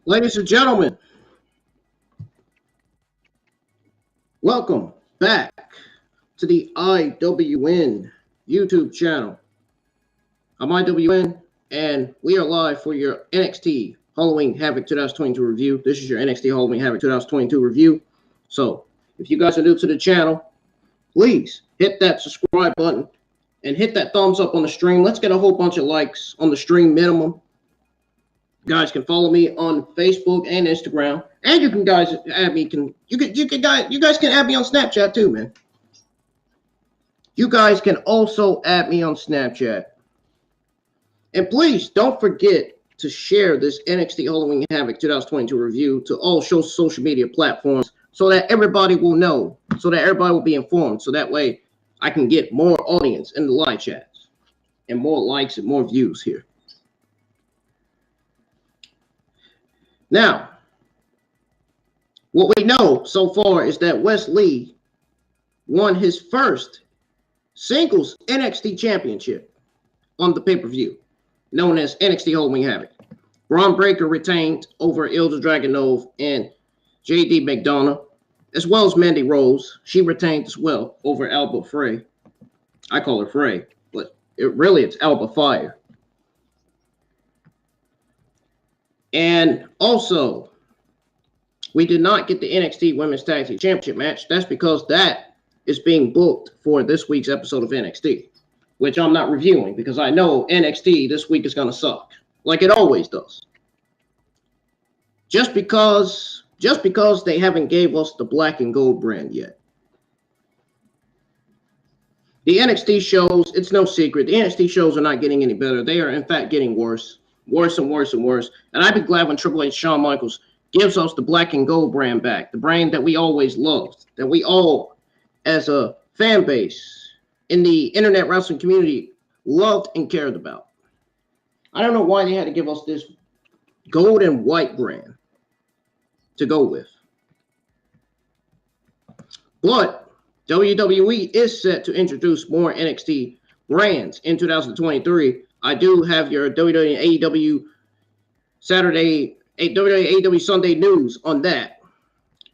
Ladies and gentlemen, welcome back to the IWN YouTube channel. I'm IWN, and we are live for your NXT Halloween Havoc 2022 review. This is your NXT Halloween Havoc 2022 review. So, if you guys are new to the channel, please hit that subscribe button and hit that thumbs up on the stream. Let's get a whole bunch of likes on the stream minimum. You guys can follow me on Facebook and Instagram, and you guys can add me. You guys can add me on Snapchat too, man. You guys can also add me on Snapchat, and please don't forget to share this NXT Halloween Havoc 2022 review to all social media platforms, so that everybody will know, so that everybody will be informed, so that way I can get more audience in the live chats and more likes and more views here. Now, what we know so far is that Wes Lee won his first singles NXT Championship on the pay-per-view, known as NXT Halloween Havoc. Braun Breaker retained over Ilja Dragunov and JD McDonough, as well as Mandy Rose. She retained as well over Alba Fyre. I call her Frey, but it's Alba Fyre. And also, we did not get the NXT Women's Tag Team Championship match. That's because that is being booked for this week's episode of NXT, which I'm not reviewing because I know NXT this week is going to suck, like it always does. Just because they haven't gave us the black and gold brand yet. The NXT shows, it's no secret, the NXT shows are not getting any better. They are, in fact, getting worse. Worse and worse and worse. And I'd be glad when Triple H Shawn Michaels gives us the black and gold brand back, the brand that we always loved, that we all, as a fan base in the internet wrestling community, loved and cared about. I don't know why they had to give us this gold and white brand to go with. But WWE is set to introduce more NXT brands in 2023. I do have your WWE and AEW WWE AEW Sunday news on that.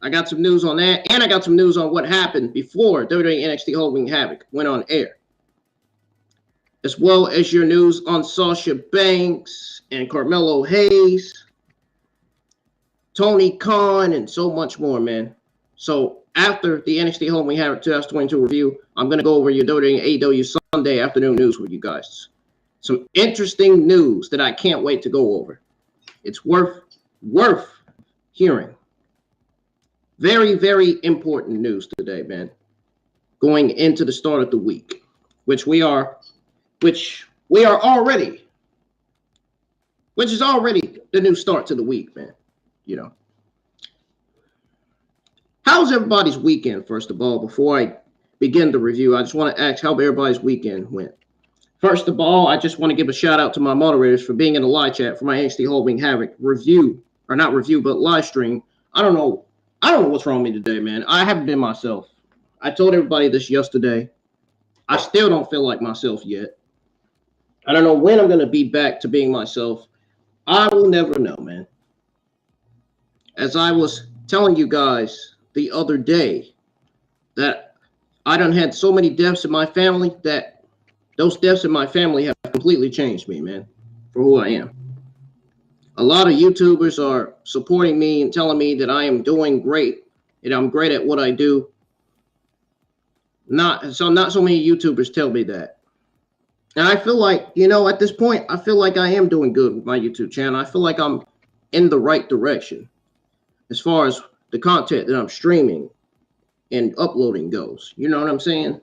I got some news on that, and I got some news on what happened before WWE NXT Halloween Havoc went on air, as well as your news on Sasha Banks and Carmelo Hayes, Tony Khan, and so much more, man. So after the NXT Halloween Havoc 2022 review, I'm going to go over your WWE and AEW Sunday afternoon news with you guys. Some interesting news that I can't wait to go over. It's worth hearing. Very, very important news today, man. Going into the start of the week, which is already the new start to the week, man. You know. How's everybody's weekend, first of all? Before I begin the review, I just want to ask how everybody's weekend went. First of all, I just want to give a shout out to my moderators for being in the live chat for my NXT Halloween Havoc review, or not review, but live stream. I don't know what's wrong with me today, man. I haven't been myself. I told everybody this yesterday. I still don't feel like myself yet. I don't know when I'm going to be back to being myself. I will never know, man. As I was telling you guys the other day, that I done had so many deaths in my family that those deaths in my family have completely changed me, man, for who I am. A lot of YouTubers are supporting me and telling me that I am doing great and I'm great at what I do. Not so many YouTubers tell me that. And I feel like, at this point, I feel like I am doing good with my YouTube channel. I feel like I'm in the right direction as far as the content that I'm streaming and uploading goes. You know what I'm saying?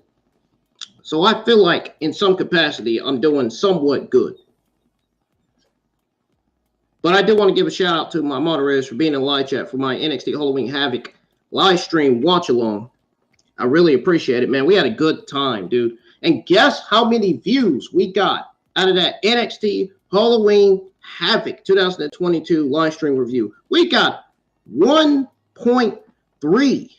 So I feel like in some capacity, I'm doing somewhat good. But I do want to give a shout out to my moderators for being in live chat for my NXT Halloween Havoc live stream watch along. I really appreciate it, man. We had a good time, dude. And guess how many views we got out of that NXT Halloween Havoc 2022 live stream review? We got 1.3.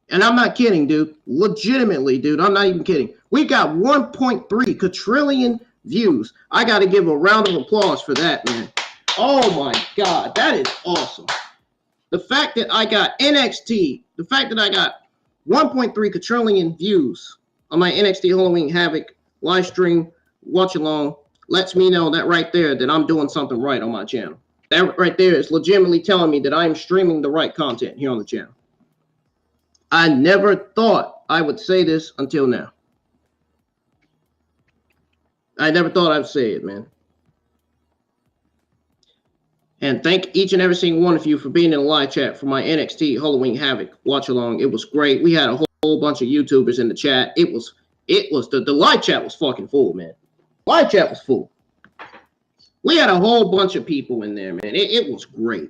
And I'm not kidding, dude. Legitimately, dude. I'm not even kidding. We got 1.3 quadrillion views. I got to give a round of applause for that, man. Oh my God, that is awesome. The fact that I got NXT, the fact that I got 1.3 quadrillion views on my NXT Halloween Havoc live stream watch along lets me know that right there that I'm doing something right on my channel. That right there is legitimately telling me that I'm streaming the right content here on the channel. I never thought I would say this until now. I never thought I'd say it, man. And thank each and every single one of you for being in the live chat for my NXT Halloween Havoc watch along. It was great. We had a whole bunch of YouTubers in the chat. It was the live chat was fucking full, man. Live chat was full. We had a whole bunch of people in there, man. It was great.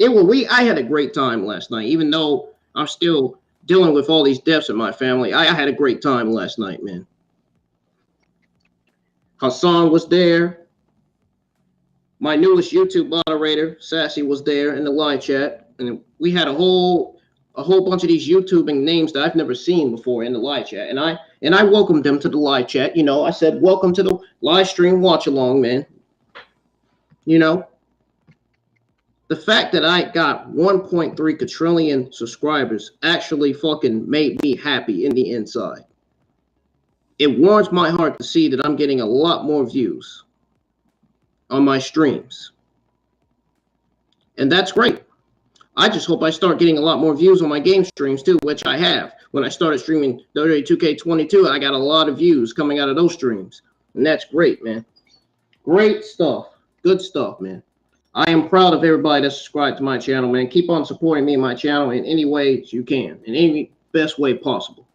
I had a great time last night, even though I'm still dealing with all these deaths in my family. I had a great time last night, man. Hassan was there. My newest YouTube moderator, Sassy, was there in the live chat, and we had a whole bunch of these YouTubing names that I've never seen before in the live chat, and I welcomed them to the live chat. You know, I said, "Welcome to the live stream watch along, man." You know, the fact that I got 1.3 quadrillion subscribers actually fucking made me happy in the inside. It warms my heart to see that I'm getting a lot more views on my streams. And that's great. I just hope I start getting a lot more views on my game streams too, which I have. When I started streaming WWE 2K22, I got a lot of views coming out of those streams. And that's great, man. Great stuff. Good stuff, man. I am proud of everybody that's subscribed to my channel, man. Keep on supporting me and my channel in any way you can, in any best way possible.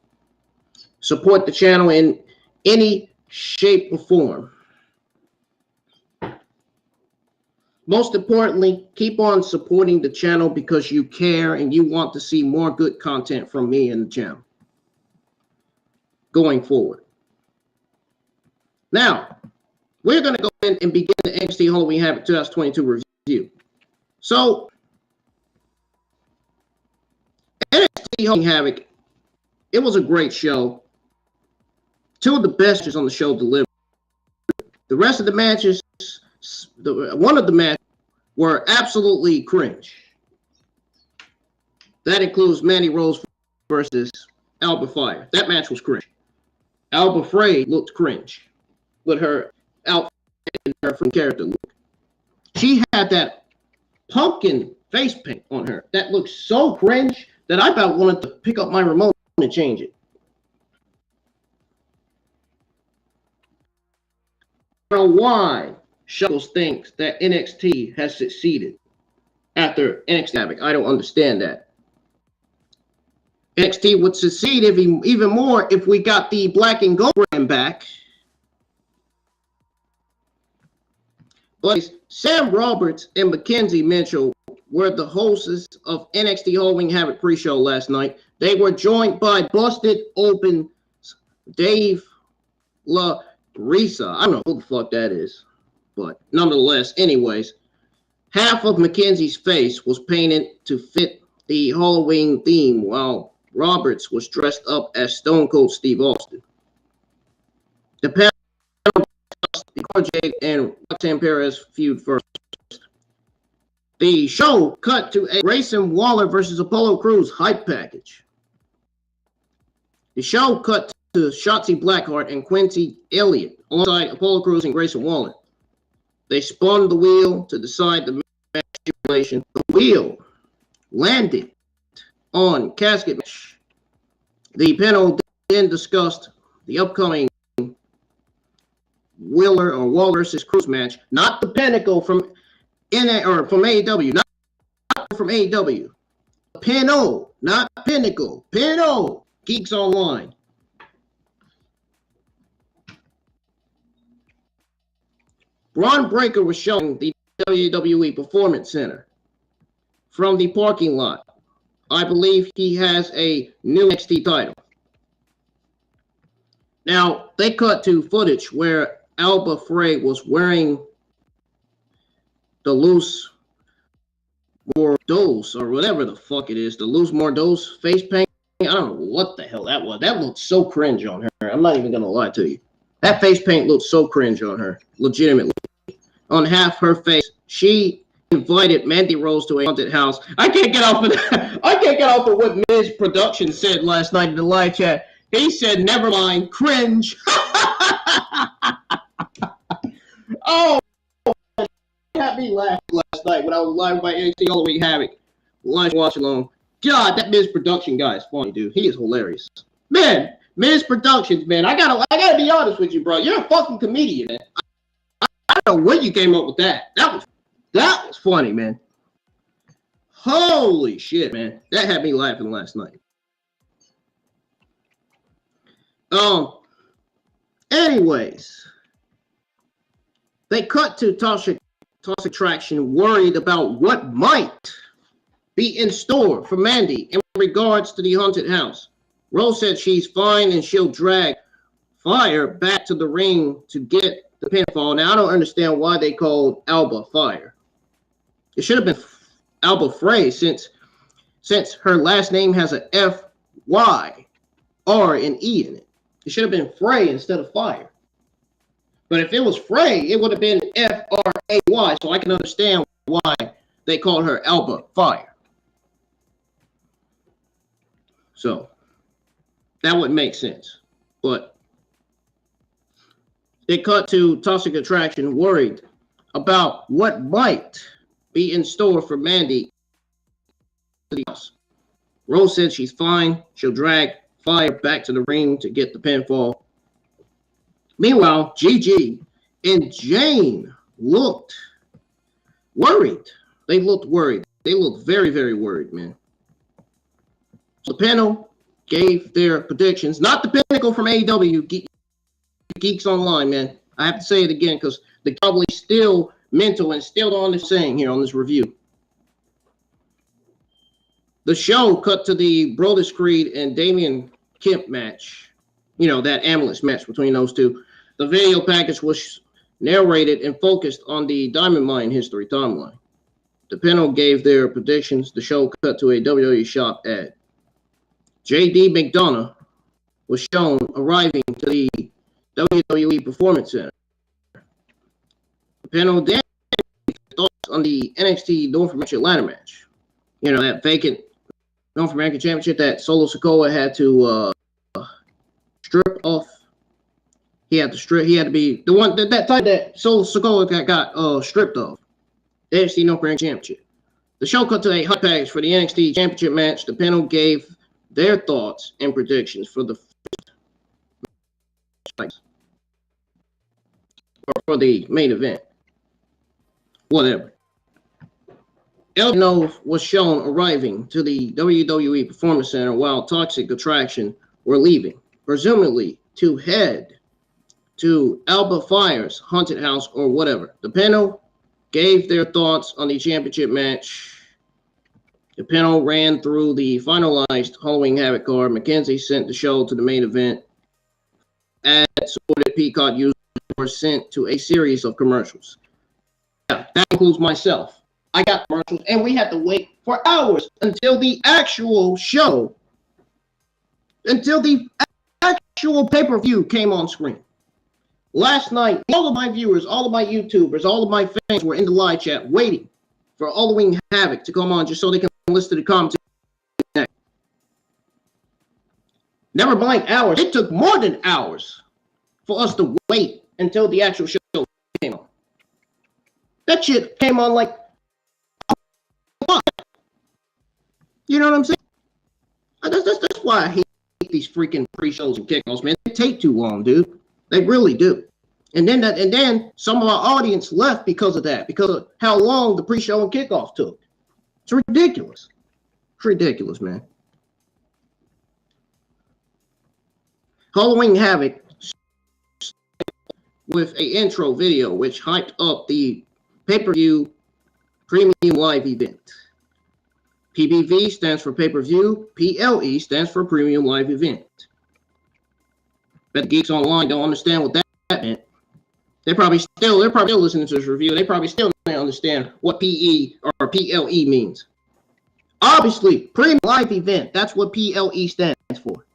Support the channel in any shape or form. Most importantly, keep on supporting the channel because you care and you want to see more good content from me and the channel going forward. Now, we're going to go in and begin the NXT Halloween Havoc 2022 review. So, NXT Halloween Havoc, it was a great show. Two of the best matches on the show delivered. The rest of the matches, one of the matches were absolutely cringe. That includes Mandy Rose versus Alba Fyre. That match was cringe. Alba Fyre looked cringe with her outfit and her from character look. She had that pumpkin face paint on her that looked so cringe that I about wanted to pick up my remote and change it. I don't know why Shuckles thinks that NXT has succeeded after NXT Havoc. I don't understand that. NXT would succeed even more if we got the black and gold brand back. But Sam Roberts and Mackenzie Mitchell were the hosts of NXT Halloween Havoc pre-show last night. They were joined by Busted Open Dave LaRisa. I don't know who the fuck that is, but nonetheless, anyways, half of Mackenzie's face was painted to fit the Halloween theme, while Roberts was dressed up as Stone Cold Steve Austin. The panel discussed the Jade and Roxanne Perez feud first. The show cut to a Grayson Waller versus Apollo Crews hype package. The show cut to Shotzi Blackheart and Quincy Elliott alongside Apollo Crews and Grayson Waller. They spun the wheel to decide the match stipulation. The wheel landed on casket match. The panel then discussed the upcoming Waller versus Crews match, not the Pinnacle from AEW, not from AEW. Pinnacle, not Pinnacle. Pinnacle, Geeks Online. Braun Breaker was showing the WWE Performance Center from the parking lot. I believe he has a new NXT title. Now, they cut to footage where Alba Fyre was wearing the loose Mordos, or whatever the fuck it is, the loose Mordos face paint. I don't know what the hell that was. That looked so cringe on her. I'm not even going to lie to you. That face paint looked so cringe on her, legitimately. on half her face. She invited Mandy Rose to a haunted house. I can't get off of that. I can't get off of what Miz Production said last night in the live chat. He said, never mind, cringe. Oh, it had me laughing last night when I was live by NXT Halloween Havoc. Lunch watch along. God, that Miz Production guy is funny, dude. He is hilarious. Man, Miz Productions, man. I gotta be honest with you, bro. You're a fucking comedian, man. I don't know where you came up with that. That was funny, man. Holy shit, man. That had me laughing last night. Anyways, they cut to Toxic Attraction worried about what might be in store for Mandy in regards to the haunted house. Rose said she's fine and she'll drag Fyre back to the ring to get the pinfall. Now, I don't understand why they called Alba Fyre. It should have been Alba Fyre since her last name has a F, Y, R, and E in it. It should have been Frey instead of Fire. But if it was Frey, it would have been F-R-A-Y, so I can understand why they called her Alba Fyre. So, that would make sense. But they cut to Toxic Attraction worried about what might be in store for Mandy. Rose said she's fine. She'll drag Fyre back to the ring to get the pinfall. Meanwhile, Gigi and Jane looked worried. They looked worried. They looked very, very worried, man. So the panel gave their predictions. Not the Pinnacle from AEW, Geeks Online, man. I have to say it again because they're probably still mental and still don't understand here on this review. The show cut to the Brodus Creed and Damian Kemp match. You know, that ambulance match between those two. The video package was narrated and focused on the Diamond Mine history timeline. The panel gave their predictions. The show cut to a WWE shop ad. J.D. McDonough was shown arriving to the WWE Performance Center. The panel then thoughts on the NXT North American ladder match. You know, that vacant North American Championship that Solo Sikoa had to strip off. He had to be the one that time that Solo Sikoa got stripped off. The NXT North American Championship. The show cut to a hot package for the NXT Championship match. The panel gave their thoughts and predictions for the main event. Whatever. Elgin was shown arriving to the WWE Performance Center while Toxic Attraction were leaving, presumably to head to Alba Fyre's haunted house or whatever. The panel gave their thoughts on the championship match. The panel ran through the finalized Halloween Havoc card. Mackenzie sent the show to the main event. As supported Peacock users were sent to a series of commercials. Yeah, that includes myself. I got commercials, and we had to wait for hours until the actual show, until the actual pay-per-view came on screen. Last night, all of my viewers, all of my YouTubers, all of my fans were in the live chat waiting for Halloween Havoc to come on just so they can listen to the commentary. Never mind hours. It took more than hours for us to wait until the actual show came on. That shit came on like, you know what I'm saying? That's why I hate these freaking pre-shows and kickoffs, man. They take too long, dude. They really do. And then some of our audience left because of that, because of how long the pre-show and kickoff took. It's ridiculous. It's ridiculous, man. Halloween Havoc with an intro video which hyped up the pay-per-view premium live event. PPV stands for pay-per-view. PLE stands for premium live event. Bet the geeks online don't understand what that meant. They're probably still listening to this review. They probably still don't understand what PE or PLE means. Obviously, premium live event. That's what PLE stands for.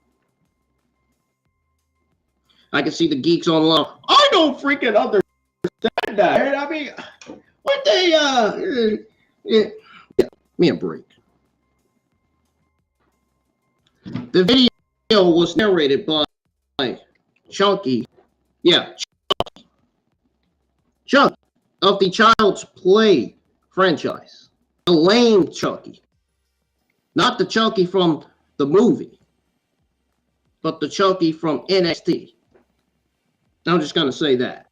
I can see the geeks online. I don't freaking understand SmackDown. I mean, what they yeah, me a break. The video was narrated by Chunky. Yeah, Chunky of the Child's Play franchise. The lame Chunky. Not the Chunky from the movie, but the Chunky from NXT. I'm just going to say that.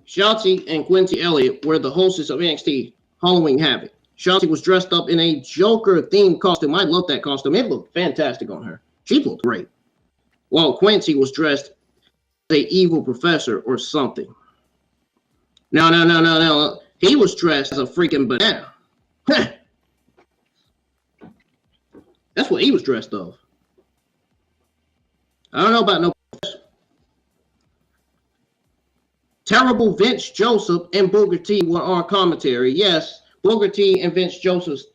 Shotzi and Quincy Elliott were the hosts of NXT Halloween Havoc. Shotzi was dressed up in a Joker-themed costume. I love that costume. It looked fantastic on her. She looked great. While Quincy was dressed as an evil professor or something. No. He was dressed as a freaking banana. That's what he was dressed of. I don't know about no professor. Terrible Vince Joseph and Booker T were on commentary. Yes, Booker T and Vince Joseph's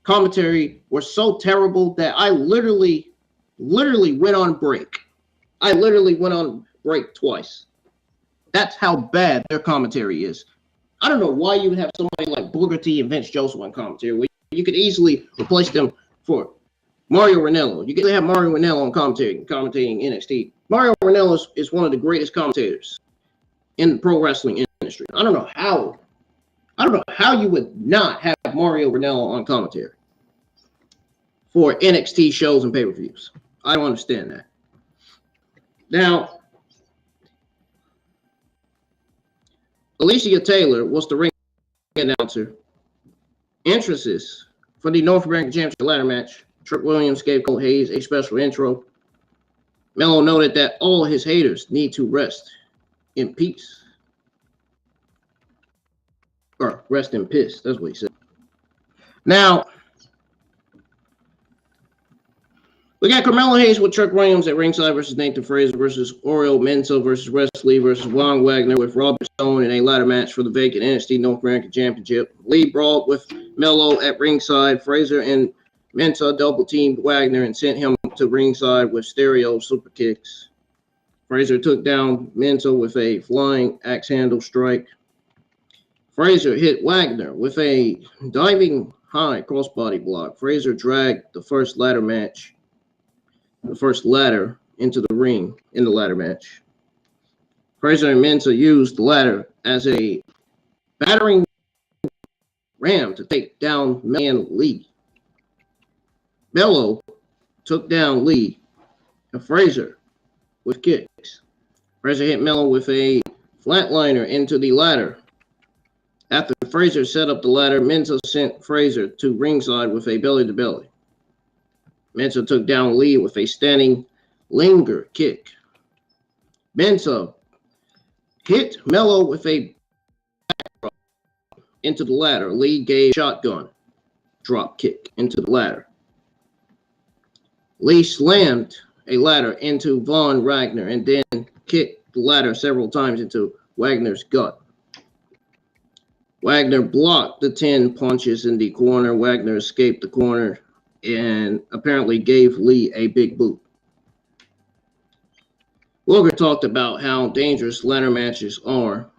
commentary were so terrible that I literally went on break. I literally went on break twice. That's how bad their commentary is. I don't know why you would have somebody like Booker T and Vince Joseph on commentary. You could easily replace them for Mario Ranallo. You could have Mario Ranallo on commentating NXT. Mario Ranallo is one of the greatest commentators in the pro wrestling industry. I don't know how you would not have Mario Ranallo on commentary for NXT shows and pay-per-views. I don't understand that. Now, Alicia Taylor was the ring announcer. Entrances for the North American Championship ladder match. Trick Williams gave Cole Hayes a special intro. Melo noted that all his haters need to rest in peace. Or rest in piss. That's what he said. Now, we got CARMELO Hayes with Trick Williams at ringside versus Nathan Frazer versus Oriol Mensah versus Wesley versus Von Wagner with Robert Stone in a ladder match for the vacant NXT North American Championship. Lee brawled with Melo at ringside. Frazer and Mensah double-teamed Wagner and sent him to ringside with stereo super kicks. Frazer took down Mensah with a flying axe handle strike. Frazer hit Wagner with a diving high crossbody block. Frazer dragged the first ladder into the ring in the ladder match. Frazer and Mensah used the ladder as a battering ram to take down Lee. Melo took down Lee and Frazer with kicks. Frazer hit Melo with a flatliner into the ladder. After Frazer set up the ladder, Mensah sent Frazer to ringside with a belly-to-belly. Mensah took down Lee with a standing linger kick. Mensah hit Melo with a backdrop into the ladder. Lee gave shotgun drop kick into the ladder. Lee slammed a ladder into Von Wagner and then kicked the ladder several times into Wagner's gut. Wagner blocked the 10 punches in the corner. Wagner escaped the corner and apparently gave Lee a big boot. Wilger talked about how dangerous ladder matches are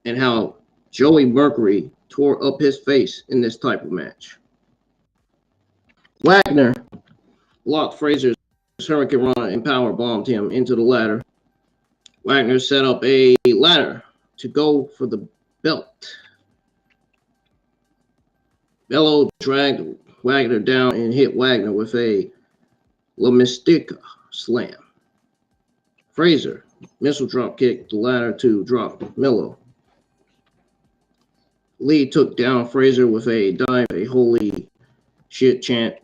and how Joey Mercury tore up his face in this type of match. Wagner blocked Frazer's Hurricane Rana and power bombed him into the ladder. Wagner set up a ladder to go for the belt. Melo dragged Wagner down and hit Wagner with a La Mystica slam. Frazer missile drop kicked the ladder to drop Melo. Lee took down Frazer with a dive, a holy shit chant,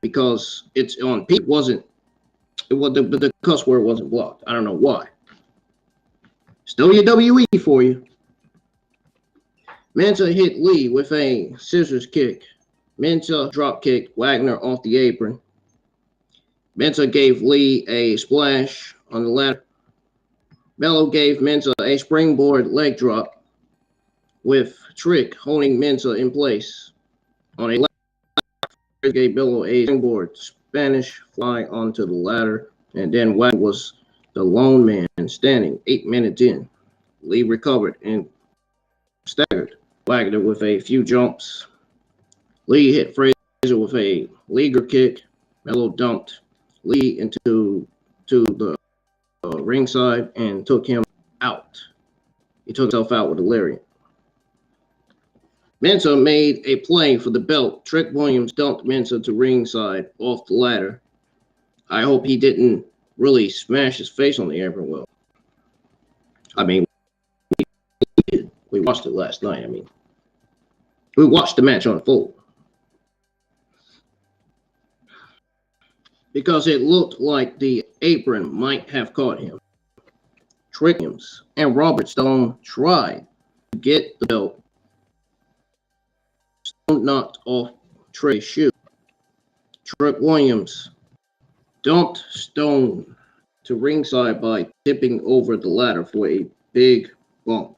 because it's on. Pete wasn't. The cuss word wasn't blocked. I don't know why. Still your WE for you. Mensah hit Lee with a scissors kick. Mensah drop kicked Wagner off the apron. Mensah gave Lee a splash on the ladder. Melo gave Mensah a springboard leg drop with Trick holding Mensah in place on a ladder. Gave Melo a springboard Spanish fly onto the ladder, and then Wagner was the lone man standing 8 minutes in. Lee recovered and staggered Wagner with a few jumps. Lee hit Frazier with a leaguer kick. Melo dumped Lee into the ringside and took him out. He took himself out with a lariat. Mensah made a play for the belt. Trick Williams dumped Mensah to ringside off the ladder. I hope he didn't really smash his face on the apron well. I mean, we watched it last night. I mean, we watched the match unfold. Because it looked like the apron might have caught him. Trick Williams and Robert Stone tried to get the belt. Stone knocked off Trey's shoe. Trick Williams dumped Stone to ringside by tipping over the ladder for a big bump.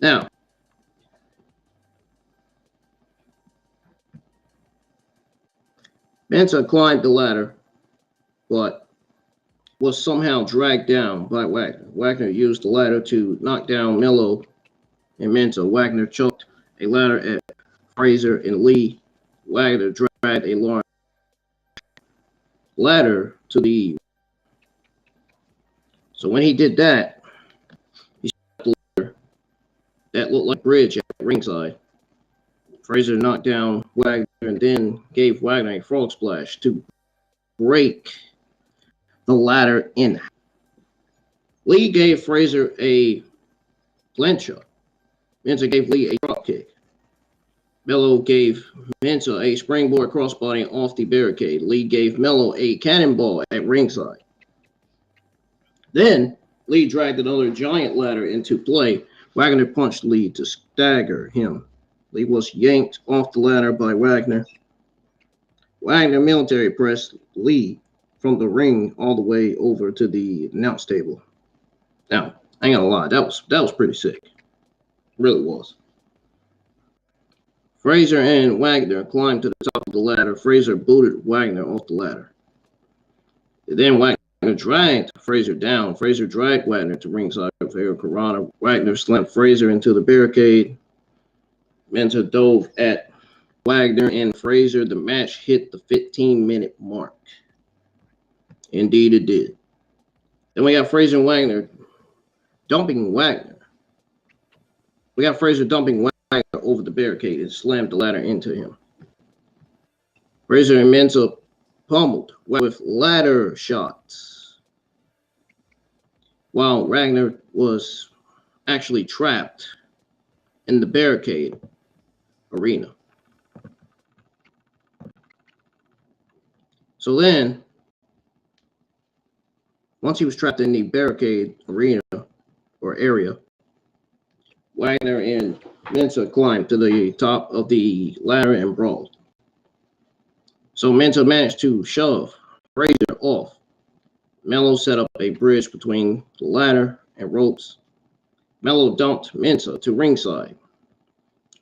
Now, Mensah climbed the ladder, but was somehow dragged down by Wagner. Wagner used the ladder to knock down Melo and Mensah. Wagner choked a ladder at Frazier and Lee. Wagner dragged a large ladder to the. So when he did that, he stepped the ladder that looked like a bridge at ringside. Frazier knocked down Wagner and then gave Wagner a frog splash to break the ladder in. Lee gave Frazier a plancha. Mensah gave Lee a drop kick. Melo gave Mensah a springboard crossbody off the barricade. Lee gave Melo a cannonball at ringside. Then Lee dragged another giant ladder into play. Wagner punched Lee to stagger him. Lee was yanked off the ladder by Wagner. Wagner military pressed Lee from the ring all the way over to the announce table. Now, I ain't gonna lie, that was pretty sick. It really was. Frazier and Wagner climbed to the top of the ladder. Frazier booted Wagner off the ladder. Then Wagner dragged Frazier down. Frazier dragged Wagner to ringside with Air Corona. Wagner slammed Frazier into the barricade. Mensah dove at Wagner and Frazier. The match hit the 15-minute mark. Indeed, it did. Then we got Frazier and Wagner dumping Wagner. We got Frazier dumping Wagner over the barricade and slammed the ladder into him. Frazier and Mensah pummeled with ladder shots, while Wagner was actually trapped in the barricade arena. So then, once he was trapped in the barricade arena or area, Wagner and Mensah climbed to the top of the ladder and brawled. So Mensah managed to shove Frazier off. Melo set up a bridge between the ladder and ropes. Melo dumped Mensah to ringside.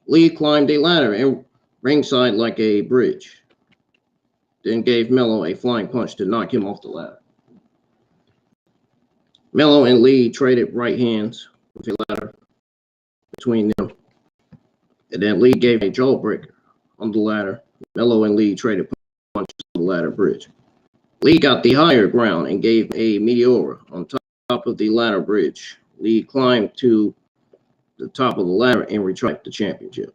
Lee climbed a ladder and ringside like a bridge, then gave Melo a flying punch to knock him off the ladder. Melo and Lee traded right hands with a ladder between them, and then Lee gave a jawbreaker on the ladder. Melo and Lee traded punches on the ladder bridge. Lee got the higher ground and gave a meteora on top of the ladder bridge. Lee climbed to the top of the ladder and retrieved the championship.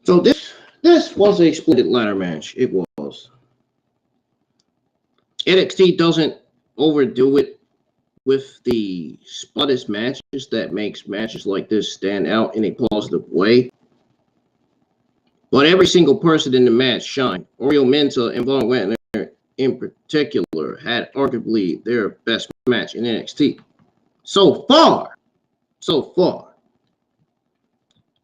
So this was a splendid ladder match. It was. NXT doesn't overdo it with the spottest matches that makes matches like this stand out in a positive way. But every single person in the match shined. Oriel Mensah and Von Wagner in particular had arguably their best match in NXT. So far.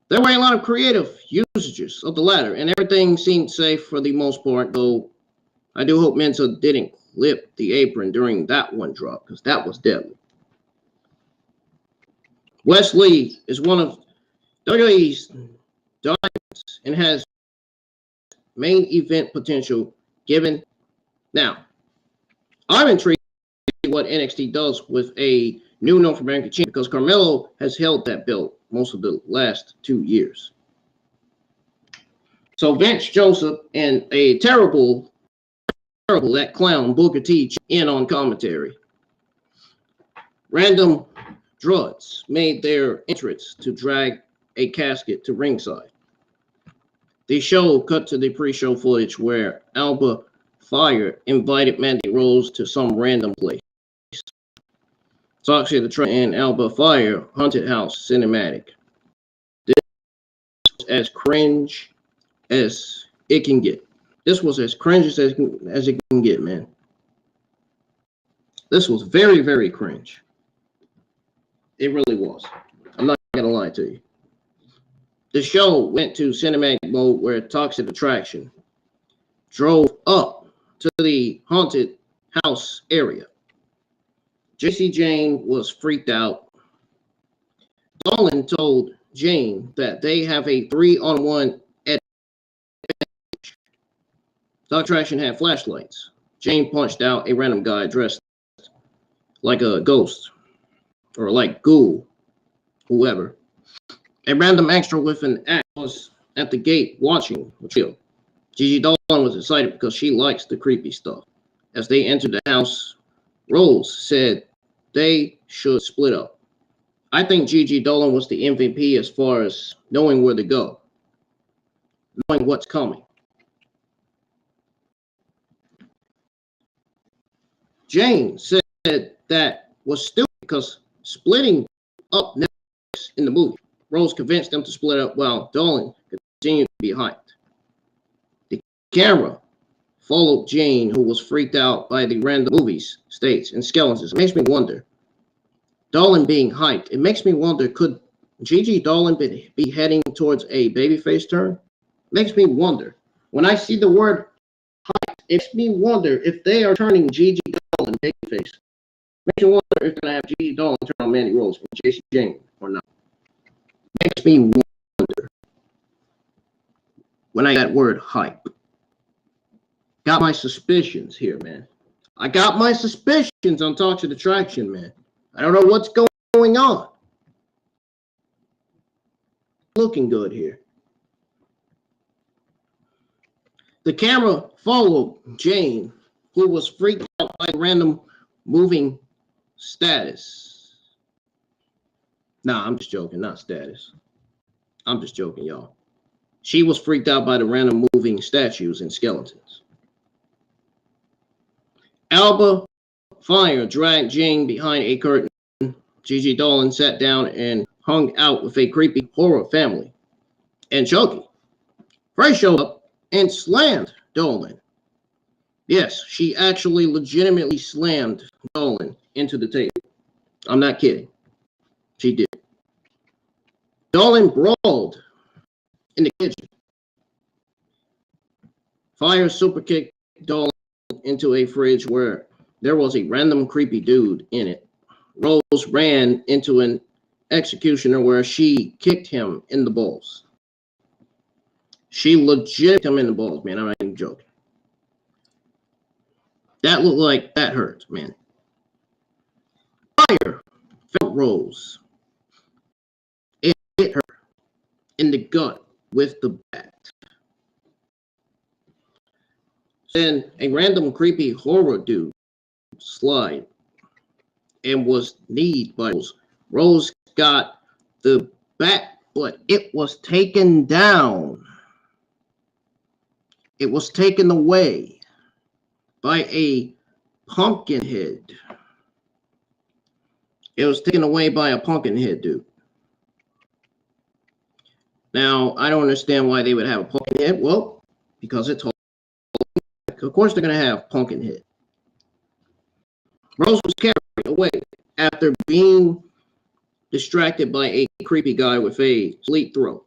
There were a lot of creative usages of the ladder, and everything seemed safe for the most part, though I do hope Mensah didn't clip the apron during that one drop, because that was deadly. Wes Lee is one of WWE's diamonds and has main event potential given. Now, I'm intrigued what NXT does with a new North American champion because CARMELO has held that belt most of the last 2 years. So Vince Joseph and a terrible, that clown Booker T in on commentary. Random druids made their entrance to drag a casket to ringside. The show cut to the pre-show footage where Alba Fyre invited Mandy Rose to some random place. Toxic the Train and Alba Fyre haunted house cinematic. This was as cringe as it can get. This was as cringe as it can get, man. This was very, very cringe. It really was. I'm not gonna lie to you. The show went to cinematic mode where Toxic Attraction drove up to the haunted house area. JC Jane was freaked out. Dolan told Jane that they have a 3-on-1 advantage. The attraction had flashlights. Jane punched out a random guy dressed like a ghost or like ghoul, whoever. A random extra with an axe was at the gate watching the trio. Gigi Dolan was excited because she likes the creepy stuff. As they entered the house, Rose said they should split up. I think Gigi Dolan was the MVP as far as knowing where to go, knowing what's coming. Jane said that was stupid because splitting up next in the movie. Rose convinced them to split up while Dolan continued to be hyped. The camera followed Jane, who was freaked out by the random movies, states, and skeletons. It makes me wonder. Dolan being hyped. It makes me wonder, could Gigi Dolan be heading towards a babyface turn? It makes me wonder. When I see the word hyped, it makes me wonder if they are turning Gigi Dolan babyface. It makes me wonder if they're going to have Gigi Dolan turn on Mandy Rose and JC Jane or not. It makes me wonder when I got that word hype. Got my suspicions here, man. I got my suspicions on Toxic Attraction, man. I don't know what's going on. Looking good here. The camera followed Jane, who was freaked out by random moving status. Nah, I'm just joking, not status. I'm just joking, y'all. She was freaked out by the random moving statues and skeletons. Alba Fyre dragged Jane behind a curtain. Gigi Dolan sat down and hung out with a creepy horror family. And Chucky. Frey showed up and slammed Dolan. Yes, she actually legitimately slammed Dolan into the table. I'm not kidding. She did. Dolan brawled in the kitchen. Fyre super kicked Dolan into a fridge where there was a random creepy dude in it. Rose ran into an executioner where she kicked him in the balls. She legit kicked him in the balls, man. I'm not even joking. That looked like that hurt, man. Fyre felt Rose. It hit her in the gut with the bat. Then a random creepy horror dude slide and was kneed by Rose. Rose got the bat, but it was taken down. It was taken away by a pumpkin head. It was taken away by a pumpkin head dude. Now, I don't understand why they would have a pumpkin head. Well, because it's of course they're going to have pumpkin head. Rose was carried away after being distracted by a creepy guy with a slit throat.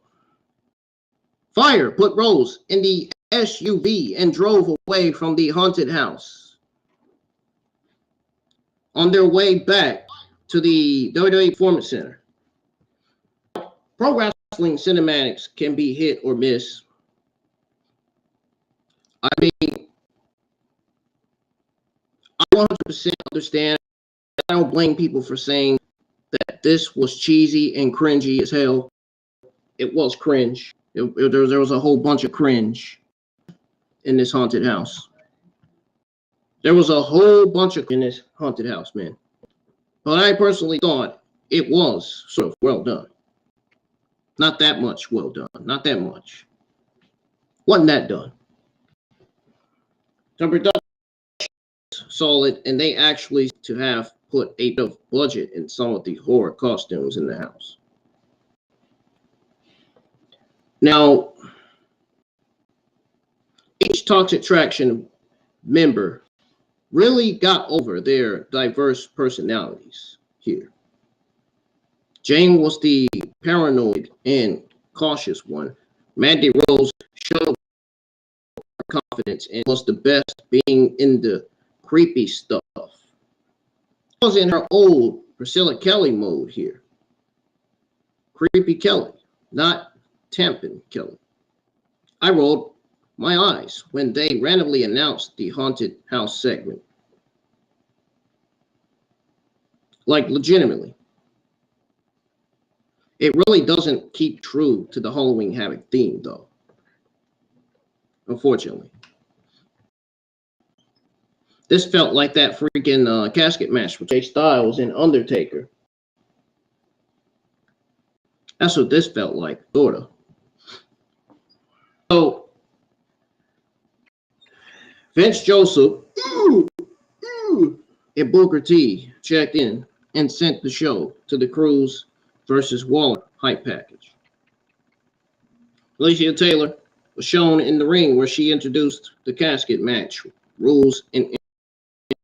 Fyre put Rose in the SUV and drove away from the haunted house. On their way back to the WWE Performance Center. Pro wrestling cinematics can be hit or miss. I mean, I 100% understand. I don't blame people for saying that this was cheesy and cringy as hell. It was cringe. There was a whole bunch of cringe in this haunted house. There was a whole bunch of in this haunted house, man. But I personally thought it was sort of well done. Not that much well done. Not that much. Wasn't that done. The production solid, and they actually to have put a bit of budget in some of the horror costumes in the house. Now, each Toxic Attraction member really got over their diverse personalities here. Jane was the paranoid and cautious one. Mandy Rose showed her confidence and was the best, being in the creepy stuff. She was in her old Priscilla Kelly mode here. Creepy Kelly, not Tampin Kelly. I rolled my eyes when they randomly announced the haunted house segment. Like, legitimately. It really doesn't keep true to the Halloween Havoc theme, though. Unfortunately. This felt like that freaking casket match with Jay Styles and Undertaker. That's what this felt like, sorta. So, Vince Joseph and Booker T checked in and sent the show to the Cruz versus Waller hype package. Alicia Taylor was shown in the ring where she introduced the casket match rules, and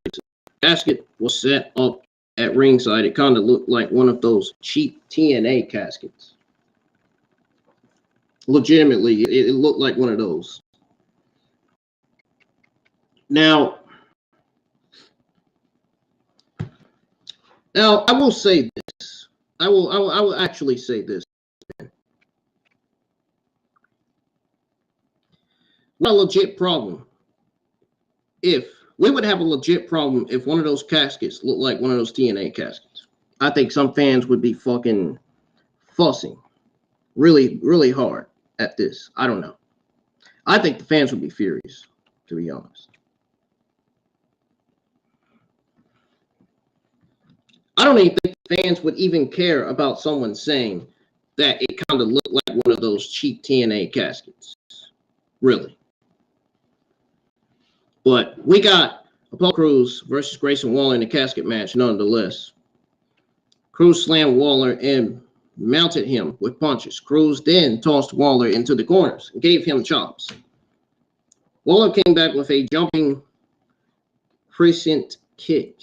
the casket was set up at ringside. It kind of looked like one of those cheap TNA caskets. Legitimately, it looked like one of those. Now, I will say this. I will actually say this. Not a legit problem. If we would have a legit problem if one of those caskets looked like one of those TNA caskets. I think some fans would be fucking fussing really, really hard at this. I don't know. I think the fans would be furious, to be honest. I don't even think fans would even care about someone saying that it kind of looked like one of those cheap TNA caskets. Really. But we got Apollo Crews versus Grayson Waller in a casket match, nonetheless. Crews slammed Waller and mounted him with punches. Crews then tossed Waller into the corners and gave him chops. Waller came back with a jumping crescent kick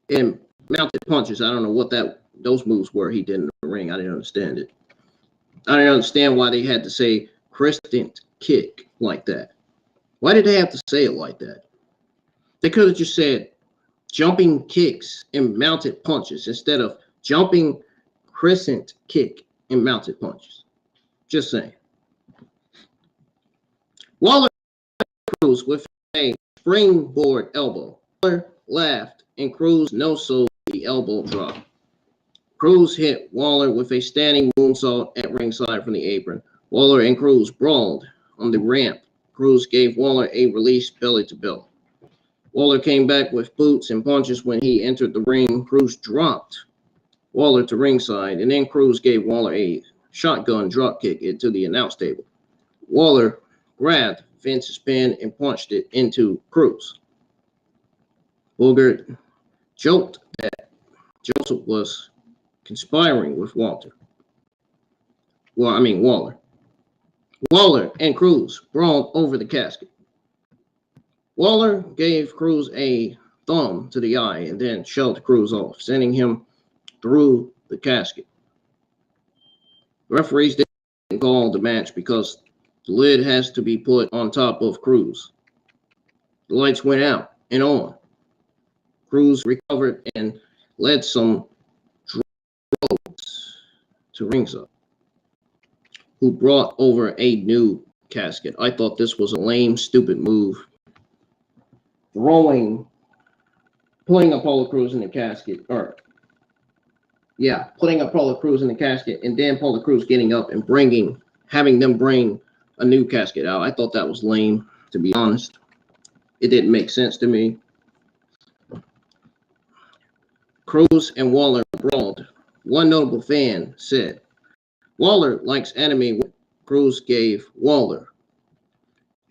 and mounted punches. I don't know what those moves were he did in the ring. I didn't understand it. I didn't understand why they had to say crescent kick like that. Why did they have to say it like that? They could have just said jumping kicks and mounted punches instead of jumping crescent kick and mounted punches. Just saying. Waller Crews with a springboard elbow. Waller laughed and Crews no-sold the elbow drop. Crews hit Waller with a standing moonsault at ringside from the apron. Waller and Crews brawled on the ramp. Crews gave Waller a release belly to belly. Waller came back with boots and punches when he entered the ring. Crews dropped Waller to ringside, and then Crews gave Waller a shotgun dropkick into the announce table. Waller grabbed Vince's pin and punched it into Crews. Booger joked that Joseph was conspiring with Waller. Waller and Crews brawled over the casket. Waller gave Crews a thumb to the eye and then shoved Crews off, sending him through the casket. The referees didn't call the match because the lid has to be put on top of Crews. The lights went out and on. Crews recovered and led some drones to ringside, who brought over a new casket. I thought this was a lame, stupid move. Putting Apollo Crews in the casket, putting Apollo Crews in the casket, and then Apollo Crews getting up and having them bring a new casket out. I thought that was lame, to be honest. It didn't make sense to me. Crews and Waller brawled. One notable fan said, "Waller likes anime." Crews gave Waller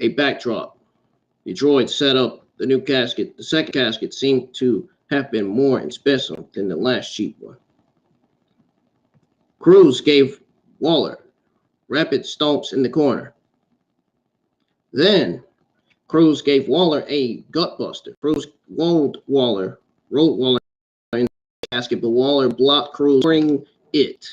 a backdrop. The droid set up the new casket. The second casket seemed to have been more expensive than the last cheap one. Crews gave Waller rapid stomps in the corner. Then Crews gave Waller a gutbuster. Crews rolled Waller in the casket, but Waller blocked Crews during it.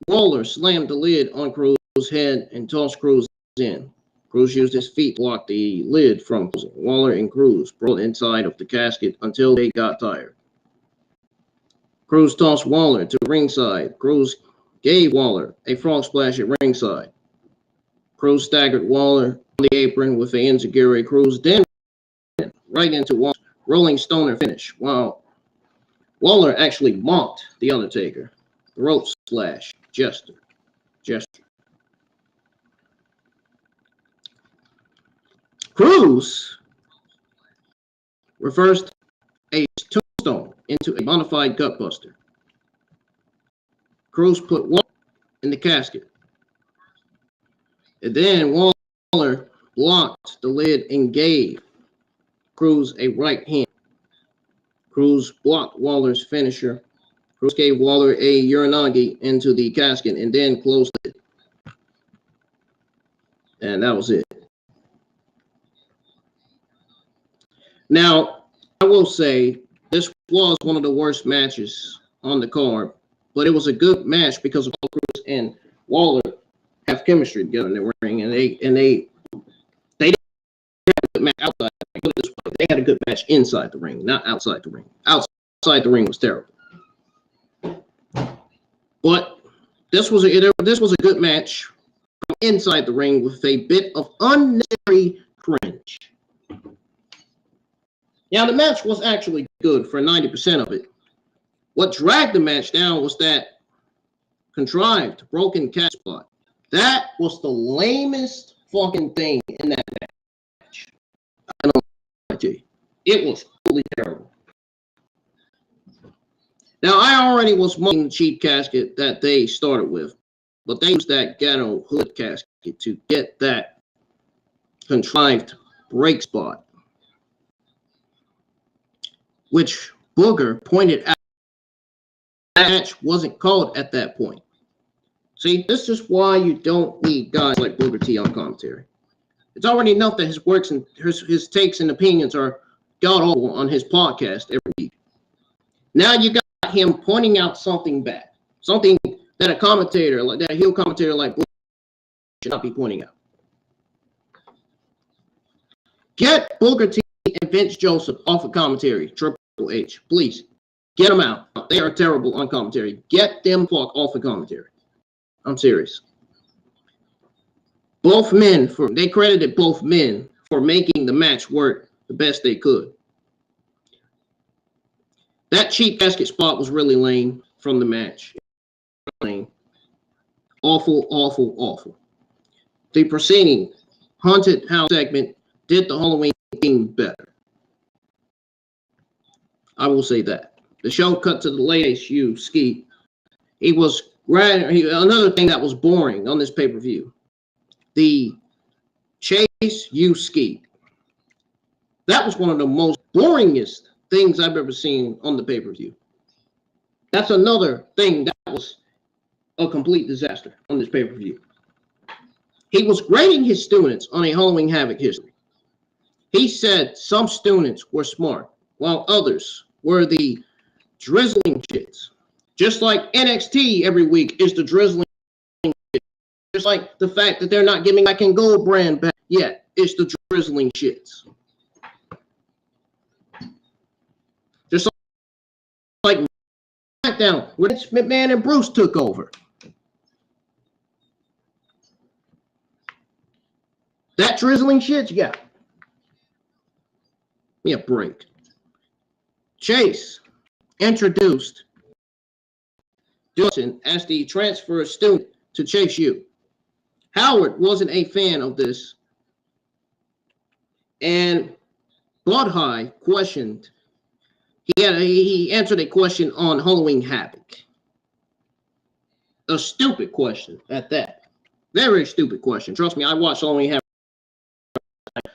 Waller slammed the lid on Crews' head and tossed Crews in. Crews used his feet to block the lid from closing. Waller and Crews brawled inside of the casket until they got tired. Crews tossed Waller to ringside. Crews gave Waller a frog splash at ringside. Crews staggered Waller on the apron with an enziguri. Crews then right into Waller's rolling stoner finish, while Waller actually mocked The Undertaker. Rope slash gesture. Crews reversed a tombstone into a bona fide gutbuster. Crews put Waller in the casket. And then Waller blocked the lid and gave Crews a right hand. Crews blocked Waller's finisher. Crews gave Waller a uranagi into the casket and then closed it. And that was it. Now, I will say this was one of the worst matches on the card, but it was a good match because of Crews and Waller have chemistry together in the ring, and they didn't have a good match outside the ring. They had a good match inside the ring, not outside the ring. Outside the ring was terrible. But this was a good match inside the ring with a bit of unnecessary cringe. Now, the match was actually good for 90% of it. What dragged the match down was that contrived broken cat spot. That was the lamest fucking thing in that match. I don't know to you. It was totally terrible. Now, I already was mocking the cheap casket that they started with, but they used that ghetto hood casket to get that contrived break spot, which Booger pointed out the match wasn't called at that point. See, this is why you don't need guys like Booger T on commentary. It's already enough that his works and his takes and opinions are god awful on his podcast every week. Now you got him pointing out something bad, something that a commentator, that a heel commentator like Booger should not be pointing out. Get Booger T and Vince Joseph off of commentary, Triple H, please. Get them out. They are terrible on commentary. Get them off of commentary. I'm serious. They credited both men for making the match work the best they could. That cheap casket spot was really lame from the match. Lame. Awful, awful, awful. The preceding Haunted House segment did the Halloween theme better. I will say that. The show cut to the latest ski. Another thing that was boring on this pay-per-view. The Chase ski. That was one of the most boringest things I've ever seen on the pay-per-view. That's another thing that was a complete disaster on this pay-per-view. He was grading his students on a Halloween Havoc history. He said some students were smart, while others were the drizzling shits. Just like NXT every week is the drizzling shit. Just like the fact that they're not giving Black and Gold brand back yet, it's the drizzling shits. Just like SmackDown, when Vince McMahon and Bruce took over. That drizzling shit, yeah. Give me a break. Chase introduced Dawson as the transfer student to Chase U. Howard wasn't a fan of this, and Bloodhigh questioned. He answered a question on Halloween Havoc. A stupid question at that. Very stupid question. Trust me, I watched Halloween Havoc.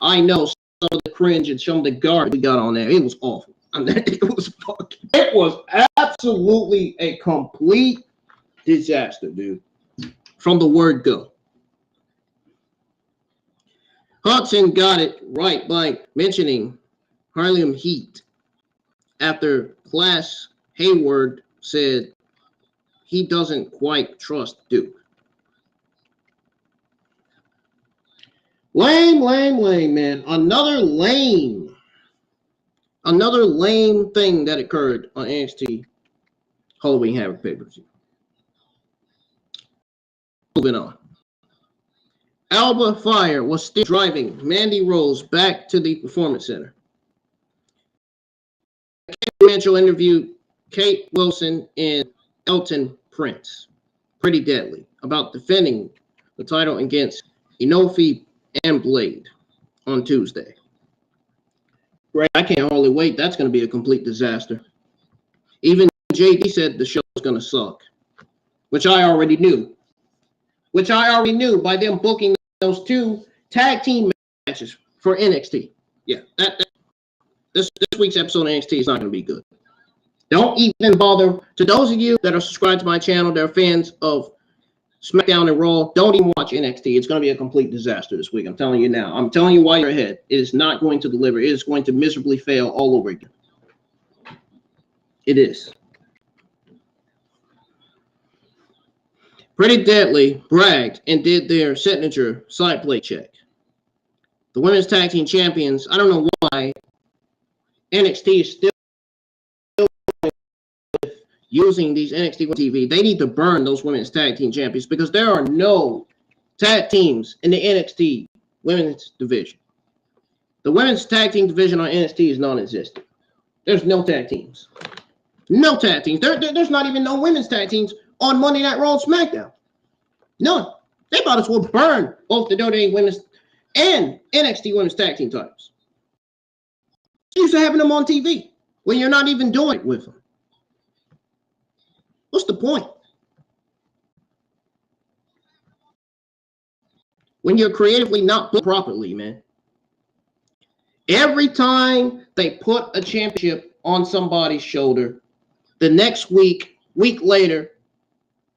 I know some of the cringe and some of the garbage we got on there. It was awful. It was absolutely a complete disaster, dude. From the word go. Hudson got it right by mentioning Harlem Heat after Class Hayward said he doesn't quite trust Duke. Lame, man. Another lame thing that occurred on NXT Halloween Havoc pay-per-view. Moving on. Alba Fyre was still driving Mandy Rose back to the Performance Center. Mitchell interviewed Kate Wilson and Elton Prince, Pretty Deadly, about defending the title against Inofi and Blade on Tuesday. Right, I can't hardly wait. That's going to be a complete disaster. Even JD said the show was going to suck, which I already knew. By them booking those two tag team matches for NXT. Yeah, this week's episode of NXT is not going to be good. Don't even bother. To those of you that are subscribed to my channel, that are fans of SmackDown and Raw, don't even watch NXT. It's going to be a complete disaster this week. I'm telling you now. I'm telling you why you're ahead. It is not going to deliver. It is going to miserably fail all over again. It is. Pretty Deadly bragged and did their signature side plate check. The women's tag team champions, I don't know why NXT is still using these NXT TV. They need to burn those women's tag team champions because there are no tag teams in the NXT women's division. The women's tag team division on NXT is non-existent. There's no tag teams. No tag teams. There's not even no women's tag teams on Monday Night Raw and SmackDown. None. They might as well burn both the WWE women's and NXT women's tag team titles. It's used to having them on TV when you're not even doing it with them. What's the point? When you're creatively not booked properly, man. Every time they put a championship on somebody's shoulder, the next week later,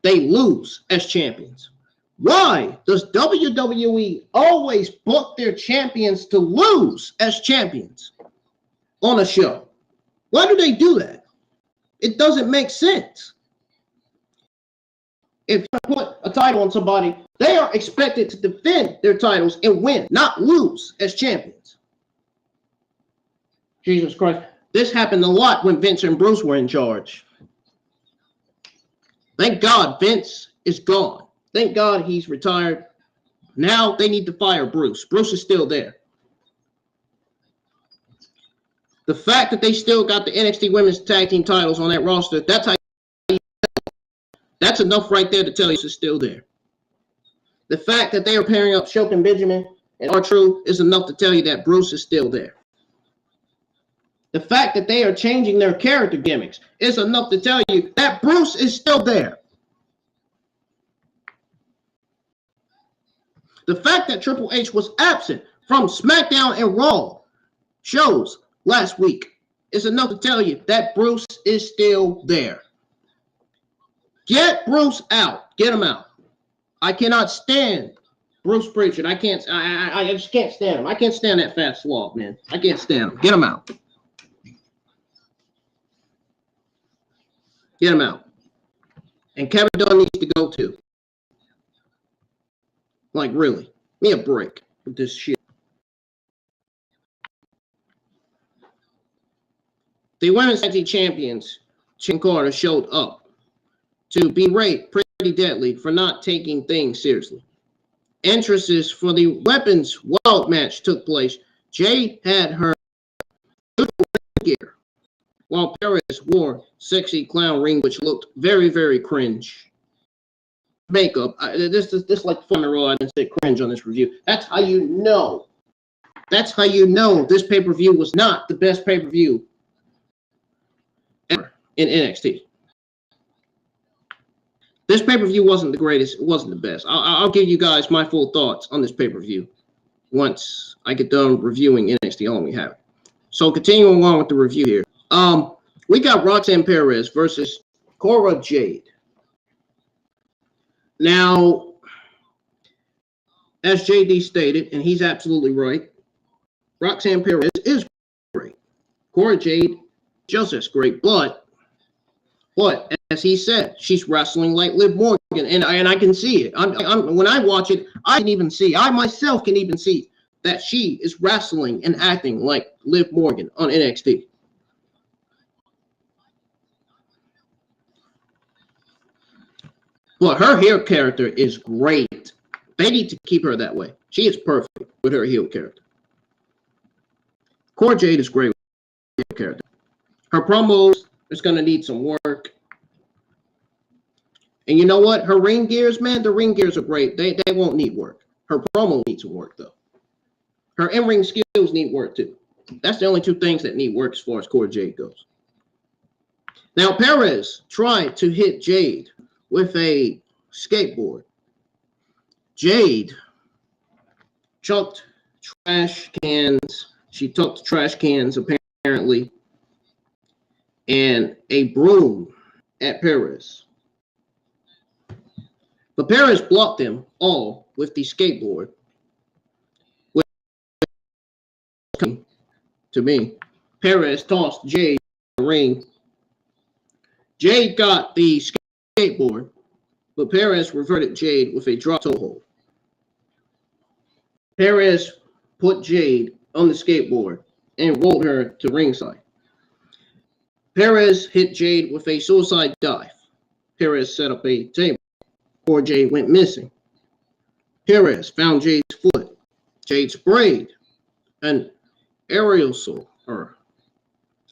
they lose as champions. Why does WWE always book their champions to lose as champions on a show? Why do they do that? It doesn't make sense. If you put a title on somebody, they are expected to defend their titles and win, not lose as champions. Jesus Christ. This happened a lot when Vince and Bruce were in charge. Thank God Vince is gone. Thank God he's retired. Now they need to fire Bruce. Bruce is still there. The fact that they still got the NXT women's tag team titles on that roster, that's enough right there to tell you it's still there. The fact that they are pairing up Shelton Benjamin and R-Truth is enough to tell you that Bruce is still there. The fact that they are changing their character gimmicks is enough to tell you that Bruce is still there. The fact that Triple H was absent from SmackDown and Raw shows last week is enough to tell you that Bruce is still there. Get Bruce out. Get him out. I cannot stand Bruce Pritchard. I just can't stand him. I can't stand that fat slob, man. I can't stand him. Get him out. Get him out. And Kevin Dunn needs to go too. Like, really. Give me a break with this shit. The women's tag team champions, Chin Carter, showed up to berate Pretty Deadly for not taking things seriously. entrances for the weapons wild match took place, Jade had her gear, while Perez wore sexy clown ring, which looked very, very cringe. Makeup. This like funeral. I didn't say cringe on this review. That's how you know. That's how you know this pay-per-view was not the best pay-per-view ever in NXT. This pay-per-view wasn't the greatest. It wasn't the best. I'll give you guys my full thoughts on this pay-per-view once I get done reviewing NXT Halloween Havoc. So continuing on with the review here. We got Roxanne Perez versus Cora Jade. Now, as JD stated, and he's absolutely right, Roxanne Perez is great. Cora Jade just as great, but as he said, she's wrestling like Liv Morgan, and I can see it. When I watch it, I myself can even see that she is wrestling and acting like Liv Morgan on NXT. But her heel character is great. They need to keep her that way. She is perfect with her heel character. Cora Jade is great with her character. Her promos is going to need some work. And you know what? Her ring gears, man, the ring gears are great. They won't need work. Her promo needs some work, though. Her in-ring skills need work, too. That's the only two things that need work as far as Cora Jade goes. Now, Perez tried to hit Jade with a skateboard. Jade chucked trash cans. She took trash cans, apparently, and a broom at Perez. But Perez blocked them all with the skateboard. To me, Perez tossed Jade in the ring. Jade got the skateboard, but Perez reverted Jade with a drop toe hold. Perez put Jade on the skateboard and rolled her to ringside. Perez hit Jade with a suicide dive. Perez set up a table, or Jade went missing. Perez found Jade's foot. Jade sprayed an aerosol, or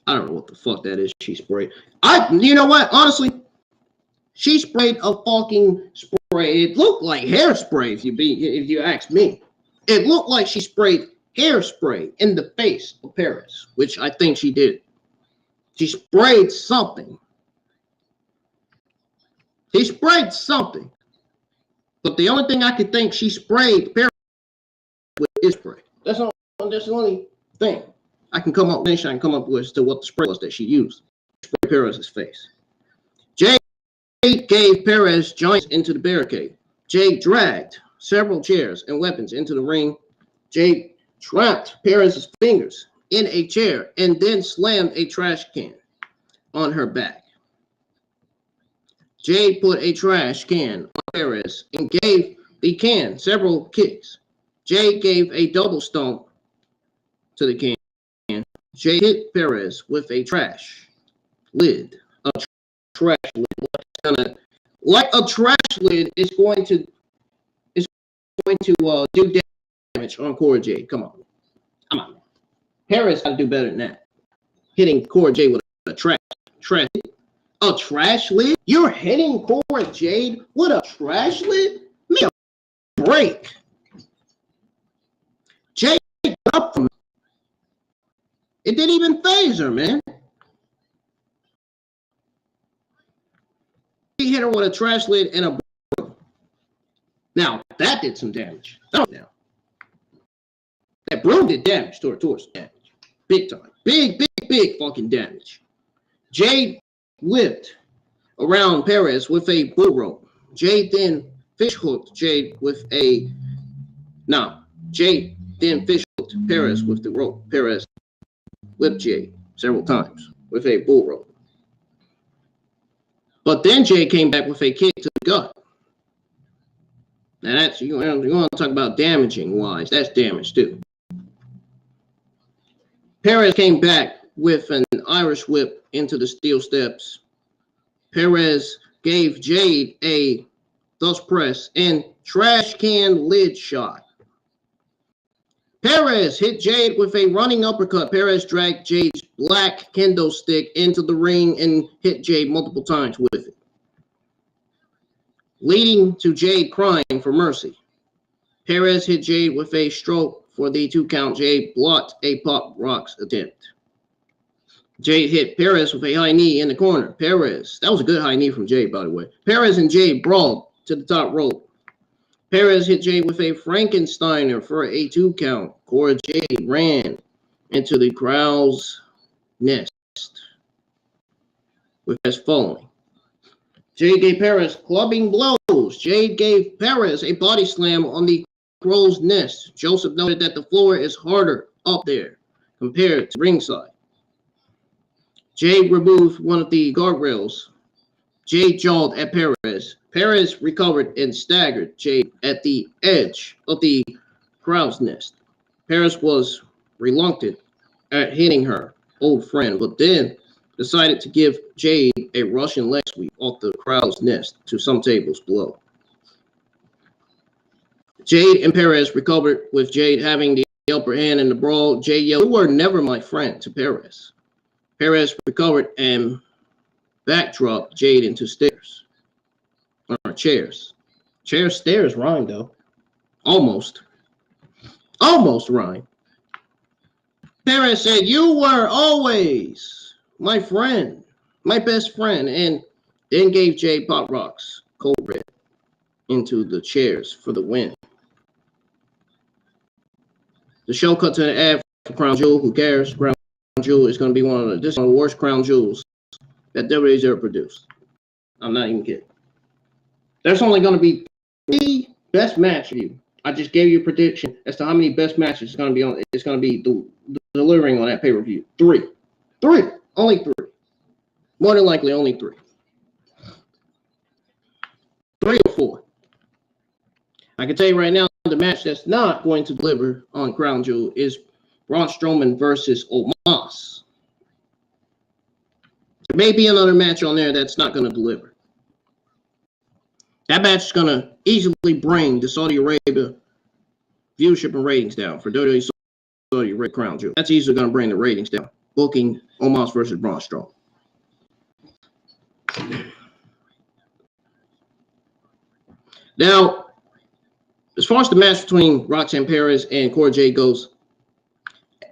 I don't know what the fuck that is. She sprayed. You know what? Honestly, she sprayed a fucking spray. It looked like hairspray, if you ask me. It looked like she sprayed hairspray in the face of Perez, which I think she did. She sprayed something. She sprayed something. But the only thing I could think she sprayed Perez with is spray. That's the only thing I can come up with as to what the spray was that she used to spray Perez's face. Jade gave Perez joints into the barricade. Jade dragged several chairs and weapons into the ring. Jade trapped Perez's fingers in a chair and then slammed a trash can on her back. Jade put a trash can on Perez and gave the can several kicks. Jade gave a double stomp to the can. Jade hit Perez with a trash lid. A trash lid. Like a trash lid is going to do damage on Cora Jade. Come on. Perez got to do better than that. Hitting Cora Jade with a trash lid. A trash lid? You're hitting Cora Jade with a trash lid? Make a break. Jade got up from it. It didn't even phase her, man. He hit her with a trash lid and a broom. Now, that did some damage. Now, that broom did damage to her torso. Big time. Big fucking damage. Jade whipped around Perez with a bull rope. Jade then fish hooked Jade with a... Jade then fish hooked Perez with the rope. Perez whipped Jade several times with a bull rope. But then Jade came back with a kick to the gut. Now that's, you want to talk about damaging wise, that's damage too. Perez came back with an Irish whip into the steel steps. Perez gave Jade a thus press, and trash can lid shot. Perez hit Jade with a running uppercut. Perez dragged Jade's black kendo stick into the ring and hit Jade multiple times with it, leading to Jade crying for mercy. Perez hit Jade with a stroke for the 2 count. Jade blocked a Pop Rocks attempt. Jade hit Perez with a high knee in the corner. Perez, that was a good high knee from Jade, by the way. Perez and Jade brawled to the top rope. Perez hit Jade with a Frankensteiner for a 2 count. Cora Jade ran into the crowd's nest with Perez following. Jade gave Perez clubbing blows. Jade gave Perez a body slam on the crow's nest. Joseph noted that the floor is harder up there compared to ringside. Jade removed one of the guardrails. Jade jawed at Perez. Perez recovered and staggered Jade at the edge of the crow's nest. Perez was reluctant at hitting her old friend, but then decided to give Jade a Russian leg sweep off the crow's nest to some tables below. Jade and Perez recovered with Jade having the upper hand in the brawl. Jade yelled, "You were never my friend," to Perez. Perez recovered and backdropped Jade into stairs. Or chairs. Chairs, stairs rhyme though. Almost. Almost rhyme. Perez said, "You were always my friend, my best friend," and then gave Jade Pop Rocks cold red into the chairs for the win. The show cut to an ad for Crown Jewel. Who cares? Crown Jewel is going to be one of the worst Crown Jewels that WWE's ever produced. I'm not even kidding. There's only going to be 3 best match reviews. I just gave you a prediction as to how many best matches it's going to be on. It's going to be delivering on that pay-per-view. 3. Only 3. More than likely, only 3. 3 or 4. I can tell you right now, the match that's not going to deliver on Crown Jewel is Braun Strowman versus Omos. There may be another match on there that's not going to deliver. That match is going to easily bring the Saudi Arabia viewership and ratings down for WWE Saudi Arabia Crown Jewel. That's easily going to bring the ratings down. Booking Omos versus Braun Strowman. Now, as far as the match between Roxanne Perez and Cora Jade goes,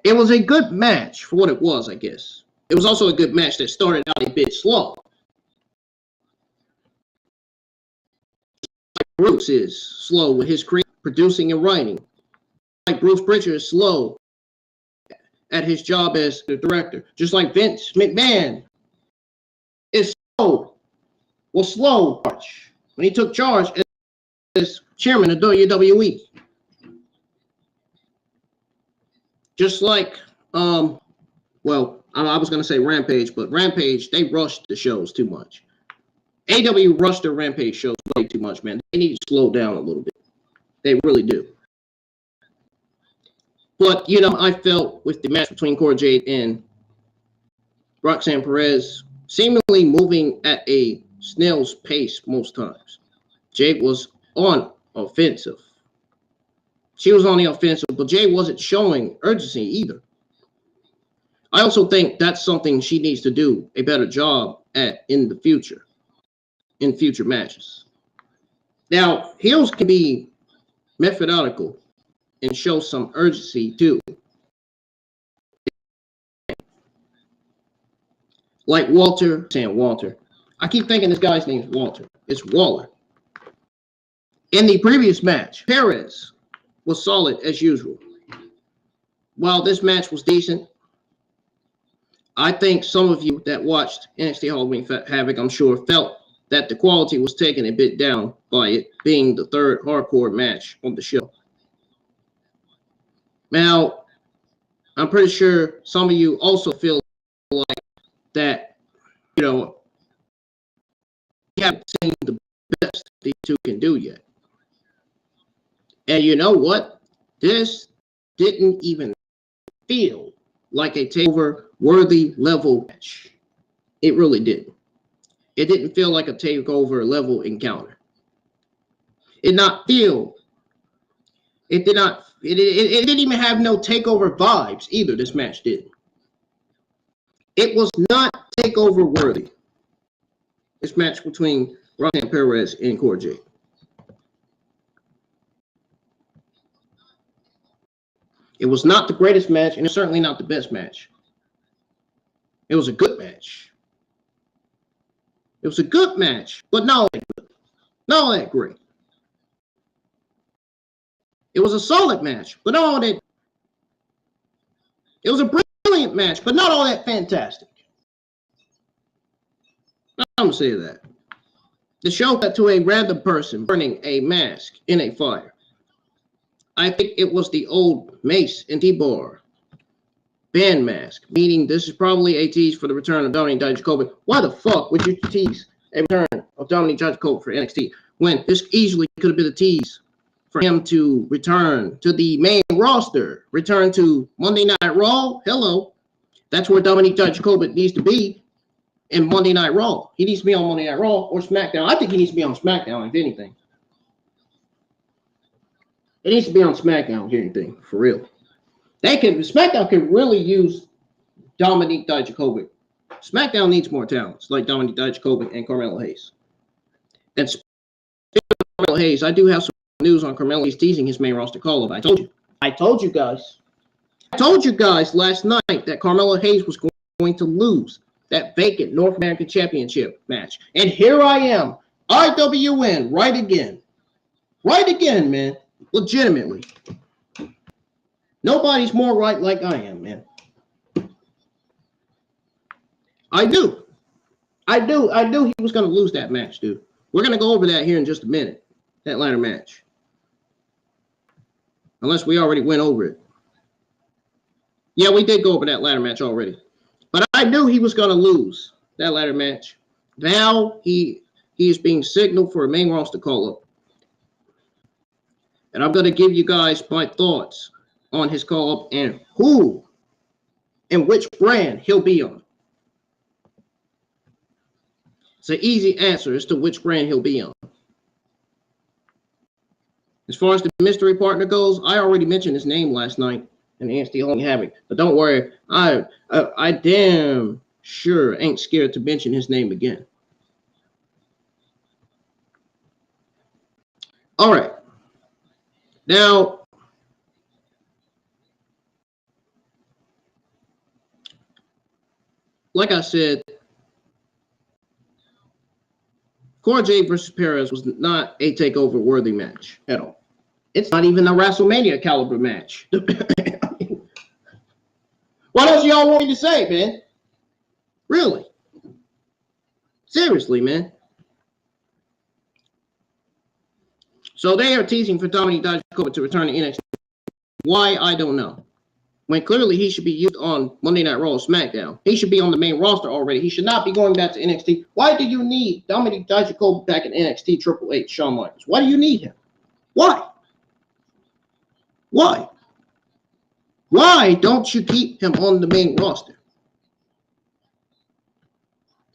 it was a good match for what it was, I guess. It was also a good match that started out a bit slow. Bruce is slow with his producing and writing. Like Bruce Pritchard is slow at his job as the director. Just like Vince McMahon is slow. Well, slow when he took charge as chairman of WWE. Just like, well, I was going to say Rampage, but Rampage, they rushed the shows too much. AW rushed their Rampage shows way too much, man. They need to slow down a little bit. They really do. But, you know, I felt with the match between Cora Jade and Roxanne Perez seemingly moving at a snail's pace most times. Jade was on offensive. She was on the offensive, but Jade wasn't showing urgency either. I also think that's something she needs to do a better job at in the future, in future matches. Now, heels can be methodical and show some urgency too. Like Walter, saying Walter. I keep thinking this guy's name is Walter. It's Waller. In the previous match, Perez was solid as usual. While this match was decent, I think some of you that watched NXT Halloween Havoc, I'm sure, felt that the quality was taken a bit down by it being the 3rd hardcore match on the show. Now, I'm pretty sure some of you also feel like that, you know, you haven't seen the best these two can do yet. And you know what? This didn't even feel like a takeover worthy level match. It really didn't. It didn't feel like a takeover level encounter. It not feel. It did not. It didn't even have no takeover vibes either. This match did. It was not takeover worthy. This match between Roxanne Perez and Cora Jade. It was not the greatest match, and it's certainly not the best match. It was a good match. It was a good match, but not all that good. Not all that great. It was a solid match, but not all that. It was a brilliant match, but not all that fantastic. I'm going to say that. The show got to a random person burning a mask in a fire. I think it was the old Mace and T-Bar band mask, meaning this is probably a tease for the return of Dominic Dijakovic. Why the fuck would you tease a return of Dominic Dijakovic for NXT when this easily could have been a tease for him to return to the main roster, return to Monday Night Raw? Hello. That's where Dominic Dijakovic needs to be in Monday Night Raw. He needs to be on Monday Night Raw or SmackDown. I think he needs to be on SmackDown, if anything. It needs to be on SmackDown, if anything, for real. SmackDown can really use Dominic Dijakovic. SmackDown needs more talents, like Dominic Dijakovic and Carmelo Hayes. And speaking of Carmelo Hayes, I do have some news on Carmelo Hayes teasing his main roster call-up. I told you guys last night that Carmelo Hayes was going to lose that vacant North American Championship match. And here I am, IWN, right again. Right again, man. Legitimately. Nobody's more right like I am, man. I do. He was going to lose that match, dude. We're going to go over that here in just a minute, that ladder match. Unless we already went over it. Yeah, we did go over that ladder match already. But I knew he was going to lose that ladder match. Now he is being signaled for a main roster call-up. And I'm going to give you guys my thoughts on his call-up and who and which brand he'll be on. It's an easy answer as to which brand he'll be on. As far as the mystery partner goes, I already mentioned his name last night in NXT Halloween Havoc. But don't worry, I damn sure ain't scared to mention his name again. All right. Now, like I said, Cora Jade versus Perez was not a takeover worthy match at all. It's not even a WrestleMania caliber match. What else y'all want me to say, man? Really? Seriously, man. So they are teasing for Dominic Dijakovic to return to NXT. Why, I don't know. When clearly he should be used on Monday Night Raw or SmackDown. He should be on the main roster already. He should not be going back to NXT. Why do you need Dominic Dijakovic back in NXT Triple H, Shawn Michaels? Why do you need him? Why? Why? Why don't you keep him on the main roster?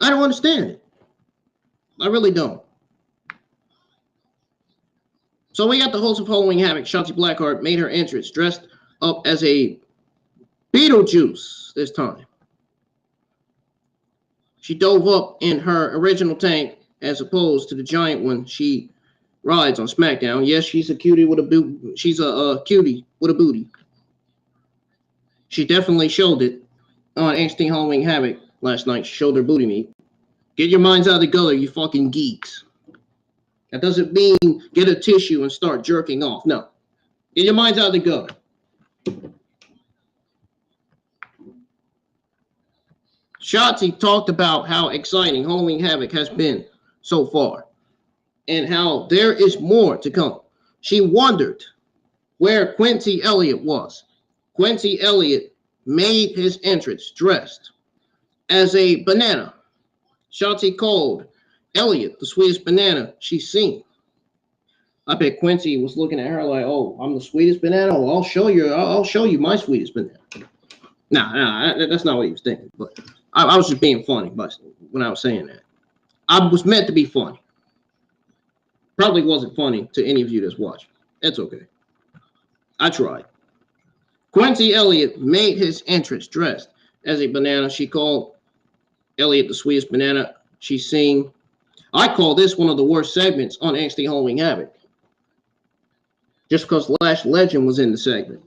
I don't understand it. I really don't. So we got the host of Halloween Havoc, Shotzi Blackheart, made her entrance dressed up as a Beetlejuice this time. She dove up in her original tank as opposed to the giant one she rides on SmackDown. Yes, she's a cutie with a boot. She's a cutie with a booty. She definitely showed it on NXT Halloween Havoc last night. She showed her booty meat. Get your minds out of the gutter, you fucking geeks. That doesn't mean get a tissue and start jerking off. No. Get your minds out of the gutter. Shotzi talked about how exciting Halloween Havoc has been so far and how there is more to come. She wondered where Quincy Elliott was. Quincy Elliott made his entrance dressed as a banana. Shotzi called Elliott the sweetest banana she's seen. I bet Quincy was looking at her like, "Oh, I'm the sweetest banana. Oh, I'll show you my sweetest banana." Nah, that's not what he was thinking. But I was just being funny when I was saying that. I was meant to be funny. Probably wasn't funny to any of you that's watching. That's okay. I tried. Quincy Elliott made his entrance dressed as a banana. She called Elliott the sweetest banana she's seen. I call this one of the worst segments on NXT Halloween Havoc. Just because Lash Legend was in the segment.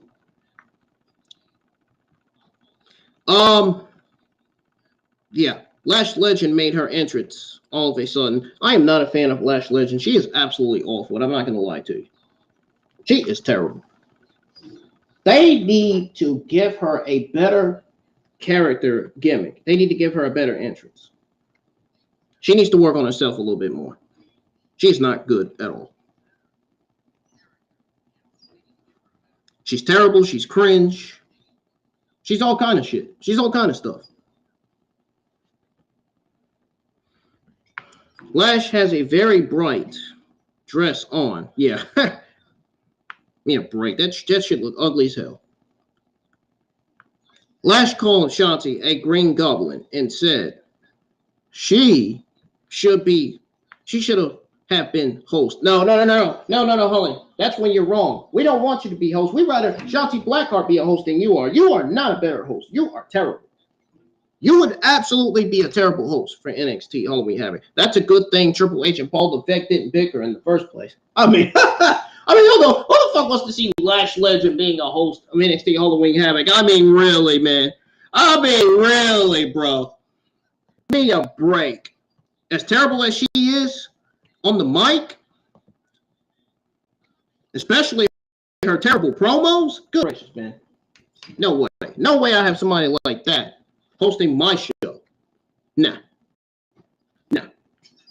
Yeah, Lash Legend made her entrance all of a sudden. I am not a fan of Lash Legend. She is absolutely awful, and I'm not going to lie to you. She is terrible. They need to give her a better character gimmick. They need to give her a better entrance. She needs to work on herself a little bit more. She's not good at all. She's terrible. She's cringe. She's all kind of shit. She's all kind of stuff. Lash has a very bright dress on. Yeah. Yeah, bright. That shit look ugly as hell. Lash called Shotzi a green goblin and said she should have been host. No, hold on. That's when you're wrong. We don't want you to be host. We'd rather Shotzi Blackheart be a host than you are. You are not a better host. You are terrible. You would absolutely be a terrible host for NXT Halloween Havoc. That's a good thing Triple H and Paul Levesque didn't bicker in the first place. I mean, hold on. Who the fuck wants to see Lash Legend being a host of NXT Halloween Havoc? I mean, really, man. I mean, really, bro. Give me a break. As terrible as she is on the mic, especially her terrible promos, good gracious, man. No way. No way I have somebody like that hosting my show. Nah.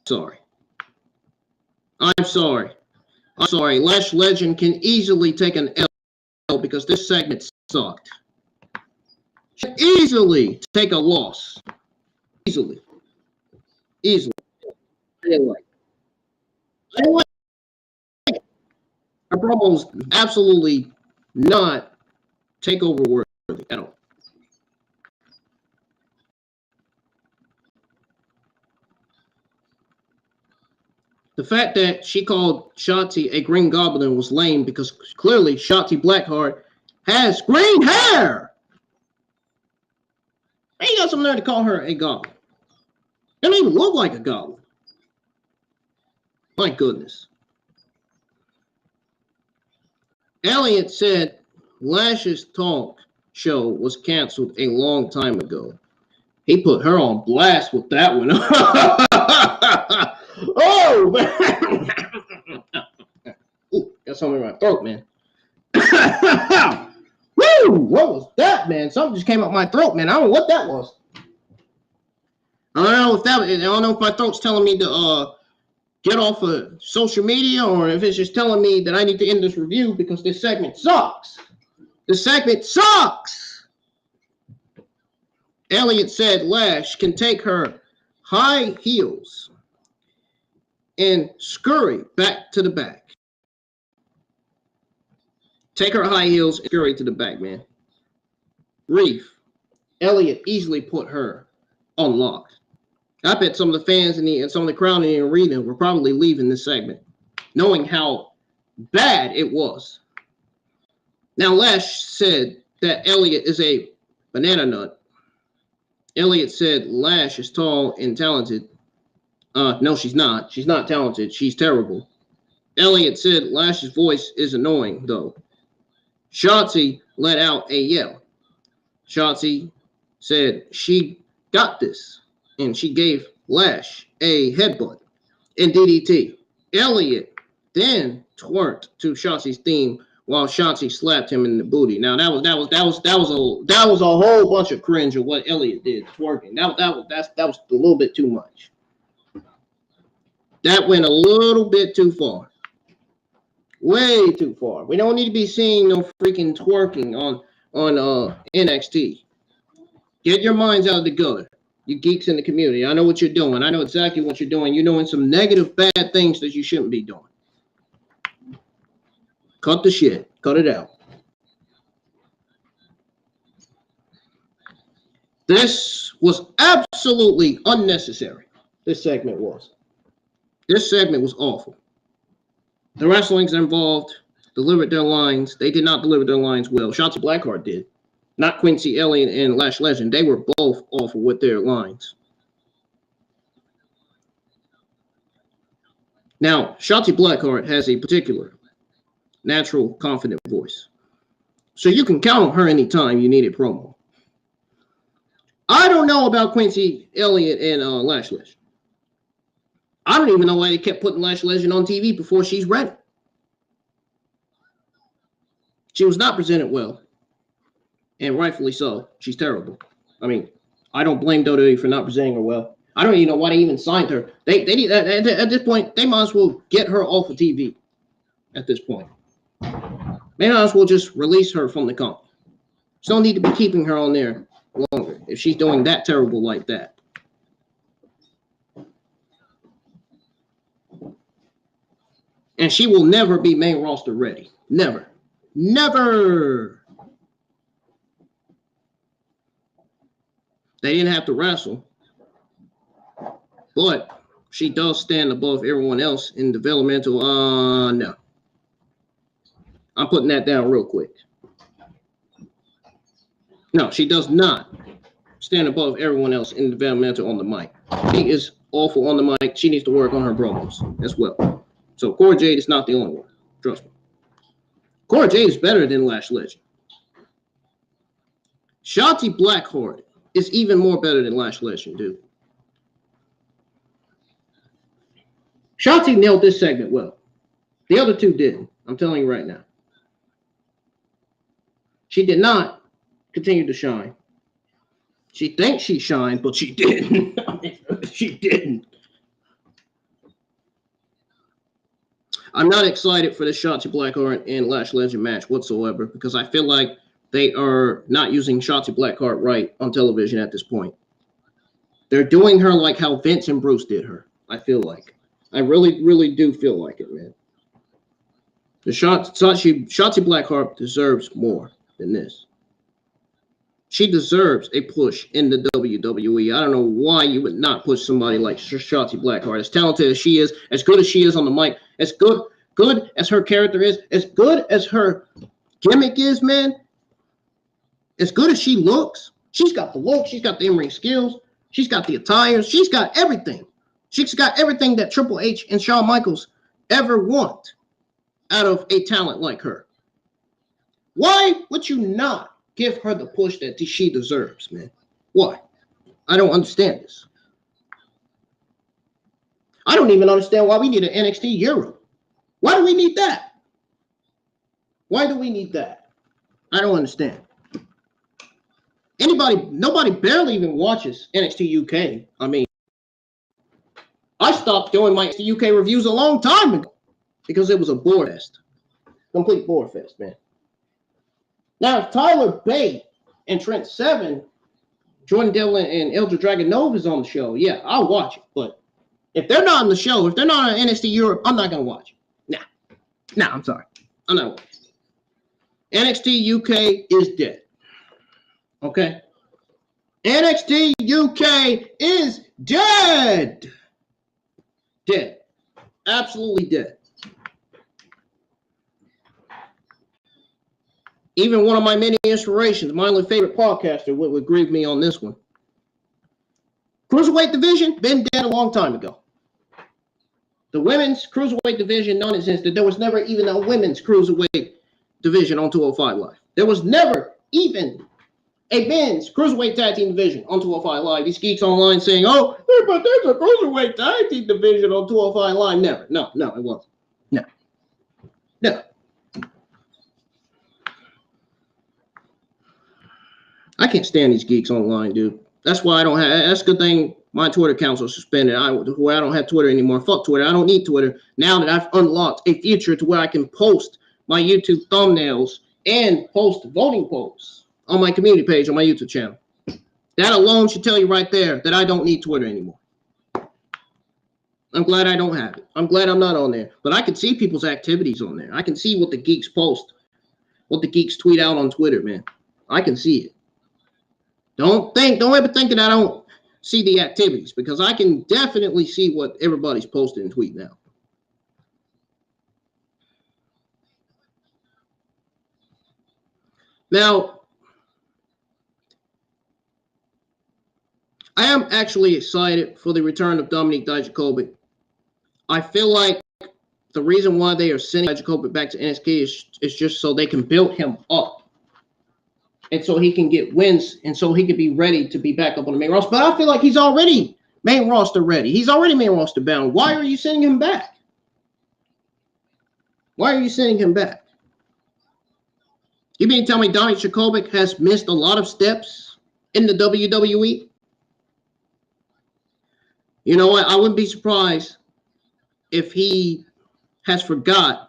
Sorry. I'm sorry. Lash Legend can easily take an L because this segment sucked. She can easily take a loss. Easily. I didn't like it. Her promos absolutely not takeover worthy at all. The fact that she called Shotzi a green goblin was lame because clearly Shotzi Blackheart has green hair. And you got some nerve to call her a goblin. Doesn't even look like a goblin. My goodness. Elliott said Lash's talk show was canceled a long time ago. He put her on blast with that one. Oh, man. Ooh, got something in my throat, man. Woo! What was that, man? Something just came out my throat, man. I don't know what that was. I don't know if my throat's telling me to get off of social media or if it's just telling me that I need to end this review because this segment sucks. This segment sucks. Elliott said Lash can take her high heels and scurry back to the back. Take her high heels and scurry to the back, man. Reef. Elliott easily put her on lock. I bet some of the fans and some of the crowd in the arena were probably leaving this segment, knowing how bad it was. Now, Lash said that Elliott is a banana nut. Elliott said Lash is tall and talented. No, she's not. She's not talented. She's terrible. Elliott said Lash's voice is annoying, though. Shotzi let out a yell. Shotzi said she got this, and she gave Lash a headbutt and DDT. Elliott then twerked to Shotzi's theme while Shotzi slapped him in the booty. Now that was a whole bunch of cringe of what Elliott did twerking. That was a little bit too much. That went a little bit too far. Way too far. We don't need to be seeing no freaking twerking on NXT. Get your minds out of the gutter, you geeks in the community. I know what you're doing. I know exactly what you're doing. You're doing some negative, bad things that you shouldn't be doing. Cut the shit. Cut it out. This was absolutely unnecessary. This segment was. This segment was awful. The wrestling's involved delivered their lines. They did not deliver their lines well. Shotzi Blackheart did. Not Quincy Elliott and Lash Legend. They were both awful with their lines. Now, Shotzi Blackheart has a particular natural, confident voice. So you can count on her anytime you need a promo. I don't know about Quincy Elliott and Lash Legend. I don't even know why they kept putting Lash Legend on TV before she's ready. She was not presented well. And rightfully so. She's terrible. I mean, I don't blame WWE for not presenting her well. I don't even know why they even signed her. They need, at this point, they might as well get her off of TV at this point. They might as well just release her from the company. Just don't need to be keeping her on there longer if she's doing that terrible like that. And she will never be main roster ready. Never. Never. They didn't have to wrestle. But she does stand above everyone else in developmental. No. I'm putting that down real quick. No, she does not stand above everyone else in developmental on the mic. She is awful on the mic. She needs to work on her promos as well. So Cora Jade is not the only one. Trust me. Cora Jade is better than Lash Legend. Shotzi Blackheart is even more better than Lash Legend, dude. Shotzi nailed this segment well. The other two didn't. I'm telling you right now. She did not continue to shine. She thinks she shined, but she didn't. She didn't. I'm not excited for the Shotzi Blackheart and Lash Legend match whatsoever because I feel like they are not using Shotzi Blackheart right on television at this point. They're doing her like how Vince and Bruce did her, I feel like. I really, really do feel like it, man. The Shotzi Blackheart deserves more than this. She deserves a push in the WWE. I don't know why you would not push somebody like Shotzi Blackheart. As talented as she is, as good as she is on the mic, as good as her character is, as good as her gimmick is, man, as good as she looks, she's got the look, she's got the in-ring skills, she's got the attire, she's got everything. She's got everything that Triple H and Shawn Michaels ever want out of a talent like her. Why would you not give her the push that she deserves, man? Why? I don't understand this. I don't even understand why we need an NXT Europe. Why do we need that? Why do we need that? I don't understand. Nobody barely even watches NXT UK. I mean, I stopped doing my NXT UK reviews a long time ago because it was a bore fest. Complete bore fest, man. Now, if Tyler Bate and Trent Seven, Jordan Devlin and Elder Dragunov is on the show, yeah, I'll watch it. But if they're not on the show, if they're not on NXT Europe, I'm not going to watch it. Nah, I'm sorry. I'm not watching it. NXT UK is dead. Okay? NXT UK is dead. Dead. Absolutely dead. Even one of my many inspirations, my only favorite podcaster, would agree with me on this one. Cruiserweight division, been dead a long time ago. The women's cruiserweight division non-existent. There was never even a women's cruiserweight division on 205 Live. There was never even a men's cruiserweight tag team division on 205 Live. These geeks online saying, oh, but there's a cruiserweight tag team division on 205 Live. Never. No, it wasn't. No. I can't stand these geeks online, dude. That's why I don't have. That's a good thing my Twitter accounts are suspended. Where I don't have Twitter anymore. Fuck Twitter. I don't need Twitter now that I've unlocked a feature to where I can post my YouTube thumbnails and post voting polls on my community page on my YouTube channel. That alone should tell you right there that I don't need Twitter anymore. I'm glad I don't have it. I'm glad I'm not on there. But I can see people's activities on there. I can see what the geeks post, what the geeks tweet out on Twitter, man. I can see it. Don't ever think that I don't see the activities, because I can definitely see what everybody's posting and tweeting out. Now, I am actually excited for the return of Dominik Dijakovic. I feel like the reason why they are sending Dijakovic back to NXT is just so they can build him up. And so he can get wins, and so he can be ready to be back up on the main roster. But I feel like he's already main roster ready. He's already main roster bound. Why are you sending him back? Why are you sending him back? You mean to tell me Dominik Dijakovic has missed a lot of steps in the WWE? You know what? I wouldn't be surprised if he's forgotten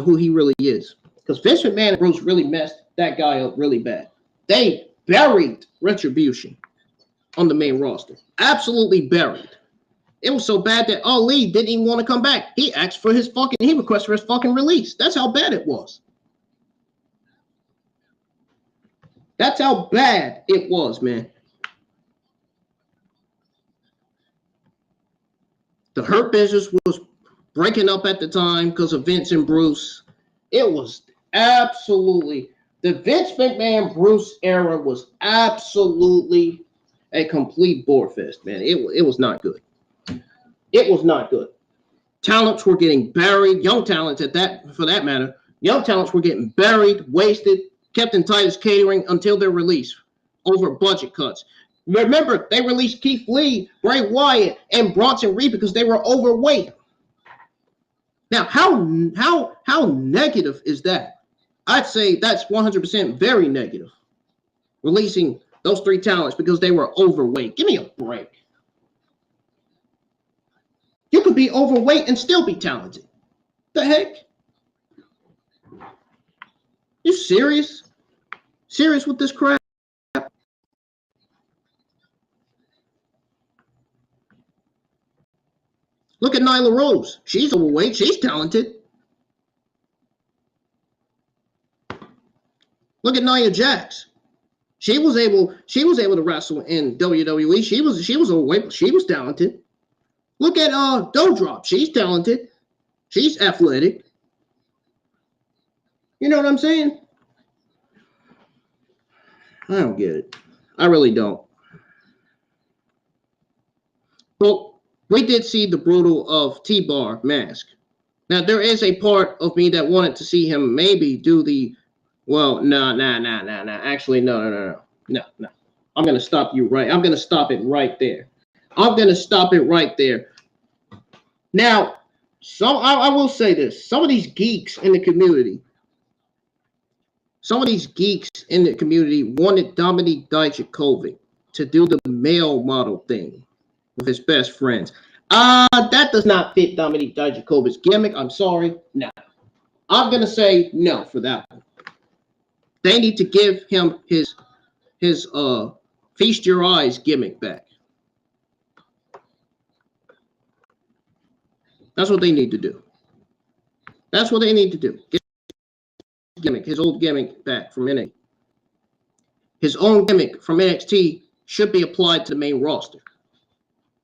who he really is. Because Vince McMahon and Bruce really messed that guy up really bad. They buried Retribution on the main roster. Absolutely buried. It was so bad that Ali didn't even want to come back. He requested for his fucking release. That's how bad it was. That's how bad it was, man. The Hurt Business was breaking up at the time because of Vince and Bruce. It was absolutely, the Vince McMahon Bruce era was absolutely a complete bore fest, man. It was not good. It was not good. Talents were getting buried. Young talents for that matter. Young talents were getting buried, wasted, kept in Titus Catering until their release over budget cuts. Remember, they released Keith Lee, Bray Wyatt, and Bronson Reed because they were overweight. Now, how negative is that? I'd say that's 100% very negative. Releasing those three talents because they were overweight. Give me a break. You could be overweight and still be talented. The heck? You serious? Serious with this crap? Look at Nyla Rose. She's overweight. She's talented. Look at Nia Jax. She was able to wrestle in WWE. She was overweight, but she was talented. Look at Doudrop. She's talented. She's athletic. You know what I'm saying? I don't get it. I really don't. Well, we did see the brutal of T-Bar mask. Now, there is a part of me that wanted to see him maybe do the, well, no. Actually, no. I'm going to stop you right. I'm going to stop it right there. Now, I will say this. Some of these geeks in the community wanted Dominik Dijakovic to do the male model thing with his best friends. That does not fit Dominik Dijakovic's gimmick. I'm sorry. No. I'm going to say no for that one. They need to give him his feast your eyes gimmick back. That's what they need to do. Get his old gimmick back from NXT. His own gimmick from NXT should be applied to the main roster,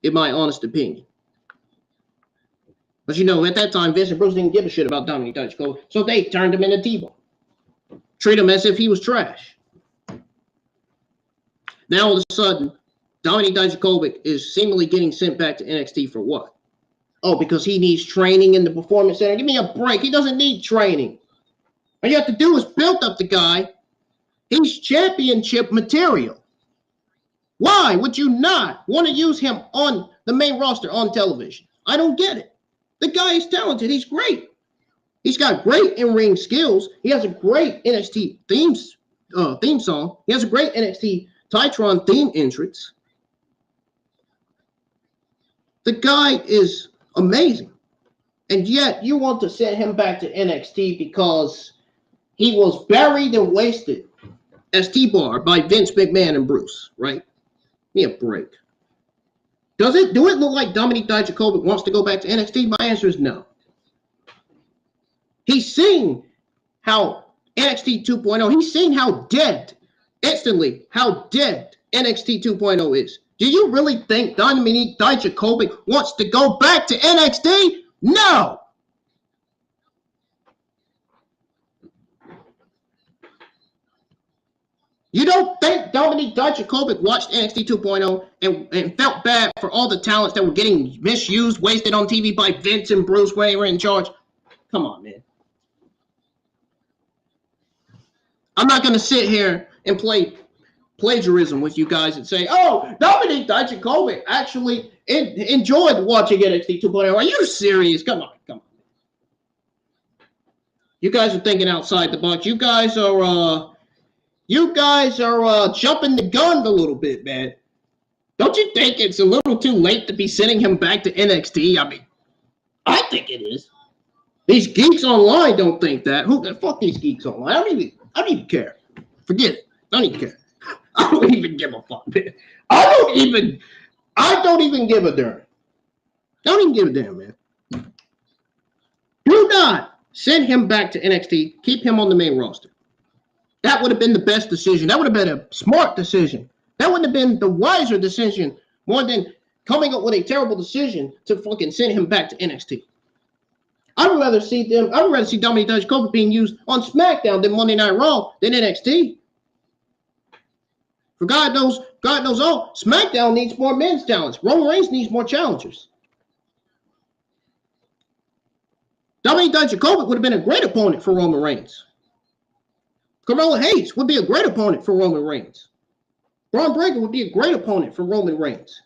in my honest opinion. But you know, at that time, Vince and Bruce didn't give a shit about Dominik Dijakovic, so they turned him into T-Bar. Treat him as if he was trash. Now, all of a sudden, Dominik Dijakovic is seemingly getting sent back to NXT for what? Oh, because he needs training in the Performance Center. Give me a break. He doesn't need training. All you have to do is build up the guy. He's championship material. Why would you not want to use him on the main roster on television? I don't get it. The guy is talented. He's great. He's got great in-ring skills. He has a great NXT theme song. He has a great NXT Titron theme entrance. The guy is amazing. And yet you want to send him back to NXT because he was buried and wasted as T-Bar by Vince McMahon and Bruce, right? Give me a break. Do it look like Dominik Dijakovic wants to go back to NXT? My answer is no. He's seeing how NXT 2.0, he's seeing how dead NXT 2.0 is. Do you really think Dominik Dijakovic wants to go back to NXT? No. You don't think Dominique Dijakovic watched NXT 2.0 and felt bad for all the talents that were getting misused, wasted on TV by Vince and Bruce when they were in charge? Come on, man. I'm not going to sit here and play plagiarism with you guys and say, oh, Dominique Dijakovic actually enjoyed watching NXT 2.0. Are you serious? Come on. You guys are thinking outside the box. You guys are jumping the gun a little bit, man. Don't you think it's a little too late to be sending him back to NXT? I mean, I think it is. These geeks online don't think that. Who the fuck these geeks online? I don't even care. Forget it. I don't even care. I don't even give a fuck, man. I don't even give a damn. I don't even give a damn, man. Do not send him back to NXT. Keep him on the main roster. That would have been the best decision. That would have been a smart decision. That would have been the wiser decision more than coming up with a terrible decision to fucking send him back to NXT. I would rather see Dominique Dijakovic being used on SmackDown than Monday Night Raw than NXT. For God knows all, SmackDown needs more men's talents. Roman Reigns needs more challengers. Dominique Dijakovic would have been a great opponent for Roman Reigns. Carmelo Hayes would be a great opponent for Roman Reigns. Braun Breaker would be a great opponent for Roman Reigns.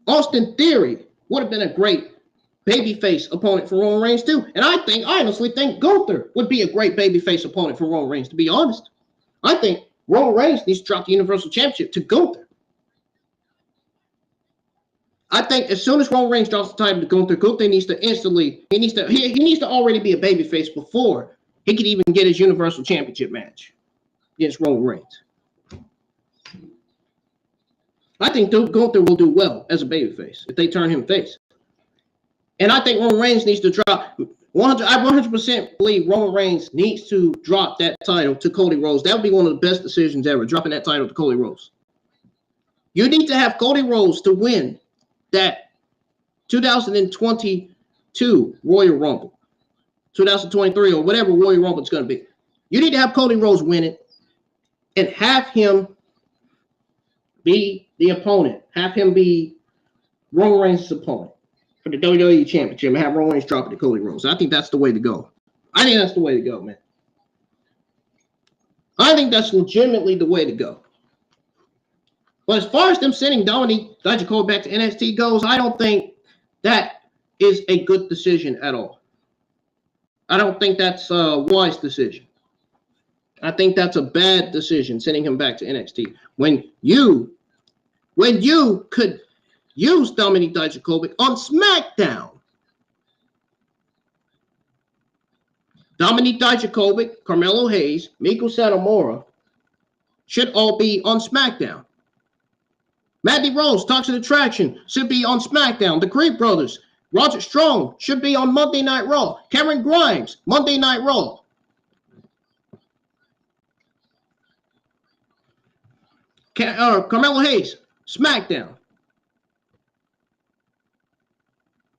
Austin Theory would have been a great babyface opponent for Roman Reigns too. And I honestly think Gunther would be a great babyface opponent for Roman Reigns, to be honest. I think Roman Reigns needs to drop the Universal Championship to Gunther. I think as soon as Roman Reigns drops the title to Gunther, Gunther needs to already be a babyface before he could even get his Universal Championship match against Roman Reigns. I think Gunther will do well as a babyface if they turn him face. And I think Roman Reigns needs to drop 100. I 100% believe Roman Reigns needs to drop that title to Cody Rhodes. That would be one of the best decisions ever, dropping that title to Cody Rhodes. You need to have Cody Rhodes to win that 2022 Royal Rumble, 2023 or whatever Royal Rumble it's going to be. You need to have Cody Rhodes win it and have him be the opponent. Have him be Roman Reigns' opponent for the WWE Championship and have Roman Reigns drop it to Cody Rhodes. I think that's the way to go. I think that's the way to go, man. I think that's legitimately the way to go. But as far as them sending Dominique Dijakovic back to NXT goes, I don't think that is a good decision at all. I don't think that's a wise decision. I think that's a bad decision, sending him back to NXT. When you could use Dominique Dijakovic on SmackDown. Dominique Dijakovic, Carmelo Hayes, Meiko Satomura should all be on SmackDown. Mandy Rose, Toxic Attraction, should be on SmackDown. The Creed Brothers, Roger Strong, should be on Monday Night Raw. Cameron Grimes, Monday Night Raw. Carmelo Hayes, SmackDown.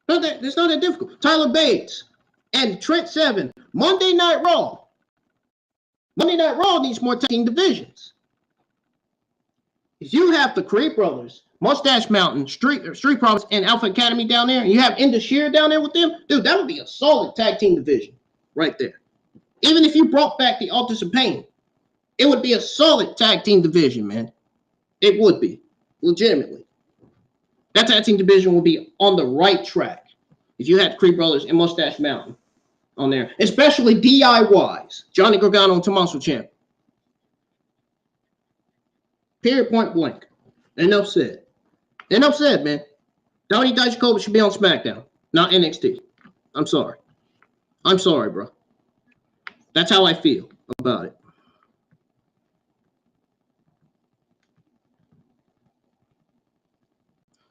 It's not that difficult. Tyler Bates and Trent Seven, Monday Night Raw. Monday Night Raw needs more tag team divisions. If you have the Creed Brothers, Mustache Mountain, Street Profits, and Alpha Academy down there, and you have Indus Sher down there with them, dude, that would be a solid tag team division right there. Even if you brought back the Authors of Pain, it would be a solid tag team division, man. It would be, legitimately. That tag team division will be on the right track if you had Creed Brothers and Mustache Mountain on there, especially DIYs, Johnny Gargano and Tommaso Ciampa. Period, point blank. Enough said. Enough said, man. Dominique Dijakovic should be on SmackDown, not NXT. I'm sorry. I'm sorry, bro. That's how I feel about it.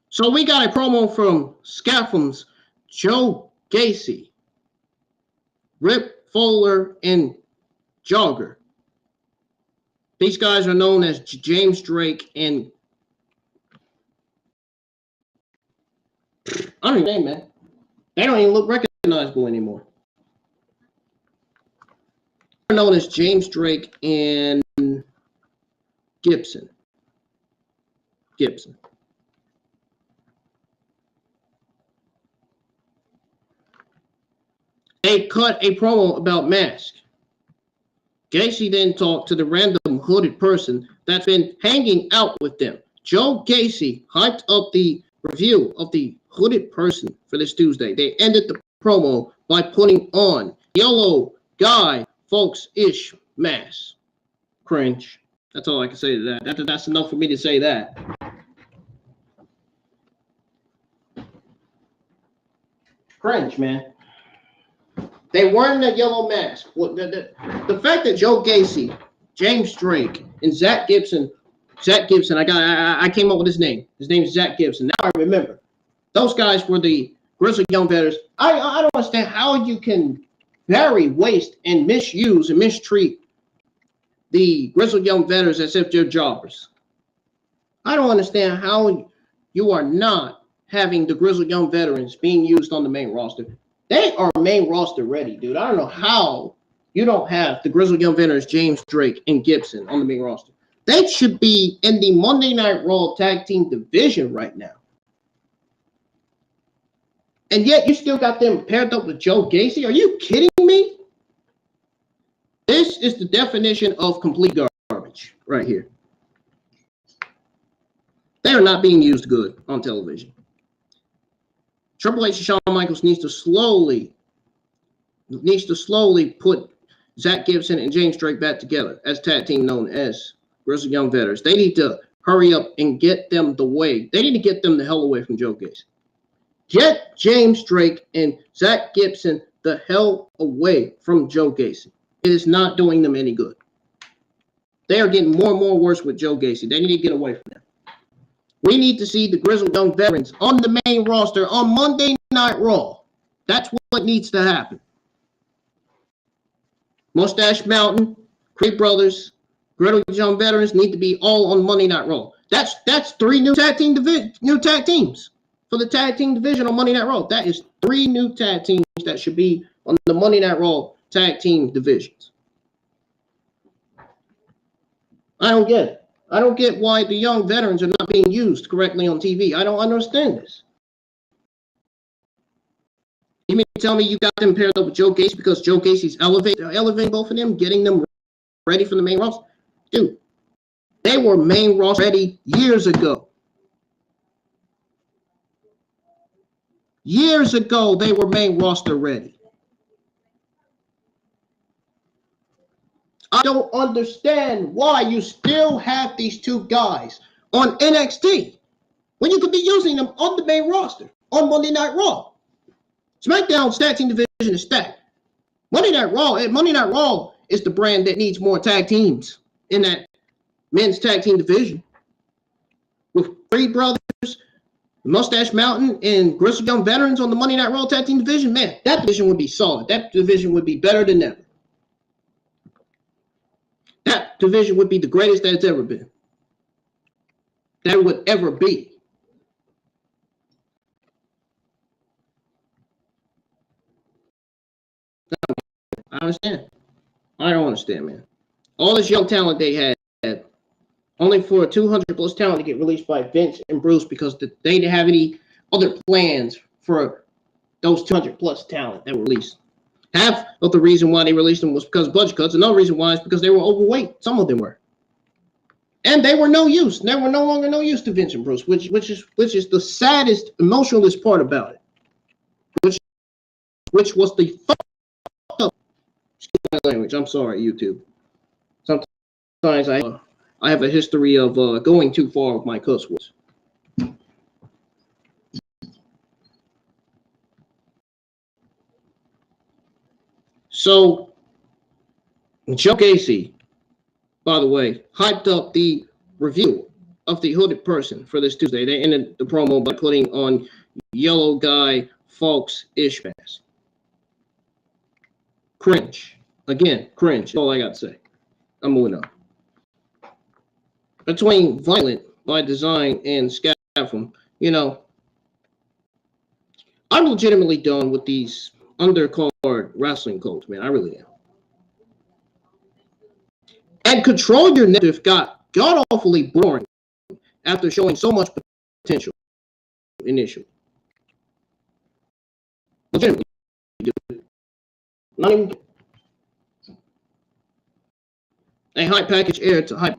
So we got a promo from Scaflins, Joe Gacy, Rip Fuller, and Jogger. These guys are known as James Drake and I don't even know, man. They don't even look recognizable anymore. known as James Drake and Gibson. They cut a promo about Mask. Gacy then talked to the random hooded person that's been hanging out with them. Joe Gacy hyped up the review of the hooded person for this Tuesday. They ended the promo by putting on yellow guy folks-ish mask. Cringe. That's all I can say to that. That's enough for me to say that. Cringe, man. They wearing that yellow mask. The fact that Joe Gacy, James Drake, and Zach Gibson, I came up with his name. His name is Zach Gibson. Now I remember. Those guys were the Grizzly Young Veterans. I don't understand how you can vary, waste, and misuse and mistreat the Grizzly Young Veterans as if they're jobbers. I don't understand how you are not having the Grizzly Young Veterans being used on the main roster. They are main roster ready, dude. I don't know how you don't have the Grizzly Young Veterans, James Drake and Gibson on the main roster. They should be in the Monday Night Raw tag team division right now. And yet you still got them paired up with Joe Gacy? Are you kidding me? This is the definition of complete garbage right here. They are not being used good on television. Triple H and Shawn Michaels needs to slowly put Zach Gibson and James Drake back together as tag team known as Grizzly Young Veterans. They need to hurry up and get them the way. They need to get them the hell away from Joe Gacy. Get James Drake and Zach Gibson the hell away from Joe Gacy. It is not doing them any good. They are getting more and more worse with Joe Gacy. They need to get away from them. We need to see the Grizzly Young Veterans on the main roster on Monday Night Raw. That's what needs to happen. Mustache Mountain, Creed Brothers, Grizzly Young Veterans need to be all on Monday Night Raw. That's three new tag teams for the tag team division on Monday Night Raw. That is 3 new tag teams that should be on the Monday Night Raw tag team divisions. I don't get it. I don't get why the young veterans are not being used correctly on TV. I don't understand this. You mean to tell me you got them paired up with Joe Gacy because Joe Gacy's elevating both of them, getting them ready for the main roster? Dude, they were main roster ready years ago. Years ago, they were main roster ready. I don't understand why you still have these 2 guys on NXT when you could be using them on the main roster on Monday Night Raw. SmackDown's tag team division is stacked. Monday Night Raw is the brand that needs more tag teams in that men's tag team division. With Creed Brothers, Mustache Mountain, and Grizzly Young Veterans on the Monday Night Raw tag team division, man, that division would be solid. That division would be better than ever. That division would be the greatest that it's ever been. That would ever be. I understand. I don't understand, man. All this young talent they had, only for 200 plus talent to get released by Vince and Bruce because they didn't have any other plans for those 200 plus talent that were released. Half of the reason why they released them was because of budget cuts. Another reason why is because they were overweight. Some of them were. And they were no use. They were no longer no use to Vince and Bruce, which is the saddest, emotionalist part about it. Which was the fucked up, excuse my language. I'm sorry, YouTube. Sometimes I have a history of going too far with my cuss words. So, Joe Gacy, by the way, hyped up the review of the hooded person for this Tuesday. They ended the promo by putting on yellow guy folks-ish mask. Cringe. Again, cringe. That's all I got to say. I'm moving on. Between Violent by Design and Scaffold, I'm legitimately done with these undercard wrestling codes, man. I really am. And control your narrative got god-awfully boring after showing so much potential initially. Legitimately, not even a high package heir to hype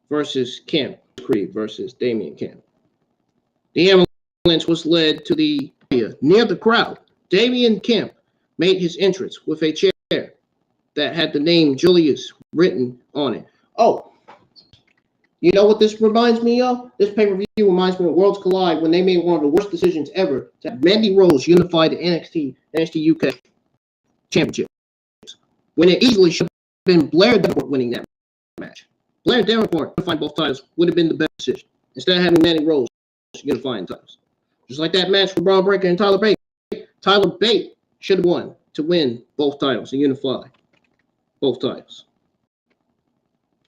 versus Camp Creed versus Damian Camp. The ambulance was led to the area near the crowd. Damian Camp made his entrance with a chair that had the name Julius written on it. Oh, you know what this reminds me of? This pay-per-view reminds me of Worlds Collide when they made one of the worst decisions ever to have Mandy Rose unify the NXT UK Championship, when it easily should have been Blair Davenport winning that match. Blair Davenport unifying both titles would have been the best decision, instead of having Mandy Rose unifying titles. Just like that match for Braun Breaker and Tyler Bate. Tyler Bate should have won to win both titles and unify both titles.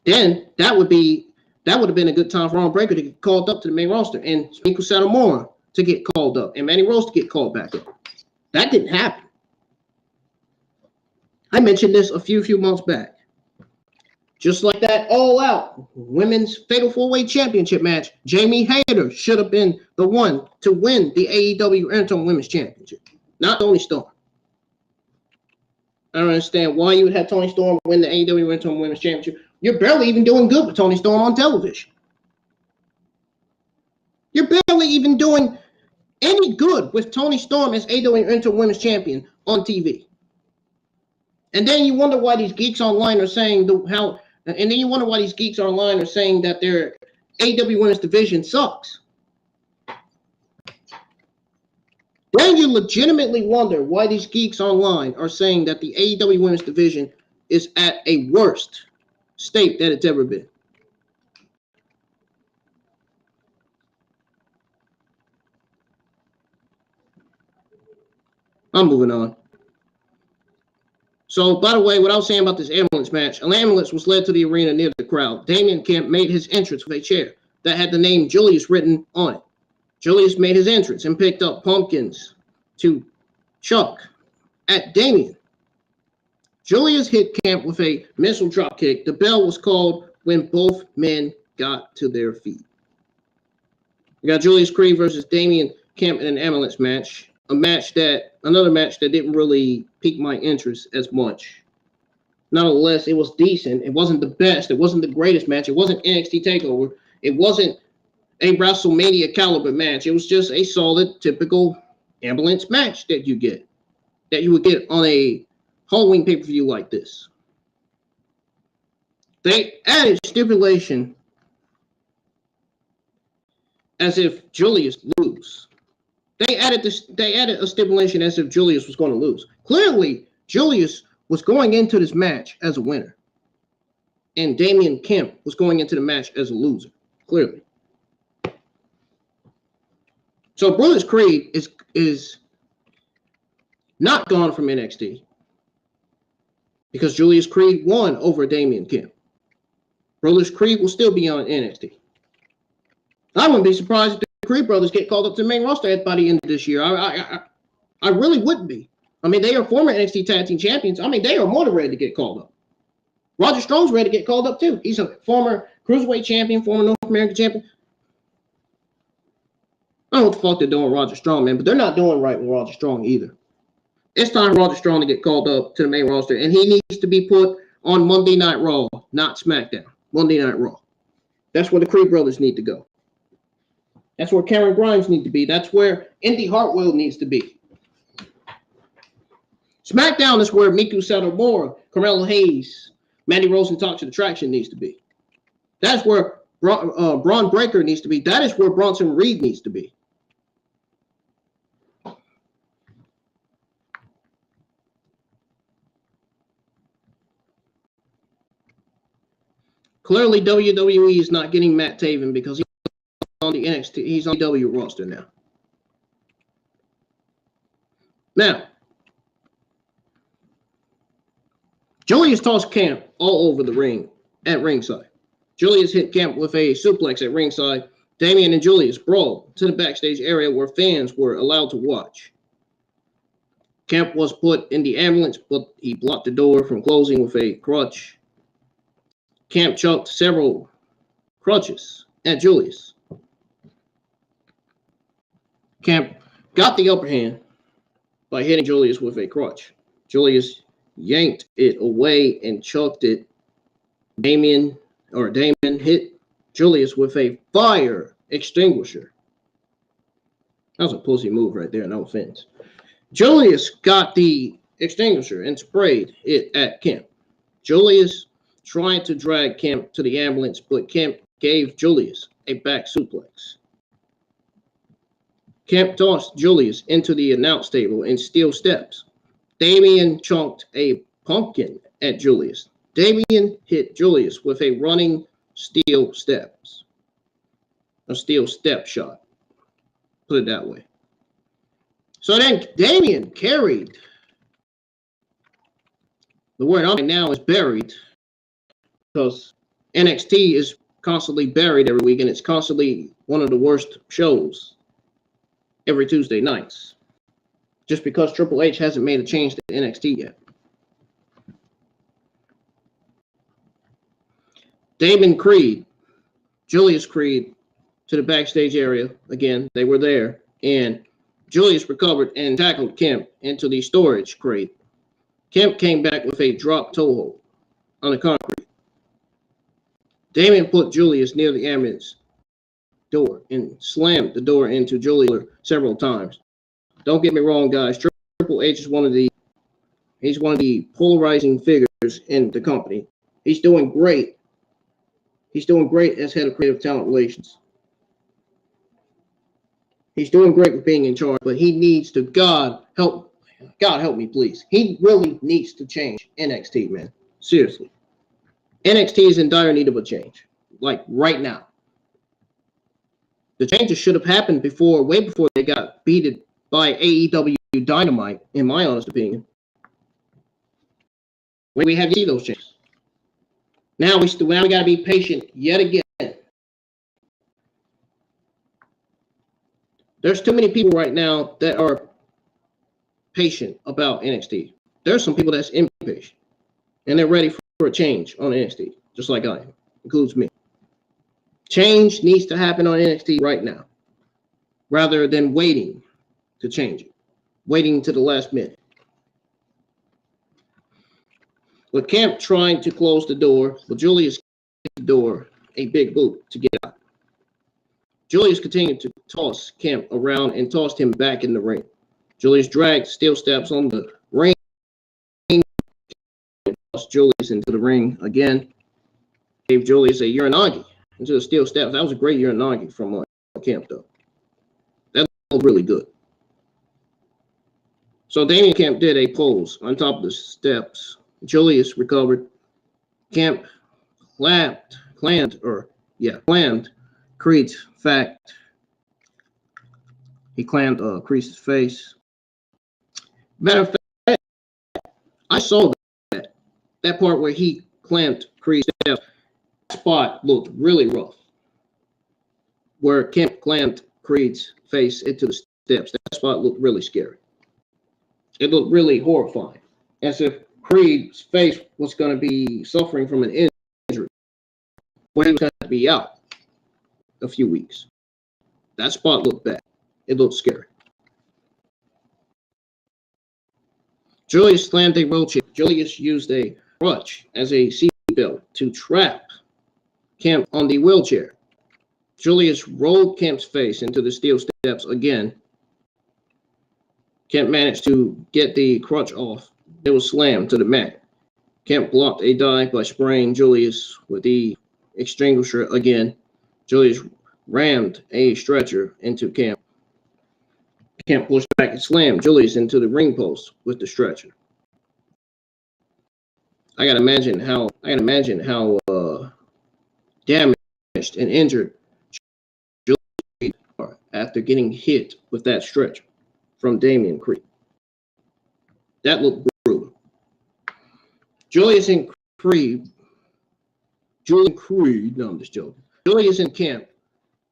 Then that would have been a good time for Braun Breaker to get called up to the main roster and Miku Satomura to get called up and Mandy Rose to get called back up. That didn't happen. I mentioned this a few months back. Just like that All Out Women's Fatal 4-Way Championship match, Jamie Hayter should have been the one to win the AEW Interim Women's Championship, not Toni Storm. I don't understand why you would have Toni Storm win the AEW Interim Women's Championship. You're barely even doing good with Toni Storm on television. You're barely even doing any good with Toni Storm as AEW Interim Women's Champion on TV. And then you wonder why these geeks online are saying that their AEW Women's division sucks. Then you legitimately wonder why these geeks online are saying that the AEW Women's division is at a worst state that it's ever been. I'm moving on. So, by the way, what I was saying about this ambulance match, an ambulance was led to the arena near the crowd. Damian Camp made his entrance with a chair that had the name Julius written on it. Julius made his entrance and picked up pumpkins to chuck at Damian. Julius hit Camp with a missile drop kick. The bell was called when both men got to their feet. We got Julius Creed versus Damian Camp in an ambulance match. Another match that didn't really pique my interest as much. Nonetheless, it was decent. It wasn't the best. It wasn't the greatest match. It wasn't NXT TakeOver. It wasn't a WrestleMania caliber match. It was just a solid, typical ambulance match that you would get on a Halloween pay-per-view like this. They added stipulation as if Julius lose. They added a stipulation as if Julius was going to lose. Clearly, Julius was going into this match as a winner, and Damian Kemp was going into the match as a loser. Clearly. So Julius Creed is not gone from NXT because Julius Creed won over Damian Kemp. Julius Creed will still be on NXT. I wouldn't be surprised if the Creed brothers get called up to the main roster by the end of this year. I really wouldn't be. I mean, they are former NXT Tag Team Champions. I mean, they are more than ready to get called up. Roger Strong's ready to get called up, too. He's a former Cruiserweight Champion, former North American Champion. I don't know what the fuck they're doing with Roger Strong, man, but they're not doing right with Roger Strong either. It's time for Roger Strong to get called up to the main roster, and he needs to be put on Monday Night Raw, not SmackDown. Monday Night Raw. That's where the Creed brothers need to go. That's where Cameron Grimes needs to be. That's where Indy Hartwell needs to be. SmackDown is where Miku Satomura, Carmelo Hayes, Mandy Rose, and Toxic Attraction needs to be. That's where Braun Breaker needs to be. That is where Bronson Reed needs to be. Clearly, WWE is not getting Matt Taven because he's on the NXT. He's on the W roster now. Now, Julius tossed Camp all over the ring at ringside. Julius hit Camp with a suplex at ringside. Damian and Julius brawled to the backstage area where fans were allowed to watch. Camp was put in the ambulance, but he blocked the door from closing with a crutch. Camp chucked several crutches at Julius. Camp got the upper hand by hitting Julius with a crutch. Julius yanked it away and chucked it. Damien hit Julius with a fire extinguisher. That was a pussy move right there, no offense. Julius got the extinguisher and sprayed it at Kemp. Julius tried to drag Kemp to the ambulance, but Kemp gave Julius a back suplex. Kemp tossed Julius into the announce table in steel steps. Damien chunked a pumpkin at Julius. Damien hit Julius with a running steel step shot. Put it that way. So then Damien carried. The word I'm now is buried, because NXT is constantly buried every week, and it's constantly one of the worst shows every Tuesday nights. Just because Triple H hasn't made a change to NXT yet. Damon Creed, Julius Creed, to the backstage area. Again, they were there. And Julius recovered and tackled Kemp into the storage crate. Kemp came back with a drop toe hold on the concrete. Damon put Julius near the ambulance door and slammed the door into Julius several times. Don't get me wrong, guys. Triple H is one of the polarizing figures in the company. He's doing great. He's doing great as head of creative talent relations. He's doing great with being in charge, but he needs to, God help me, please. He really needs to change NXT, man. Seriously. NXT is in dire need of a change, like right now. The changes should have happened way before they got beaten by AEW Dynamite, in my honest opinion. We have to see those changes. Now we got to be patient yet again. There's too many people right now that are patient about NXT. There's some people that's impatient, and they're ready for a change on NXT, just like I am, includes me. Change needs to happen on NXT right now, rather than waiting to change it, waiting to the last minute. With Kemp trying to close the door, but Julius gave the door a big boot to get out. Julius continued to toss Kemp around and tossed him back in the ring. Julius dragged steel steps on the ring and tossed Julius into the ring again. Gave Julius a uranagi into the steel steps. That was a great uranagi from Kemp, though. That looked really good. So Damien Kemp did a pose on top of the steps. Julius recovered. Kemp clammed Creed's fact. He clammed Creed's face. Matter of fact, I saw that part where he clamped Creed's steps. That spot looked really rough. Where Kemp clammed Creed's face into the steps. That spot looked really scary. It looked really horrifying. As if Creed's face was going to be suffering from an injury, where he was going to be out a few weeks. That spot looked bad. It looked scary. Julius slammed a wheelchair. Julius used a crutch as a seatbelt to trap Kemp on the wheelchair. Julius rolled Kemp's face into the steel steps again. Kemp managed to get the crutch off. It was slammed to the mat. Kemp blocked a dive by spraying Julius with the extinguisher again. Julius rammed a stretcher into Kemp. Kemp pushed back and slammed Julius into the ring post with the stretcher. I gotta imagine how damaged and injured Julius are after getting hit with that stretcher from Damien Creed. That looked brutal. Julius and Kemp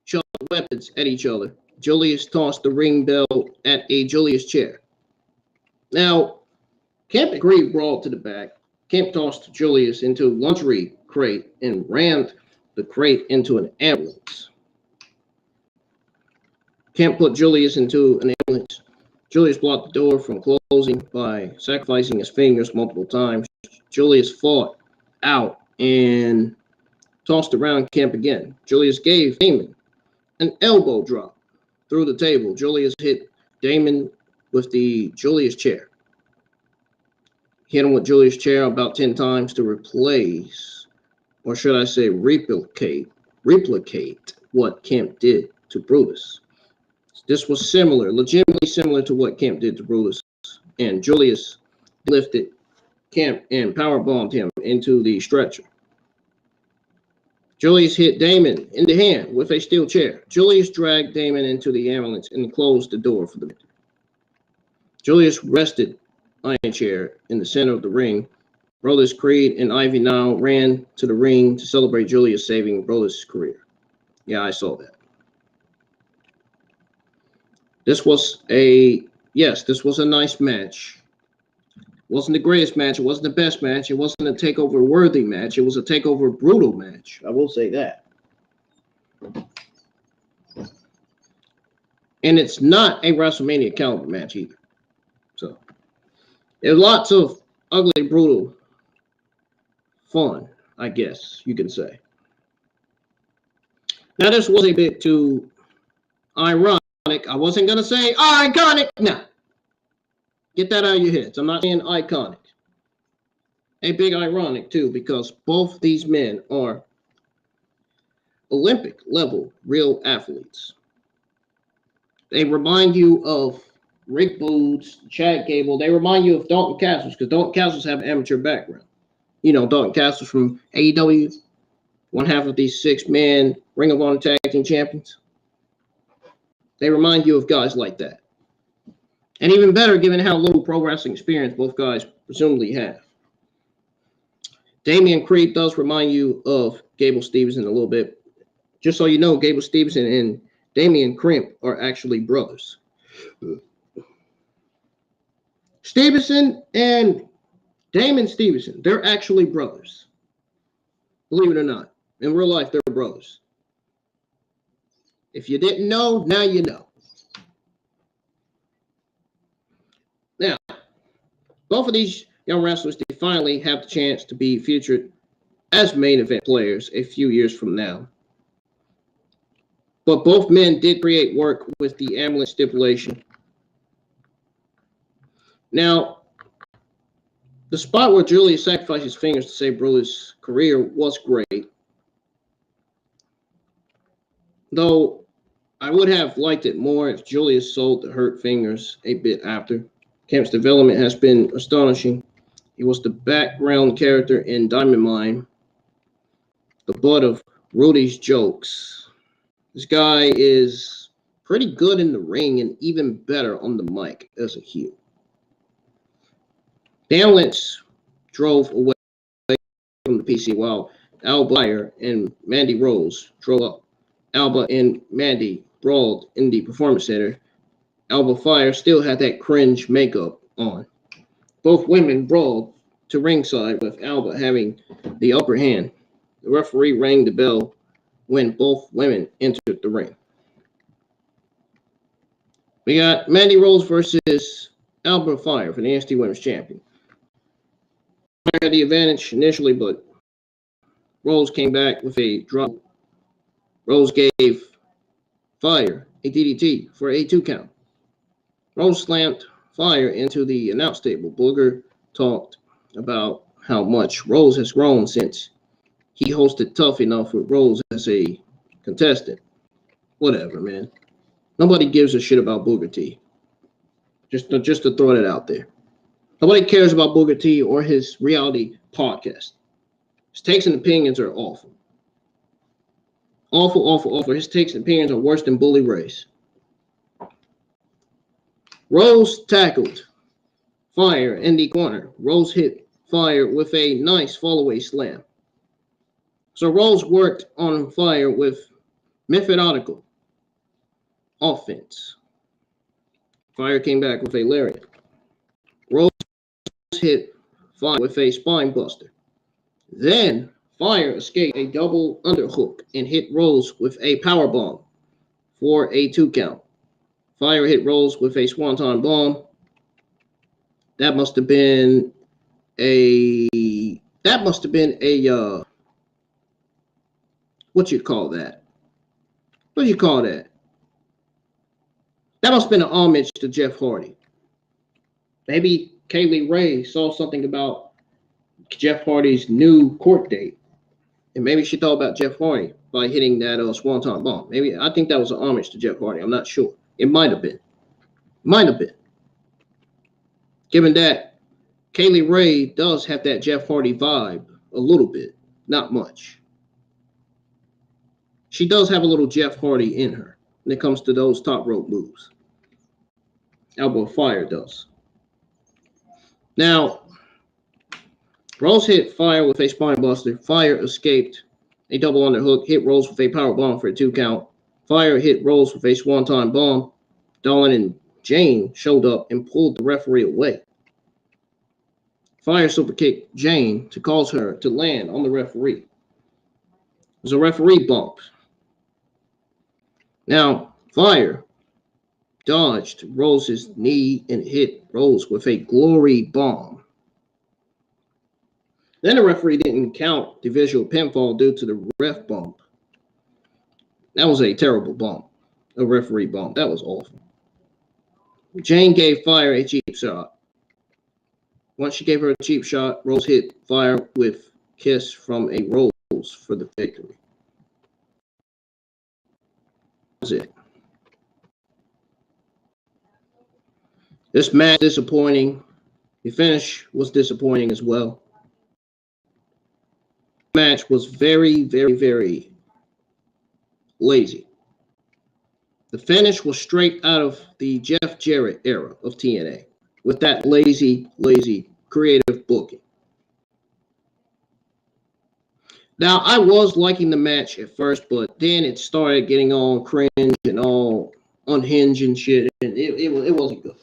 shot weapons at each other. Julius tossed the ring bell at a Julius chair. Now, Kemp and Creed brawled to the back. Kemp tossed Julius into luxury crate and rammed the crate into an ambulance. Kemp put Julius into an ambulance. Julius blocked the door from closing by sacrificing his fingers multiple times. Julius fought out and tossed around Kemp again. Julius gave Damon an elbow drop through the table. Julius hit Damon with the Julius chair. Hit him with Julius chair about 10 times to replace, or should I say replicate what Kemp did to Brutus. This was similar, legitimately similar to what Kemp did to Brutus. And Julius lifted Kemp and powerbombed him into the stretcher. Julius hit Damon in the hand with a steel chair. Julius dragged Damon into the ambulance and closed the door for the victor. Julius rested Iron Chair in the center of the ring. Brodus Creed and Ivy Nile ran to the ring to celebrate Julius saving Brodus' career. Yeah, I saw that. This was a nice match. Wasn't the greatest match. It wasn't the best match. It wasn't a takeover worthy match. It was a takeover brutal match. I will say that. And it's not a WrestleMania caliber match either. So there's lots of ugly, brutal fun, I guess you can say. Now this was a bit too ironic. I wasn't gonna say iconic. No. Get that out of your heads. I'm not saying iconic. A big ironic, too, because both these men are Olympic level real athletes. They remind you of Rick Boogs, Chad Gable. They remind you of Dalton Castles, because Dalton Castles have an amateur background. You know, Dalton Castles from AEW, one half of these 6-man Ring of Honor Tag Team Champions. They remind you of guys like that. And even better, given how little pro wrestling experience both guys presumably have. Damian Creed does remind you of Gable Stevenson a little bit. Just so you know, Gable Stevenson and Damian Crimp are actually brothers. Stevenson and Damon Stevenson, they're actually brothers. Believe it or not. In real life, they're brothers. If you didn't know, now you know. Now, both of these young wrestlers, they finally have the chance to be featured as main event players a few years from now. But both men did create work with the ambulance stipulation. Now, the spot where Julius sacrificed his fingers to save Brutus' career was great. Though I would have liked it more if Julius sold the hurt fingers a bit after. Kemp's development has been astonishing. He was the background character in Diamond Mine, the butt of Rudy's jokes. This guy is pretty good in the ring and even better on the mic as a heel. The ambulance drove away from the PC while Alba Fyre and Mandy Rose drove up. Alba and Mandy brawled in the Performance Center. Alba Fyre still had that cringe makeup on. Both women brawled to ringside with Alba having the upper hand. The referee rang the bell when both women entered the ring. We got Mandy Rose versus Alba Fyre for the NXT Women's Champion. Fyre had the advantage initially, but Rose came back with a drop. Rose gave Fyre a DDT for a 2 count. Rose slammed Fyre into the announce table. Booger talked about how much Rose has grown since he hosted Tough Enough with Rose as a contestant. Whatever, man. Nobody gives a shit about Booger T. Just to throw that out there. Nobody cares about Booger T or his reality podcast. His takes and opinions are awful. Awful, awful, awful. His takes and opinions are worse than Bully Ray's. Rose tackled Fyre in the corner. Rose hit Fyre with a nice fall-away slam. So Rose worked on Fyre with methodical offense. Fyre came back with a lariat. Rose hit Fyre with a spine buster. Then Fyre escaped a double underhook and hit Rose with a powerbomb for a 2 count. Fyre hit Rose with a swanton bomb. That must have been a what you call that? What do you call that? That must have been an homage to Jeff Hardy. Maybe Kaylee Ray saw something about Jeff Hardy's new court date, and maybe she thought about Jeff Hardy by hitting that swanton bomb. Maybe I think that was an homage to Jeff Hardy. I'm not sure. It might have been. Might have been. Given that Kaylee Ray does have that Jeff Hardy vibe a little bit, not much. She does have a little Jeff Hardy in her when it comes to those top rope moves. Alba Fyre does. Now, Rose hit Fyre with a spine buster. Fyre escaped a double underhook, hit Rose with a power bomb for a 2 count. Fyre hit Rose with a swanton bomb. Dawn and Jane showed up and pulled the referee away. Fyre super kicked Jane to cause her to land on the referee. It was a referee bump. Now, Fyre dodged Rose's knee and hit Rose with a glory bomb. Then the referee didn't count the visual pinfall due to the ref bump. That was a terrible bump, a referee bump. That was awful. Jane gave Fyre a cheap shot. Once she gave her a cheap shot, Rose hit Fyre with kiss from a Rose for the victory. That was it. This match disappointing. The finish was disappointing as well. The match was very, very, very lazy. The finish was straight out of the Jeff Jarrett era of TNA with that lazy creative booking. Now, I was liking the match at first, but then it started getting all cringe and all unhinged and shit, and it wasn't good.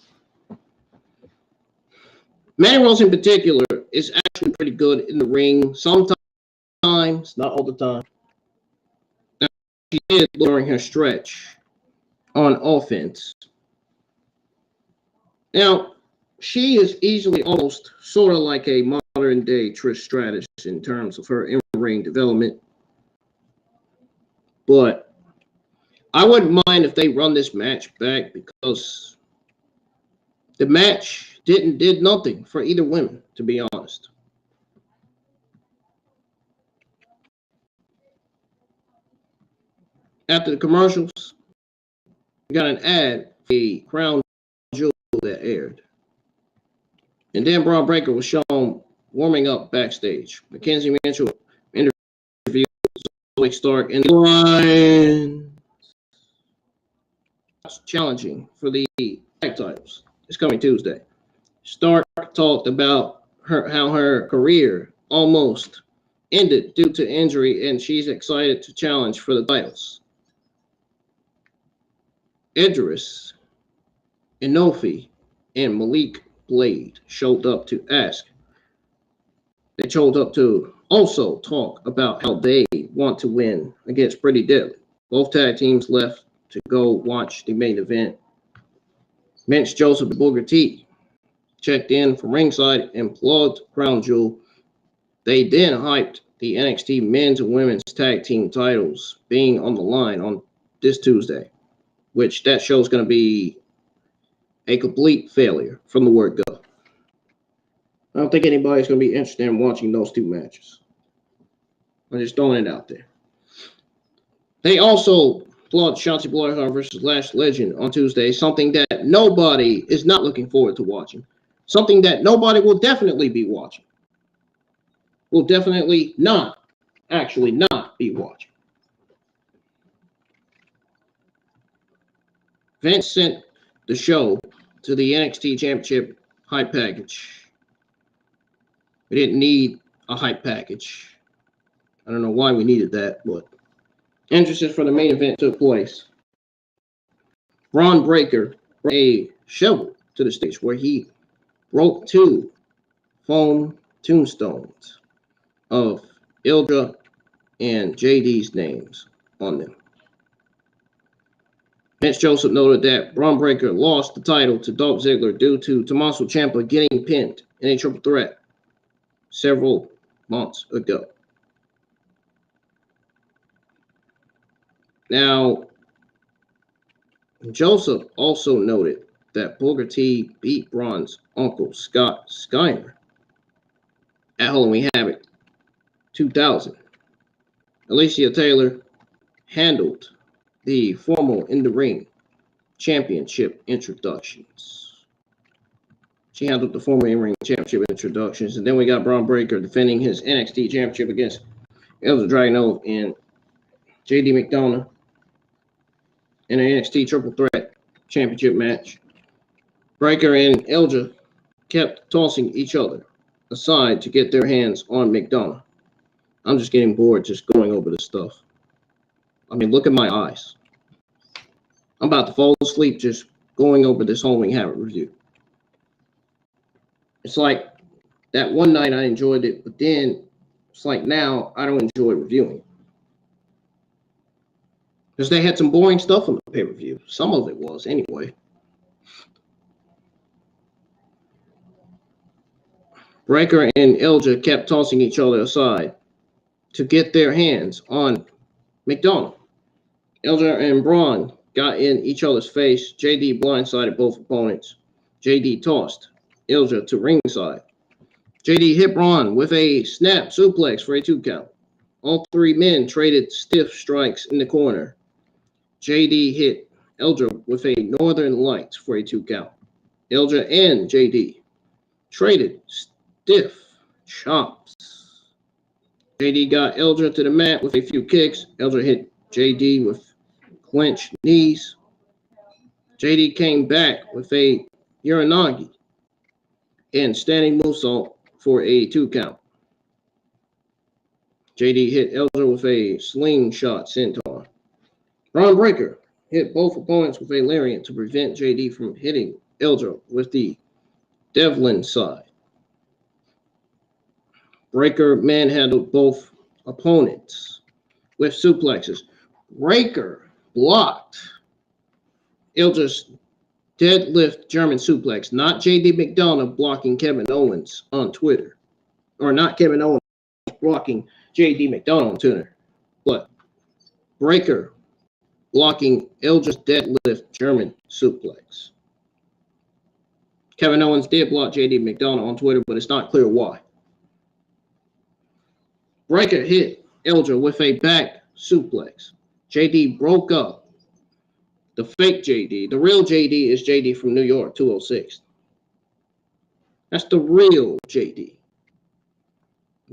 Mandy Rose in particular is actually pretty good in the ring. Sometimes, not all the time. Now, she did during her stretch on offense. Now, she is easily almost sort of like a modern day Trish Stratus in terms of her in-ring development. But I wouldn't mind if they run this match back because the match did nothing for either women, to be honest. After the commercials, we got an ad for the Crown Jewel that aired. And then Braun Breaker was shown warming up backstage. Mackenzie Mitchell interviewed Zoe Stark and the line challenging for the tag titles. It's coming Tuesday. Stark talked about how her career almost ended due to injury, and she's excited to challenge for the titles. Idris, Inofi, and Malik Blade showed up to ask. They showed up to also talk about how they want to win against Pretty Deadly. Both tag teams left to go watch the main event. Vince Joseph and Booker T checked in from ringside and plugged Crown Jewel. They then hyped the NXT men's and women's tag team titles being on the line on this Tuesday, which that show is going to be a complete failure from the word go. I don't think anybody's going to be interested in watching those two matches. I'm just throwing it out there. They also plugged Shotzi Blackheart versus Lash Legend on Tuesday, something that nobody is not looking forward to watching. Something that nobody will definitely be watching. Will definitely not be watching. Vince sent the show to the NXT Championship hype package. We didn't need a hype package. I don't know why we needed that, but entrances for the main event took place. Braun Breaker brought a shovel to the stage where he broke 2 foam tombstones of Ilja and JD's names on them. Vince Joseph noted that Bron Breakker lost the title to Dolph Ziggler due to Tommaso Ciampa getting pinned in a triple threat several months ago. Now, Joseph also noted that Booker T beat Bron's uncle Scott Steiner at Halloween Havoc 2000. Alicia Taylor handled the formal in the ring championship introductions. She handled the former in-ring championship introductions, and then we got Bron Breakker defending his NXT championship against Ilja Dragunov and JD McDonough in an NXT triple threat championship match. Breakker and Ilja kept tossing each other aside to get their hands on McDonough. I'm just getting bored just going over this stuff. I mean, look at my eyes. I'm about to fall asleep just going over this Halloween Havoc review. It's like that one night I enjoyed it, but then it's like now I don't enjoy reviewing. Because they had some boring stuff on the pay-per-view. Some of it was, anyway. Breakker and Ilja kept tossing each other aside to get their hands on McDonough. Ilja and Bron got in each other's face. JD blindsided both opponents. JD tossed Ilja to ringside. JD hit Bron with a snap suplex for a 2 count. All three men traded stiff strikes in the corner. JD hit Ilja with a Northern Lights for a 2 count. Ilja and JD traded stiff chops. JD got Ilja to the mat with a few kicks. Ilja hit JD with clenched knees. JD came back with a Uranagi and standing moonsault for a 2 count. JD hit Ilja with a slingshot senton. Bron Breakker hit both opponents with a lariat to prevent JD from hitting Ilja with the Devlin side. Breakker manhandled both opponents with suplexes. Breakker blocked Ilja's deadlift German suplex, not JD McDonough blocking Kevin Owens on Twitter. Or not Kevin Owens blocking JD McDonough on Twitter, but Breakker blocking Ilja's deadlift German suplex. Kevin Owens did block JD McDonough on Twitter, but it's not clear why. Breakker hit Ilja with a back suplex. JD broke up the fake JD. The real JD is JD from New York, 206. That's the real JD.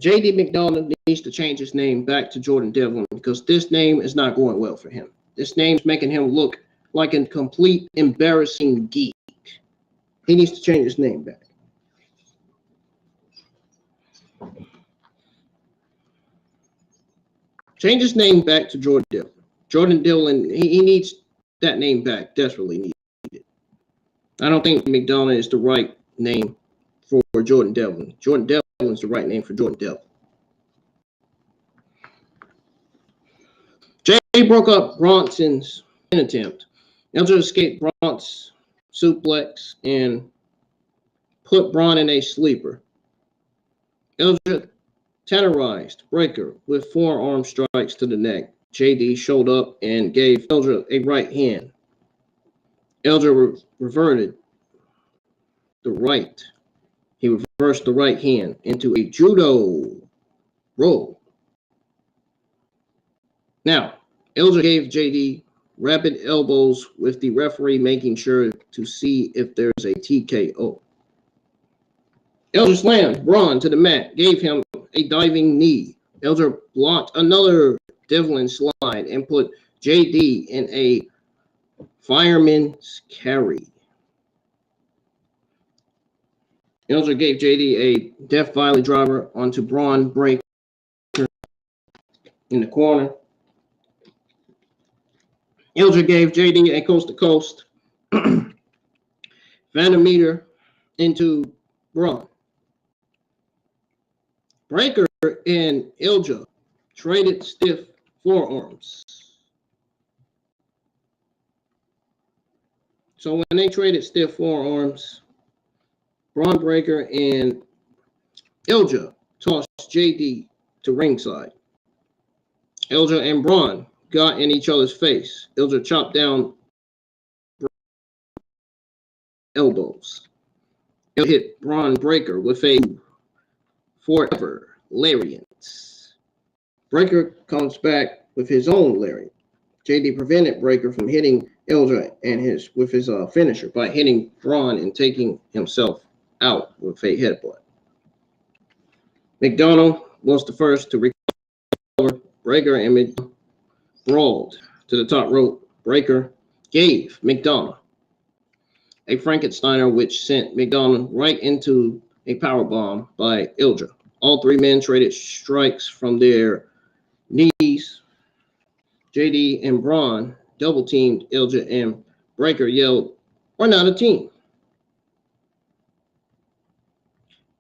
JD McDonough needs to change his name back to Jordan Devlin because this name is not going well for him. This name's making him look like a complete embarrassing geek. He needs to change his name back. Change his name back to Jordan Devlin. Jordan Devlin, he needs that name back. Desperately needs it. I don't think McDonough is the right name for Jordan Devlin. Jordan Devlin is the right name for Jordan Devlin. Jay broke up Bronson's pin attempt. Ilja escaped Bron's suplex and put Bron in a sleeper. Ilja terrorized Breakker with forearm strikes to the neck. JD showed up and gave Ilja a right hand. Ilja reverted the right. He reversed the right hand into a judo roll. Now, Ilja gave JD rapid elbows with the referee making sure to see if there's a TKO. Ilja slammed Bron to the mat, gave him a diving knee. Ilja blocked another Devlin slide and put JD in a fireman's carry. Ilja gave JD a Death Valley driver onto Bron Breakker in the corner. Ilja gave JD a coast-to-coast Vanometer into Bron. Breakker and Ilja traded stiff forearms. So when they traded stiff forearms, Braun Breaker and Ilja tossed JD to ringside. Ilja and Braun got in each other's face. Ilja chopped down elbows. Ilja hit Braun Breaker with a forever lariat. Breaker comes back with his own lariat. JD prevented Breaker from hitting Ilja and his finisher by hitting Braun and taking himself out with a headbutt. McDonald was the first to recover. Breaker and McDonald brawled to the top rope. Breaker gave McDonald a Frankensteiner, which sent McDonald right into a powerbomb by Ilja. All three men traded strikes from their knees. JD and Braun double-teamed Ilja, and Breaker yelled, "We're not a team.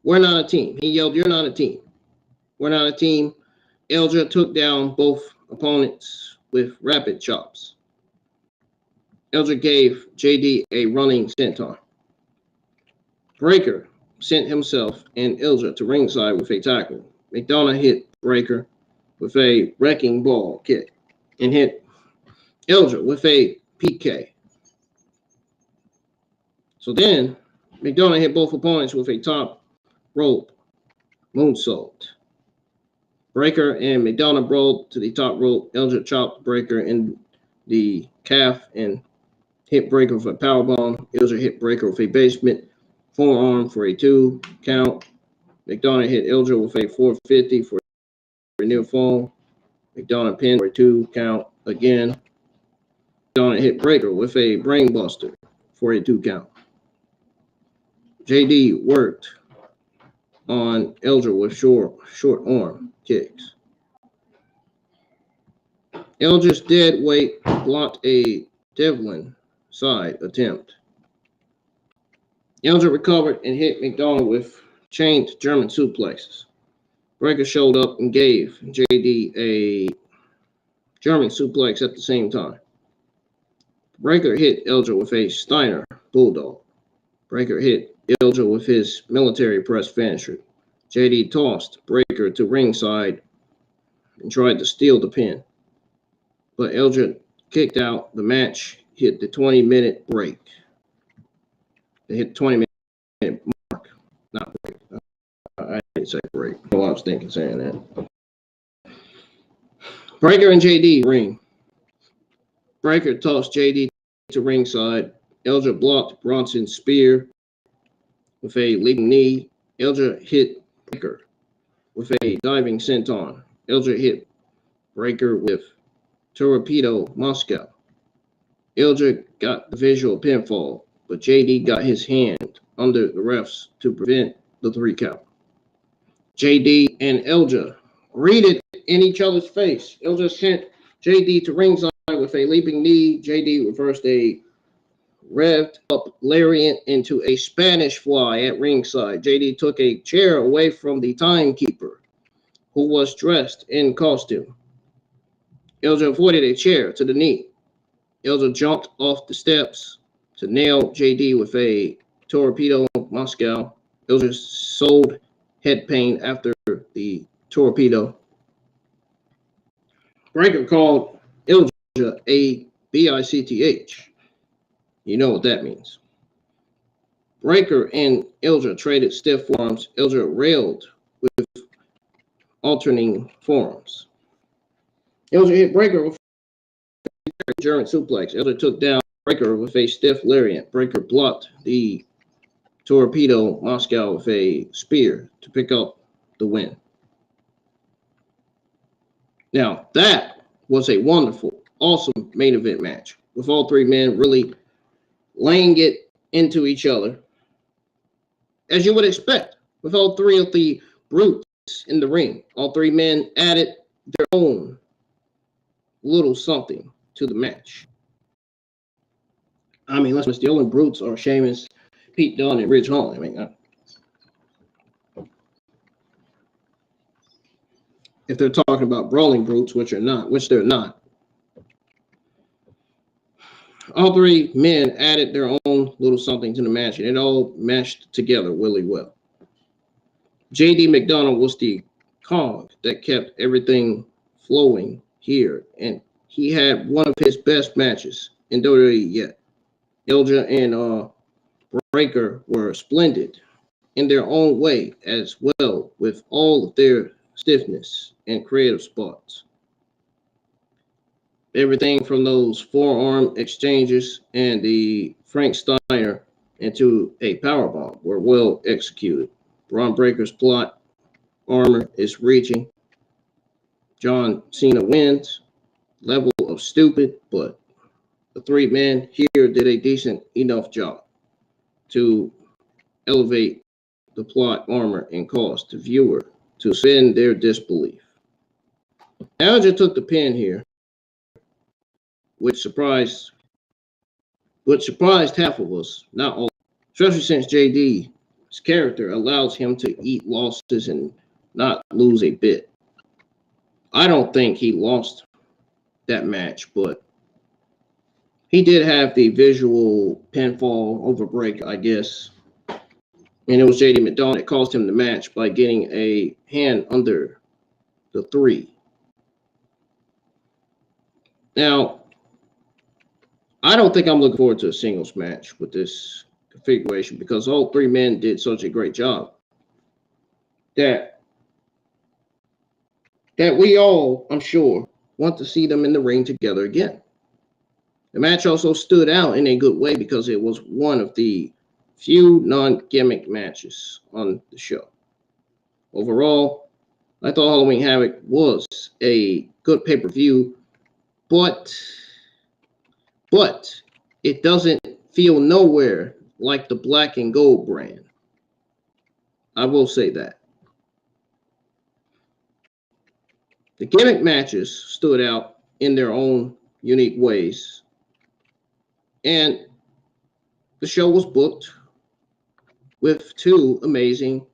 We're not a team." He yelled, "You're not a team. We're not a team." Ilja took down both opponents with rapid chops. Ilja gave JD a running senton. Breaker sent himself and Ilja to ringside with a tackle. McDonough hit Breaker with a wrecking ball kick and hit Ilja with a PK. So then McDonough hit both opponents with a top rope moonsault. Breaker and McDonough brawled to the top rope. Ilja chopped Breaker in the calf and hit Breaker with a powerbomb. Ilja hit Breaker with a basement forearm for a 2 count. McDonough hit Ilja with a 450 for a near fall. McDonough pinned for a 2 count again. McDonough hit Breaker with a brainbuster for a 2 count. JD worked on Ilja with short arm kicks. Ilja's dead weight blocked a Devlin side attempt. Ilja recovered and hit McDonald with chained German suplexes. Breaker showed up and gave JD a German suplex at the same time. Breaker hit Ilja with a Steiner Bulldog. Breaker hit Ilja with his military press finisher. JD tossed Breaker to ringside and tried to steal the pin, but Ilja kicked out. The match hit the 20-minute break. They hit the 20-minute mark, not break. I didn't say break. Oh, I was thinking saying that. Breaker and JD ring. Breaker tossed JD to ringside. Ilja blocked Bronson's spear with a leading knee. Ilja hit Breaker with a diving senton. Ilja hit Breaker with Torpedo Moscow. Ilja got the visual pinfall, but JD got his hand under the refs to prevent the 3 count. JD and Ilja read in each other's face. Ilja sent JD to ringside with a leaping knee. JD reversed a revved up lariat into a Spanish fly at ringside. JD took a chair away from the timekeeper, who was dressed in costume. Ilja avoided a chair to the knee. Ilja jumped off the steps to nail JD with a Torpedo Moscow. Ilja sold head pain after the torpedo. Breaker called Ilja a BICTH. You know what that means. Breaker and Ilja traded stiff forearms. Ilja railed with alternating forearms. Ilja hit Breaker with a German suplex. Ilja took down Breaker with a stiff lariat. Breaker blocked the Torpedo Moscow with a spear to pick up the win. Now, that was a wonderful, awesome main event match with all three men really laying it into each other, as you would expect, with all three of the brutes in the ring. All three men added their own little something to the match. I mean, let's be the only brutes are Sheamus, Pete Dunne, and Ridge Holland. I mean, if they're talking about brawling brutes, which they're not. All three men added their own little something to the match, and it all meshed together really well. JD McDonald was the cog that kept everything flowing here, and he had one of his best matches in WWE yet. Ilja and Breaker were splendid in their own way as well, with all of their stiffness and creative spots. Everything from those forearm exchanges and the Frank Steiner into a powerbomb were well executed. Braun Breaker's plot armor is reaching. John Cena wins. Level of stupid, but the three men here did a decent enough job to elevate the plot armor and cause the viewer to suspend their disbelief. Alja took the pin here, which surprised half of us, not all, especially since JD's character allows him to eat losses and not lose a bit. I don't think he lost that match, but he did have the visual pinfall over break, I guess. And it was JD McDonald that caused him the match by getting a hand under the three. Now, I don't think I'm looking forward to a singles match with this configuration because all three men did such a great job that we all, I'm sure, want to see them in the ring together again. The match also stood out in a good way because it was one of the few non-gimmick matches on the show. Overall, I thought Halloween Havoc was a good pay-per-view, but it doesn't feel nowhere like the black and gold brand. I will say that. The gimmick matches stood out in their own unique ways, and the show was booked with two amazing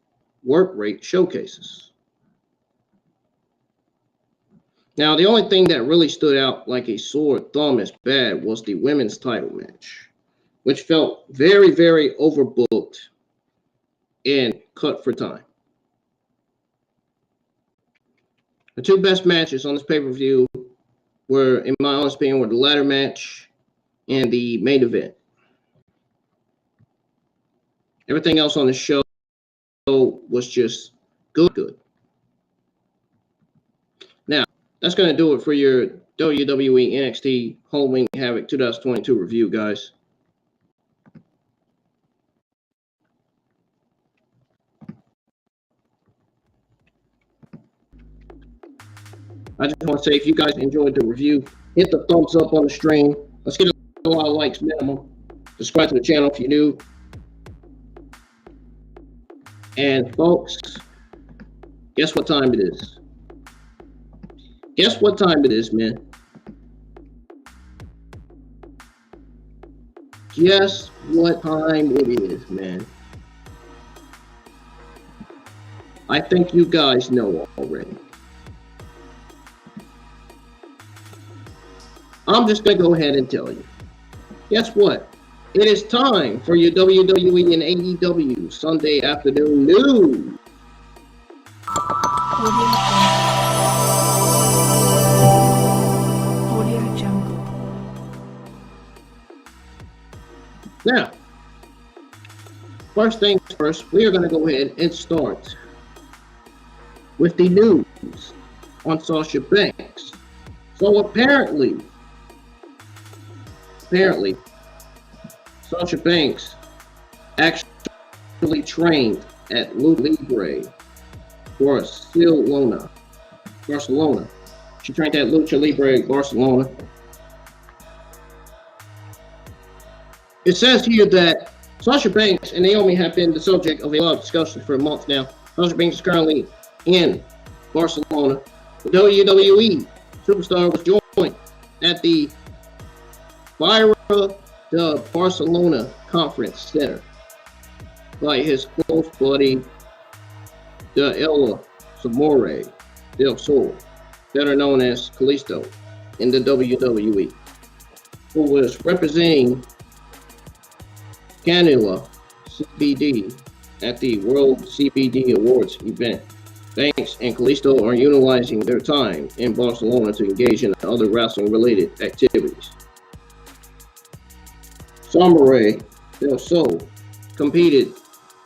work rate showcases. Now, the only thing that really stood out like a sore thumb as bad was the women's title match, which felt very, very overbooked and cut for time. The two best matches on this pay-per-view were, in my honest opinion, were the ladder match and the main event. Everything else on the show was just good. Now, that's going to do it for your WWE NXT Halloween Havoc 2022 review, guys. I just want to say, if you guys enjoyed the review, hit the thumbs up on the stream. Let's get a lot of likes minimum. Subscribe to the channel if you're new. And folks, guess what time it is? Guess what time it is, man? Guess what time it is, man? I think you guys know already. I'm just going to go ahead and tell you. Guess what? It is time for your WWE and AEW Sunday afternoon news. Now, first things first, we are going to go ahead and start with the news on Sasha Banks. So apparently, Sasha Banks actually trained at Lucha Libre Barcelona. She trained at Lucha Libre Barcelona. It says here that Sasha Banks and Naomi have been the subject of a lot of discussion for months now. Sasha Banks is currently in Barcelona. The WWE superstar was joined at the Fyre de Barcelona Conference Center by his close buddy, De Ella Zamore, del Sol, better known as Kalisto, in the WWE, who was representing Canada CBD at the World CBD Awards event. Banks and Kalisto are utilizing their time in Barcelona to engage in other wrestling-related activities. Samurai del Sol competed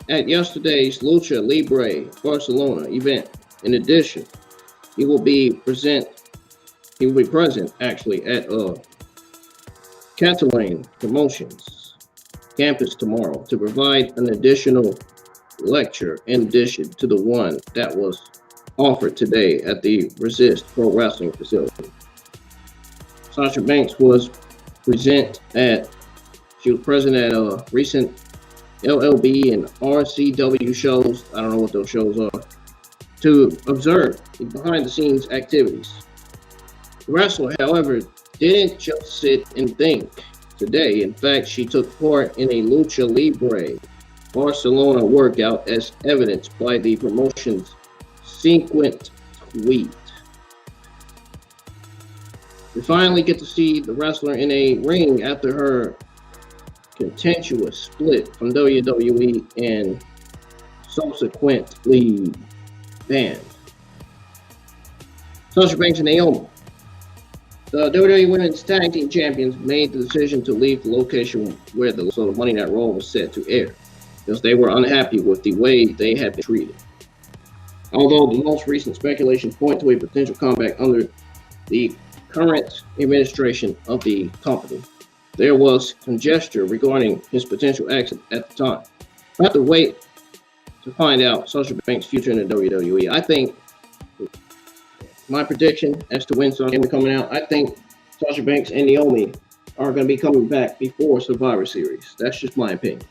at yesterday's Lucha Libre Barcelona event. In addition, he will be present actually at Catalan Promotions campus tomorrow to provide an additional lecture in addition to the one that was offered today at the Resist Pro Wrestling facility. Sasha Banks was present at recent LLB and RCW shows. I don't know what those shows are. To observe the behind-the-scenes activities. The wrestler, however, didn't just sit and think today. In fact, she took part in a Lucha Libre Barcelona workout, as evidenced by the promotion's sequent tweet. We finally get to see the wrestler in a ring after her contentious split from WWE and subsequently banned. Sasha Banks and Naomi. The WWE Women's Tag Team Champions made the decision to leave the location where the Monday Night Raw was set to air, because they were unhappy with the way they had been treated. Although the most recent speculations point to a potential comeback under the current administration of the company, there was conjecture regarding his potential exit at the time. I have to wait to find out Sasha Banks' future in the WWE. I think my prediction as to when Sasha is coming out, I think Sasha Banks and Naomi are going to be coming back before Survivor Series. That's just my opinion.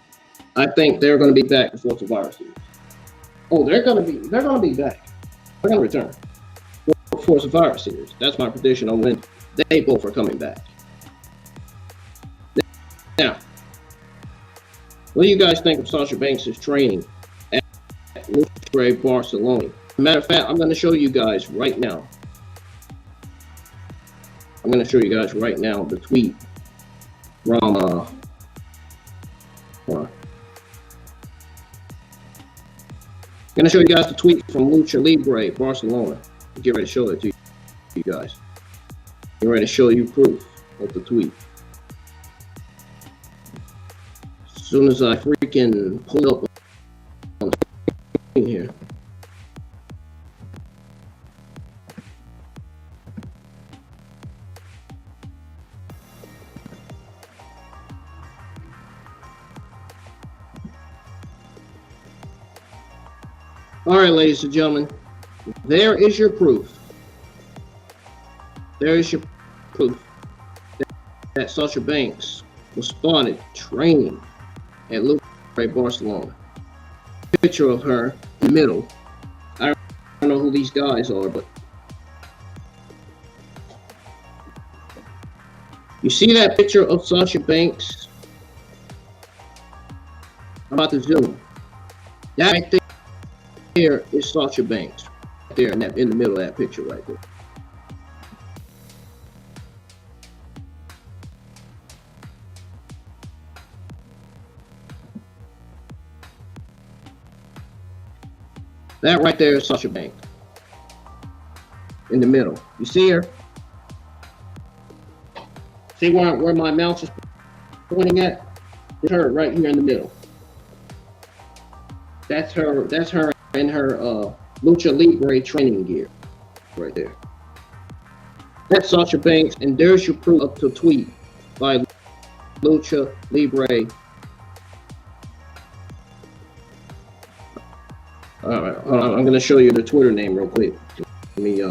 I think they're going to be back before Survivor Series. Oh, they're going to be back. They're going to return for Survivor Series. That's my prediction on when they both are coming back. Now, what do you guys think of Sasha Banks' training at Lucha Barcelona? Matter of fact, I'm going to show you guys right now. The tweet from hold on. I'm going to show you guys the tweet from Lucha Libre Barcelona. Get ready to show it to you guys. Get ready to show you proof of the tweet. As soon as I freaking pull up on the screen here. All right, ladies and gentlemen, there is your proof. There is your proof that Sasha Banks was spotted training at Lucha Barcelona. Picture of her in the middle. I don't know who these guys are, but you see that picture of Sasha Banks? I'm about to zoom. That right there is Sasha Banks. Right there in the middle of that picture right there. That right there is Sasha Banks. In the middle. You see her? See where my mouse is pointing at? It's her right here in the middle. That's her in her Lucha Libre training gear. Right there. That's Sasha Banks, and there's your proof up to tweet by Lucha Libre. Alright, I'm gonna show you the Twitter name real quick. Let me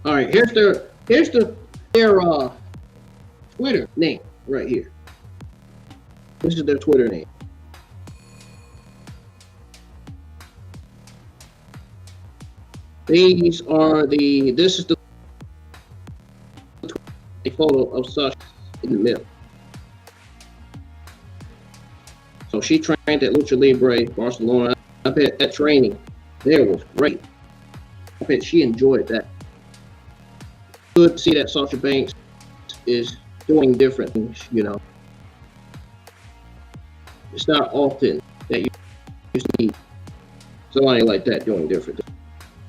Alright, here's their Twitter name right here. This is their Twitter name. This is the photo of Sasha in the middle. So she trained at Lucha Libre Barcelona. I bet that training there was great. I bet she enjoyed that. Good to see that Sasha Banks is doing different things, you know. It's not often that you see somebody like that doing different things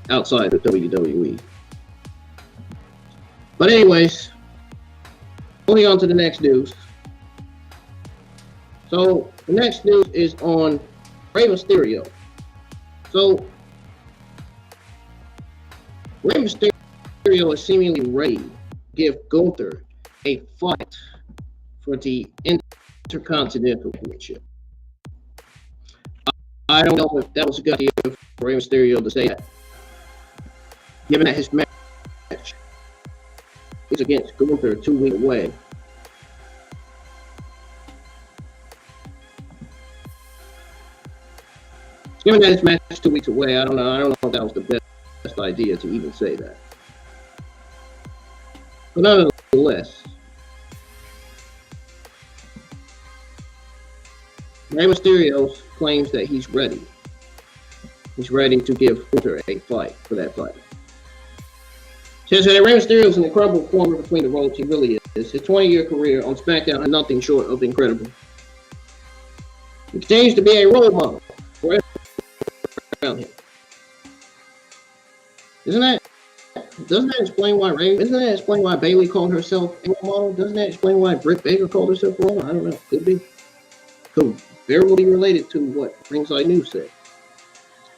outside of WWE. But anyways, moving on to the next news. So the next news is on Rey Mysterio. So Rey Mysterio is seemingly ready to give Gunther a fight for the Intercontinental Championship. I don't know if that was a good idea for Rey Mysterio to say that, given that his match is against Gunther 2 weeks away. Given that his match is 2 weeks away, I don't know if that was the best idea to even say that. But nonetheless, Rey Mysterio claims that he's ready. He's ready to give Gunther a fight for that fight. Says that Rey Mysterio is an incredible performer between the ropes. He really is. His 20-year career on SmackDown is nothing short of incredible. He continues to be a role model for everyone around him. Doesn't that explain why Bayley called herself a role model? Doesn't that explain why Britt Baker called herself a role model? I don't know. Could be. Could very well be related to what Ringside News said.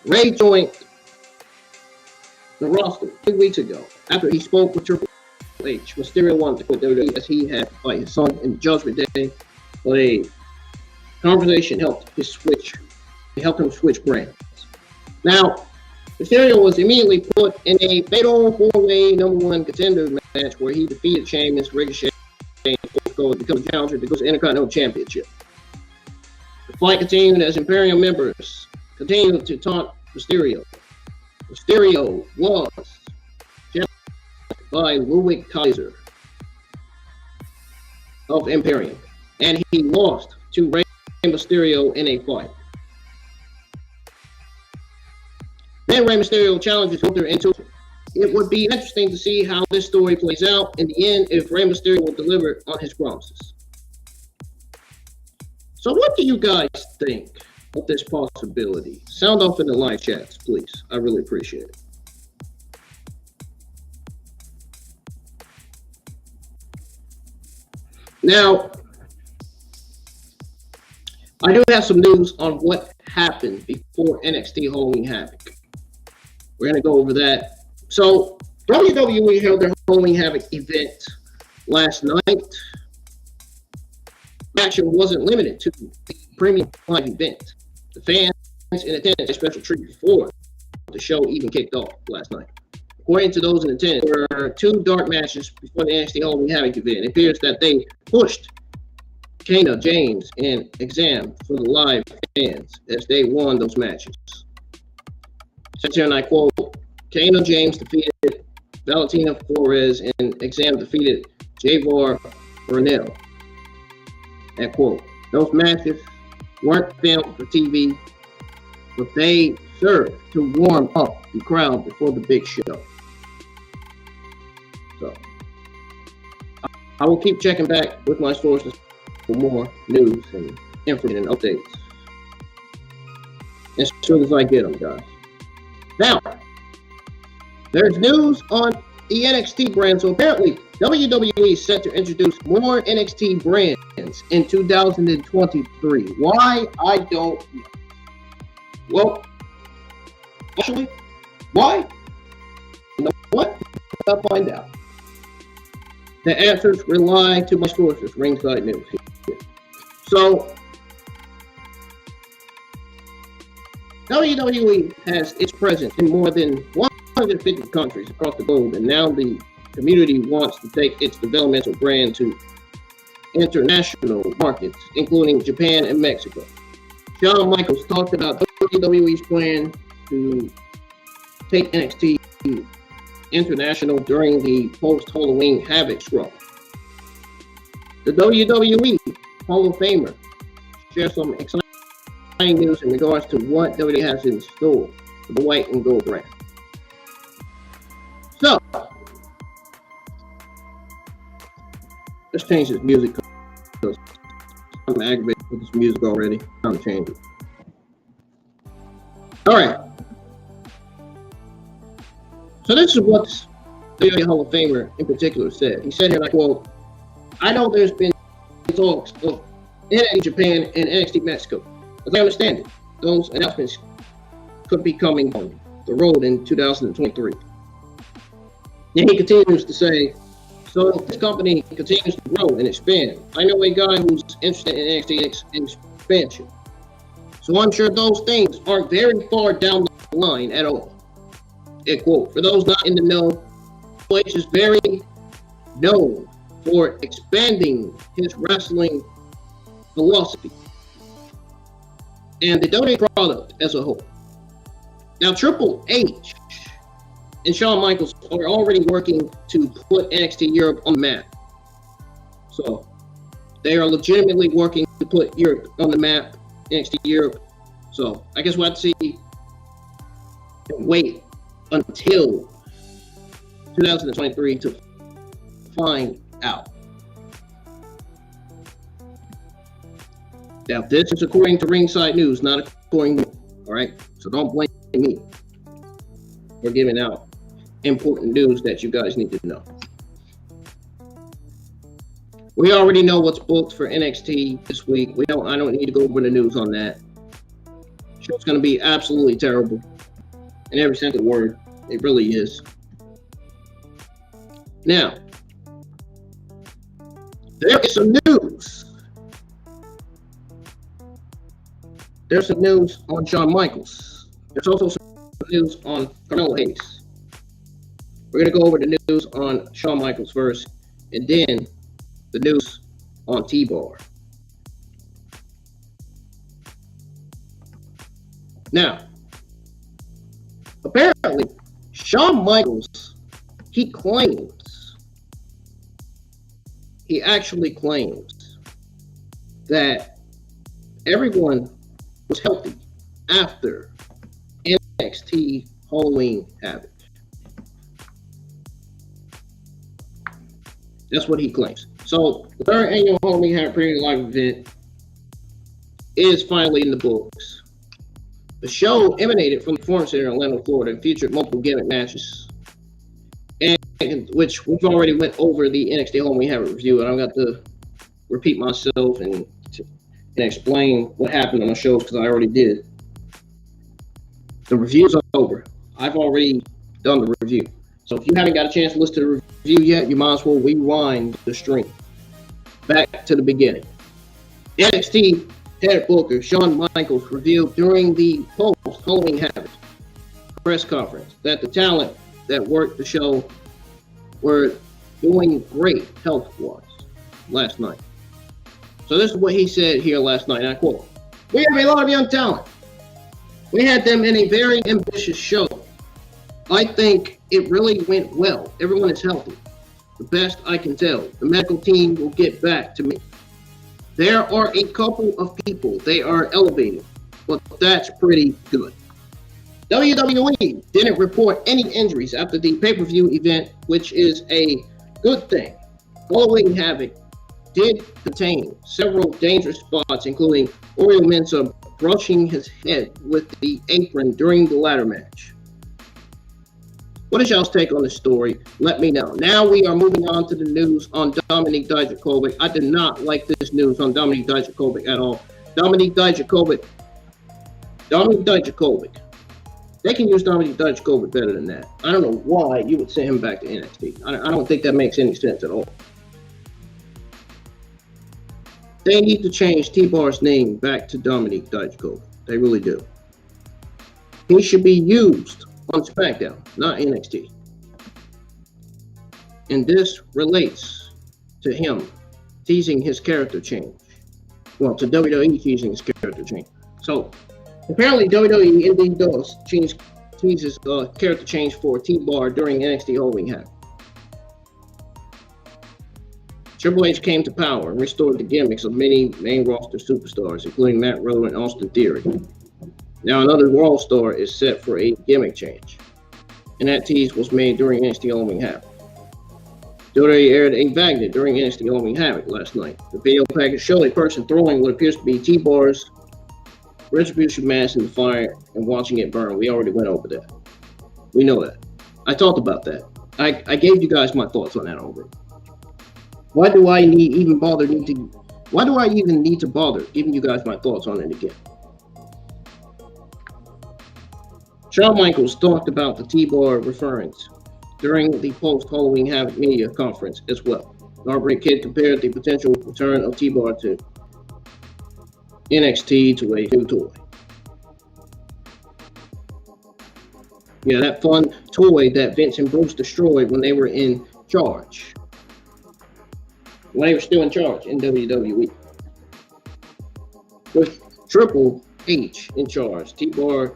Rey joined the roster 2 weeks ago after he spoke with Triple H. Mysterio wanted to quit WWE as he had to fight his son in Judgment Day, but a conversation helped him switch brands. Now, Mysterio was immediately put in a fatal four-way #1 contender match where he defeated Sheamus, Ricochet, and to become a challenger to go to the Intercontinental Championship. The fight continued as Imperium members continued to taunt Mysterio. Mysterio was challenged by Ludwig Kaiser of Imperium, and he lost to Rey Mysterio in a fight. Then Rey Mysterio challenges Gunther into it. It would be interesting to see how this story plays out in the end if Rey Mysterio will deliver on his promises. So what do you guys think of this possibility? Sound off in the live chats, please. I really appreciate it. Now, I do have some news on what happened before NXT Halloween Havoc. We're going to go over that. So, WWE held their Halloween Havoc event last night. Action wasn't limited to the premium live event. The fans in attendance had special treat before the show even kicked off last night. According to those in attendance, there were 2 dark matches before the NXT Halloween Havoc event. It appears that they pushed Kana, James, and Exam for the live fans as they won those matches. Says here, and I quote, Kana James defeated Valentina Flores and Exam defeated Javar Burnell. That quote. Those matches weren't filmed for TV, but they served to warm up the crowd before the big show. So, I will keep checking back with my sources for more news and information and updates as soon as I get them, guys. Now, there's news on the NXT brand. So apparently, WWE is set to introduce more NXT brands in 2023. Why? I don't know. Well, actually, why? You know what? I'll find out. The answers rely to my sources, Ringside News. So, WWE has its presence in more than 150 countries across the globe, and now the community wants to take its developmental brand to international markets, including Japan and Mexico. Shawn Michaels talked about WWE's plan to take NXT international during the post-Halloween Havoc scrum. The WWE Hall of Famer shares some exciting news in regards to what WWE has in store for the white and gold brand. So, let's change this music because I'm aggravated with this music already. Time to change it. All right. So this is what the WWE Hall of Famer in particular said. He said here, like, well, I know there's been talks of NXT Japan and NXT Mexico. As I understand it, those announcements could be coming on the road in 2023. And he continues to say, so if this company continues to grow and expand, I know a guy who's interested in NXT expansion. So I'm sure those things aren't very far down the line at all. End quote. For those not in the know, H is very known for expanding his wrestling philosophy and the WWE product as a whole. Now, Triple H and Shawn Michaels are already working to put NXT Europe on the map. So they are legitimately working to put Europe on the map, NXT Europe. So I guess we'll have to see and wait until 2023 to find out. Now, this is according to Ringside News, not according to me, all right? So don't blame me for giving out important news that you guys need to know. We already know what's booked for NXT this week. I don't need to go over the news on that. The show's going to be absolutely terrible in every sense of the word. It really is. Now, there is some news. There's some news on Shawn Michaels. There's also some news on CARMELO Hayes. We're going to go over the news on Shawn Michaels first, and then the news on T-Bar. Now, apparently, Shawn Michaels, he actually claims that everyone was healthy after NXT Halloween Havoc. That's what he claims. So the third annual Halloween Havoc Premium Live event is finally in the books. The show emanated from the Performance Center in Orlando, Florida, and featured multiple gimmick matches, and which we've already went over the NXT Halloween Havoc review, and I've got to repeat myself and explain what happened on the shows because I already did. The review's over. I've already done the review. So if you haven't got a chance to listen to the review yet, you might as well rewind the stream back to the beginning. NXT head booker Shawn Michaels revealed during the post-Halloween Havoc press conference that the talent that worked the show were doing great health-wise last night. So this is what he said here last night, and I quote, "We have a lot of young talent. We had them in a very ambitious show. I think it really went well. Everyone is healthy. The best I can tell. The medical team will get back to me. There are a couple of people they are elevating, but that's pretty good." WWE didn't report any injuries after the pay-per-view event, which is a good thing. Halloween Havoc did contain several dangerous spots, including Oriol Mensah brushing his head with the apron during the ladder match. What is y'all's take on this story? Let me know. Now we are moving on to the news on Dominik Dijakovic. I did not like this news on Dominik Dijakovic at all. Dominik Dijakovic. They can use Dominik Dijakovic better than that. I don't know why you would send him back to NXT. I don't think that makes any sense at all. They need to change T-Bar's name back to Dominik Dijakovic. They really do. He should be used on SmackDown, not NXT. And this relates to him teasing his character change. Well, to WWE teasing his character change. So, apparently WWE indeed does teases character change for T-Bar during NXT Halloween Havoc. Triple H came to power and restored the gimmicks of many main roster superstars, including Matt Riddle and Austin Theory. Now another Raw star is set for a gimmick change, and that tease was made during NXT Halloween Havoc. WWE aired a magnet during NXT Halloween Havoc last night. The video package showed a person throwing what appears to be T-Bar's retribution mask in the fire and watching it burn. We already went over that. We know that. I talked about that. I gave you guys my thoughts on that already. Why do I even need to bother giving you guys my thoughts on it again? Shawn Michaels talked about the T-Bar reference during the post-Halloween Havoc media conference as well. Heartbreak Kid compared the potential return of T-Bar to NXT to a new toy. Yeah, that fun toy that Vince and Bruce destroyed when they were in charge. When they were still in charge in WWE. With Triple H in charge, T-Bar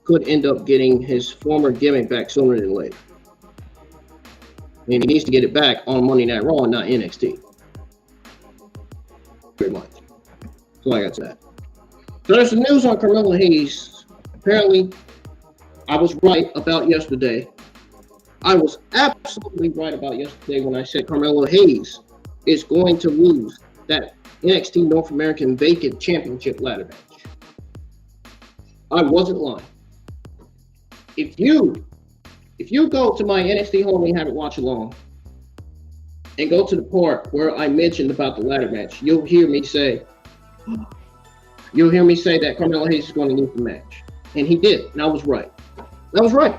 could end up getting his former gimmick back sooner than later. And he needs to get it back on Monday Night Raw and not NXT. Pretty much. That's all I got to say. So there's some news on Carmelo Hayes. Apparently, I was right about yesterday. I was absolutely right about yesterday when I said Carmelo Hayes is going to lose that NXT North American Vacant Championship ladder match. I wasn't lying. If you go to my NXT Halloween Havoc watch along and go to the part where I mentioned about the ladder match, you'll hear me say that Carmelo Hayes is going to lose the match. And he did, and I was right. I was right.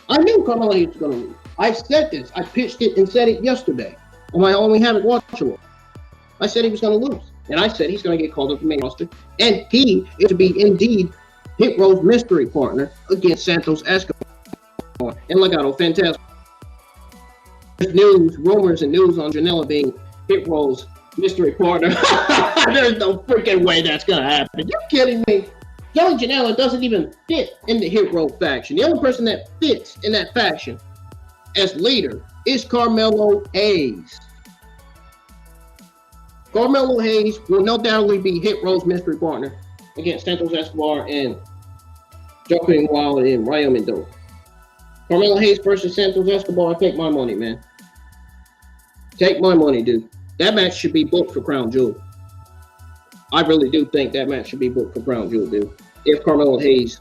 I knew Carmelo Hayes was going to lose. I said this. I pitched it and said it yesterday on my Halloween Havoc watch along. I said he was going to lose. And I said he's going to get called up to the main roster. And he is to be indeed Hit Row's mystery partner against Santos Escobar and LAGADO FANTASMA. There's rumors and news on Janela being Hit Row's mystery partner. There's no freaking way that's going to happen. You're kidding me? Joey Janela doesn't even fit in the Hit Row faction. The only person that fits in that faction as leader is Carmelo Hayes. Carmelo Hayes will no doubtly be Hit Row's mystery partner against Santos Escobar and Joaquin Wilde and Rayo Mendoza. Carmelo Hayes versus Santos Escobar, take my money, man. Take my money, dude. That match should be booked for Crown Jewel. I really do think that match should be booked for Crown Jewel, dude. If Carmelo Hayes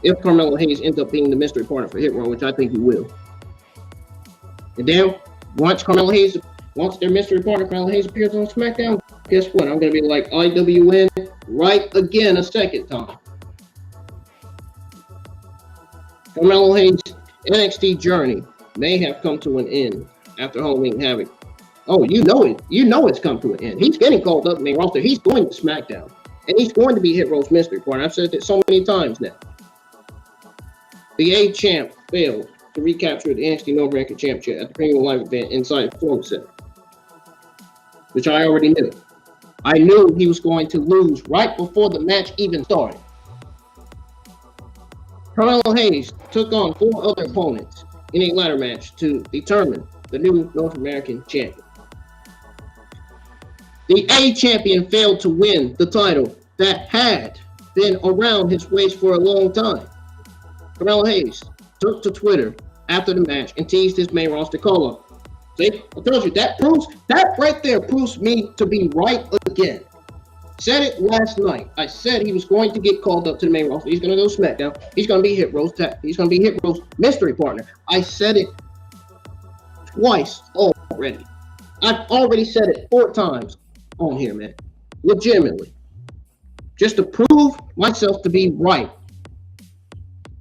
ends up being the mystery partner for Hit Row, which I think he will. And then once their mystery partner Carmelo Hayes appears on SmackDown, guess what? I'm gonna be like IWN right again a second time. Carmelo Hayes' NXT journey may have come to an end after Halloween Havoc. Oh, you know it. You know it's come to an end. He's getting called up in the main roster. He's going to SmackDown. And he's going to be Hit Row's mystery partner. I've said it so many times now. The A-Champ failed to recapture the NXT North American Championship at the Premium Live event inside the Performance Center, which I already knew. I knew he was going to lose right before the match even started. Carmelo Hayes took on 4 other opponents in a ladder match to determine the new North American champion. The A-Champion failed to win the title that had been around his waist for a long time. Carmelo Hayes took to Twitter after the match and teased his main roster call-up. See, I told you, that right there proves me to be right again. Said it last night. I said he was going to get called up to the main roster. He's going to go SmackDown. He's going to be Hit Row's mystery partner. I said it twice already. I've already said it 4 times on here, man. Legitimately. Just to prove myself to be right.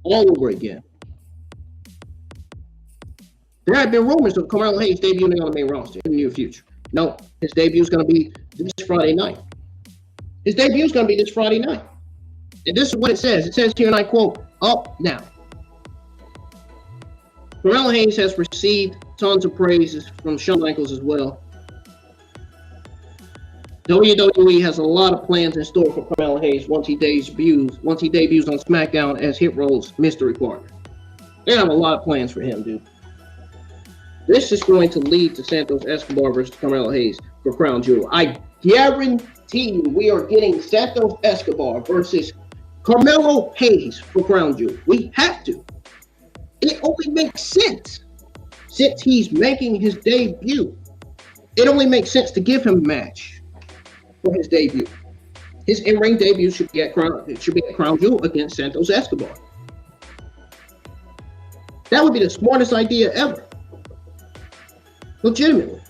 All over again. There have been rumors of Carmelo Hayes debuting on the main roster in the near future. No, his debut is going to be this Friday night. His debut is going to be this Friday night. And this is what it says. It says here, and I quote, "Up now." Carmelo Hayes has received tons of praises from Shawn Michaels as well. WWE has a lot of plans in store for Carmelo Hayes once he debuts on SmackDown as Hit Row's mystery partner. They have a lot of plans for him, dude. This is going to lead to Santos Escobar versus Carmelo Hayes for Crown Jewel. I guarantee you we are getting Santos Escobar versus Carmelo Hayes for Crown Jewel. We have to. It only makes sense since he's making his debut. It only makes sense to give him a match for his debut. His in-ring debut should be at Crown Jewel against Santos Escobar. That would be the smartest idea ever. Legitimately.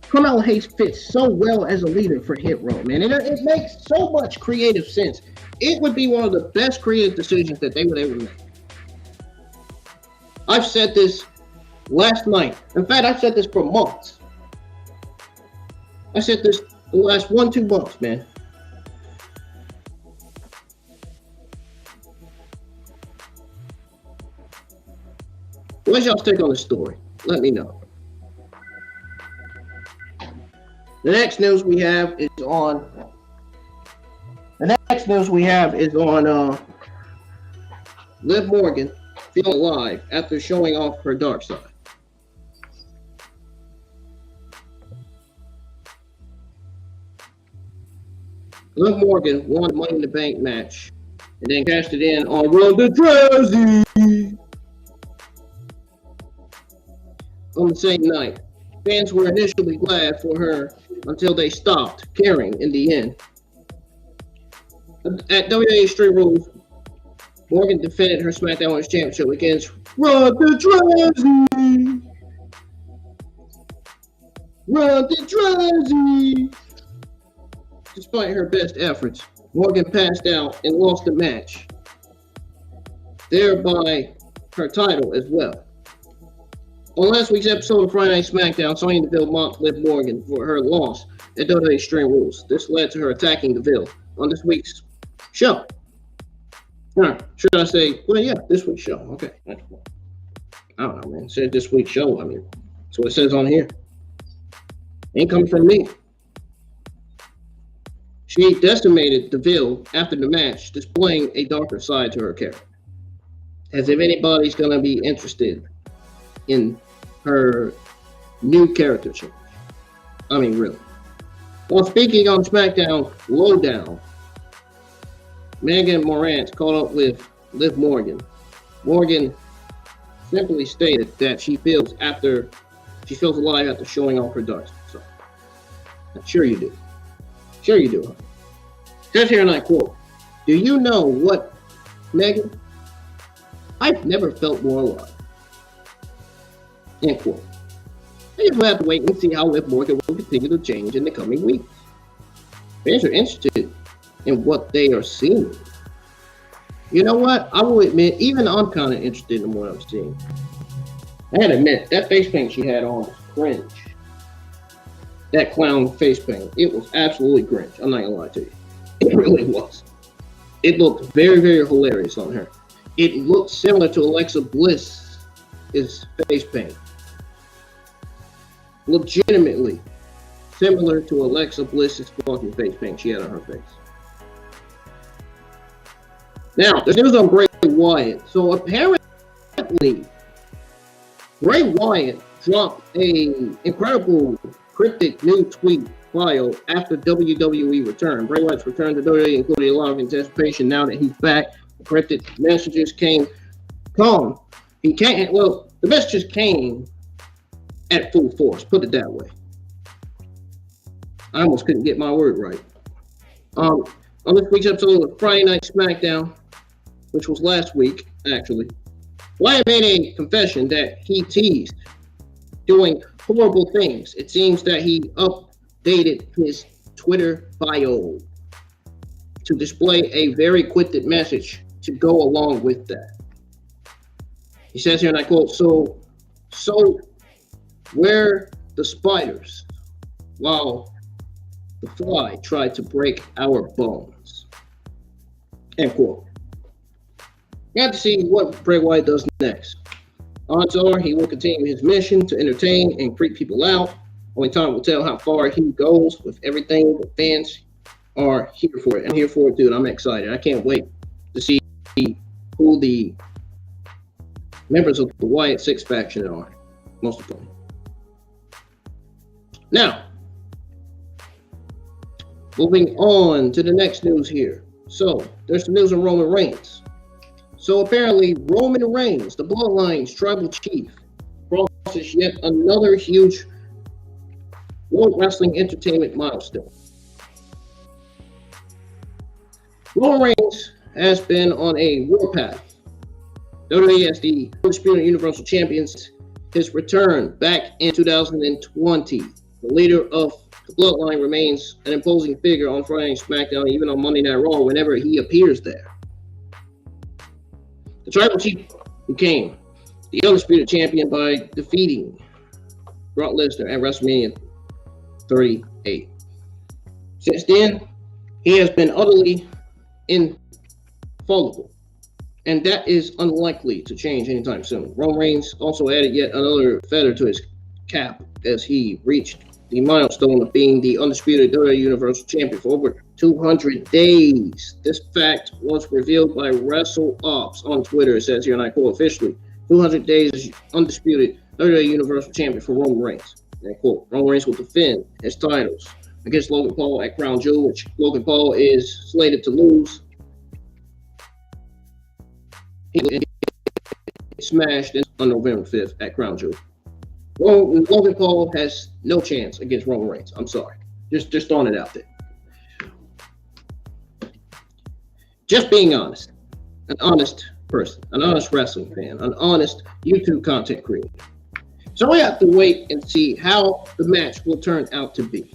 Carmelo Hayes fits so well as a leader for Hit Row, man. And it makes so much creative sense. It would be one of the best creative decisions that they would ever make. I've said this last night. In fact, I've said this for months. I said this the last 1-2 months, man. What's y'all's take on this story? Let me know. The next news we have is on Liv Morgan feeling alive after showing off her dark side. Liv Morgan won the Money in the Bank match and then cashed it in on Ronda Rousey on the same night. Fans were initially glad for her until they stopped caring in the end. At WWE Extreme Rules, Morgan defended her SmackDown Women's Championship against Ronda Rousey. Despite her best efforts, Morgan passed out and lost the match, thereby her title as well. On last week's episode of Friday Night SmackDown, Sonya Deville mocked Liv Morgan for her loss at WWE Extreme Rules. This led to her attacking Deville on this week's show. Should I say, well, yeah, this week's show. Okay. I don't know, man. It said this week's show. I mean, that's what it says on here. Ain't coming from me. She decimated Deville after the match, displaying a darker side to her character. As if anybody's going to be interested in her new character change. I mean, really. While speaking on SmackDown Lowdown, Megan Morant caught up with Liv Morgan. Morgan simply stated that she feels alive after showing off her dark side. Sure you do. Sure you do. Huh? Says here, and I quote, "Do you know what, Megan? I've never felt more alive." End quote. I just will have to wait and see how Liv Morgan will continue to change in the coming weeks. Fans are interested in what they are seeing. You know what? I will admit, even I'm kind of interested in what I'm seeing. I had to admit, that face paint she had on was cringe. That clown face paint, it was absolutely cringe. I'm not gonna lie to you. It really was. It looked very, very hilarious on her. It looked similar to Alexa Bliss's face paint. Legitimately similar to Alexa Bliss's fucking face paint she had on her face. Now, there's news on Bray Wyatt. So apparently, Bray Wyatt dropped an incredible cryptic new tweet bio after WWE returned. Bray Wyatt's return to WWE included a lot of anticipation now that he's back. The cryptic messages came. The messages came at full force, put it that way. I almost couldn't get my word right. On this week's episode of Friday Night SmackDown, which was last week, actually, Wyatt made a confession that he teased doing horrible things. It seems that he updated his Twitter bio to display a very cryptic message to go along with that. He says here, and I quote, so where the spiders while the fly tried to break our bones. End quote. We have to see what Bray Wyatt does next. Odds are he will continue his mission to entertain and creep people out. Only time will tell how far he goes with everything. The fans are here for it. I'm here for it, dude. I'm excited. I can't wait to see who the members of the Wyatt Six faction are, most of them. Now, moving on to the next news here. So, there's some news on Roman Reigns. So apparently, Roman Reigns, the Bloodline's tribal chief, crosses yet another huge World Wrestling Entertainment milestone. Roman Reigns has been on a warpath. WWE as the Undisputed Universal Champion, his return back in 2020. The leader of the Bloodline remains an imposing figure on Friday Night SmackDown, even on Monday Night Raw, whenever he appears there. The tribal chief became the Undisputed Champion by defeating Brock Lesnar at WrestleMania 38. Since then, he has been utterly infallible, and that is unlikely to change anytime soon. Roman Reigns also added yet another feather to his cap as he reached the milestone of being the undisputed WWE Universal Champion for over 200 days. This fact was revealed by WrestleOps on Twitter. It says here, and I quote, officially, 200 days as undisputed WWE Universal Champion for Roman Reigns. And I quote, Roman Reigns will defend his titles against Logan Paul at Crown Jewel, which Logan Paul is slated to lose. He will get smashed on November 5th at Crown Jewel. Logan Paul has no chance against Roman Reigns. I'm sorry. Just throwing it out there. Just being honest. An honest person. An honest wrestling fan. An honest YouTube content creator. So we have to wait and see how the match will turn out to be.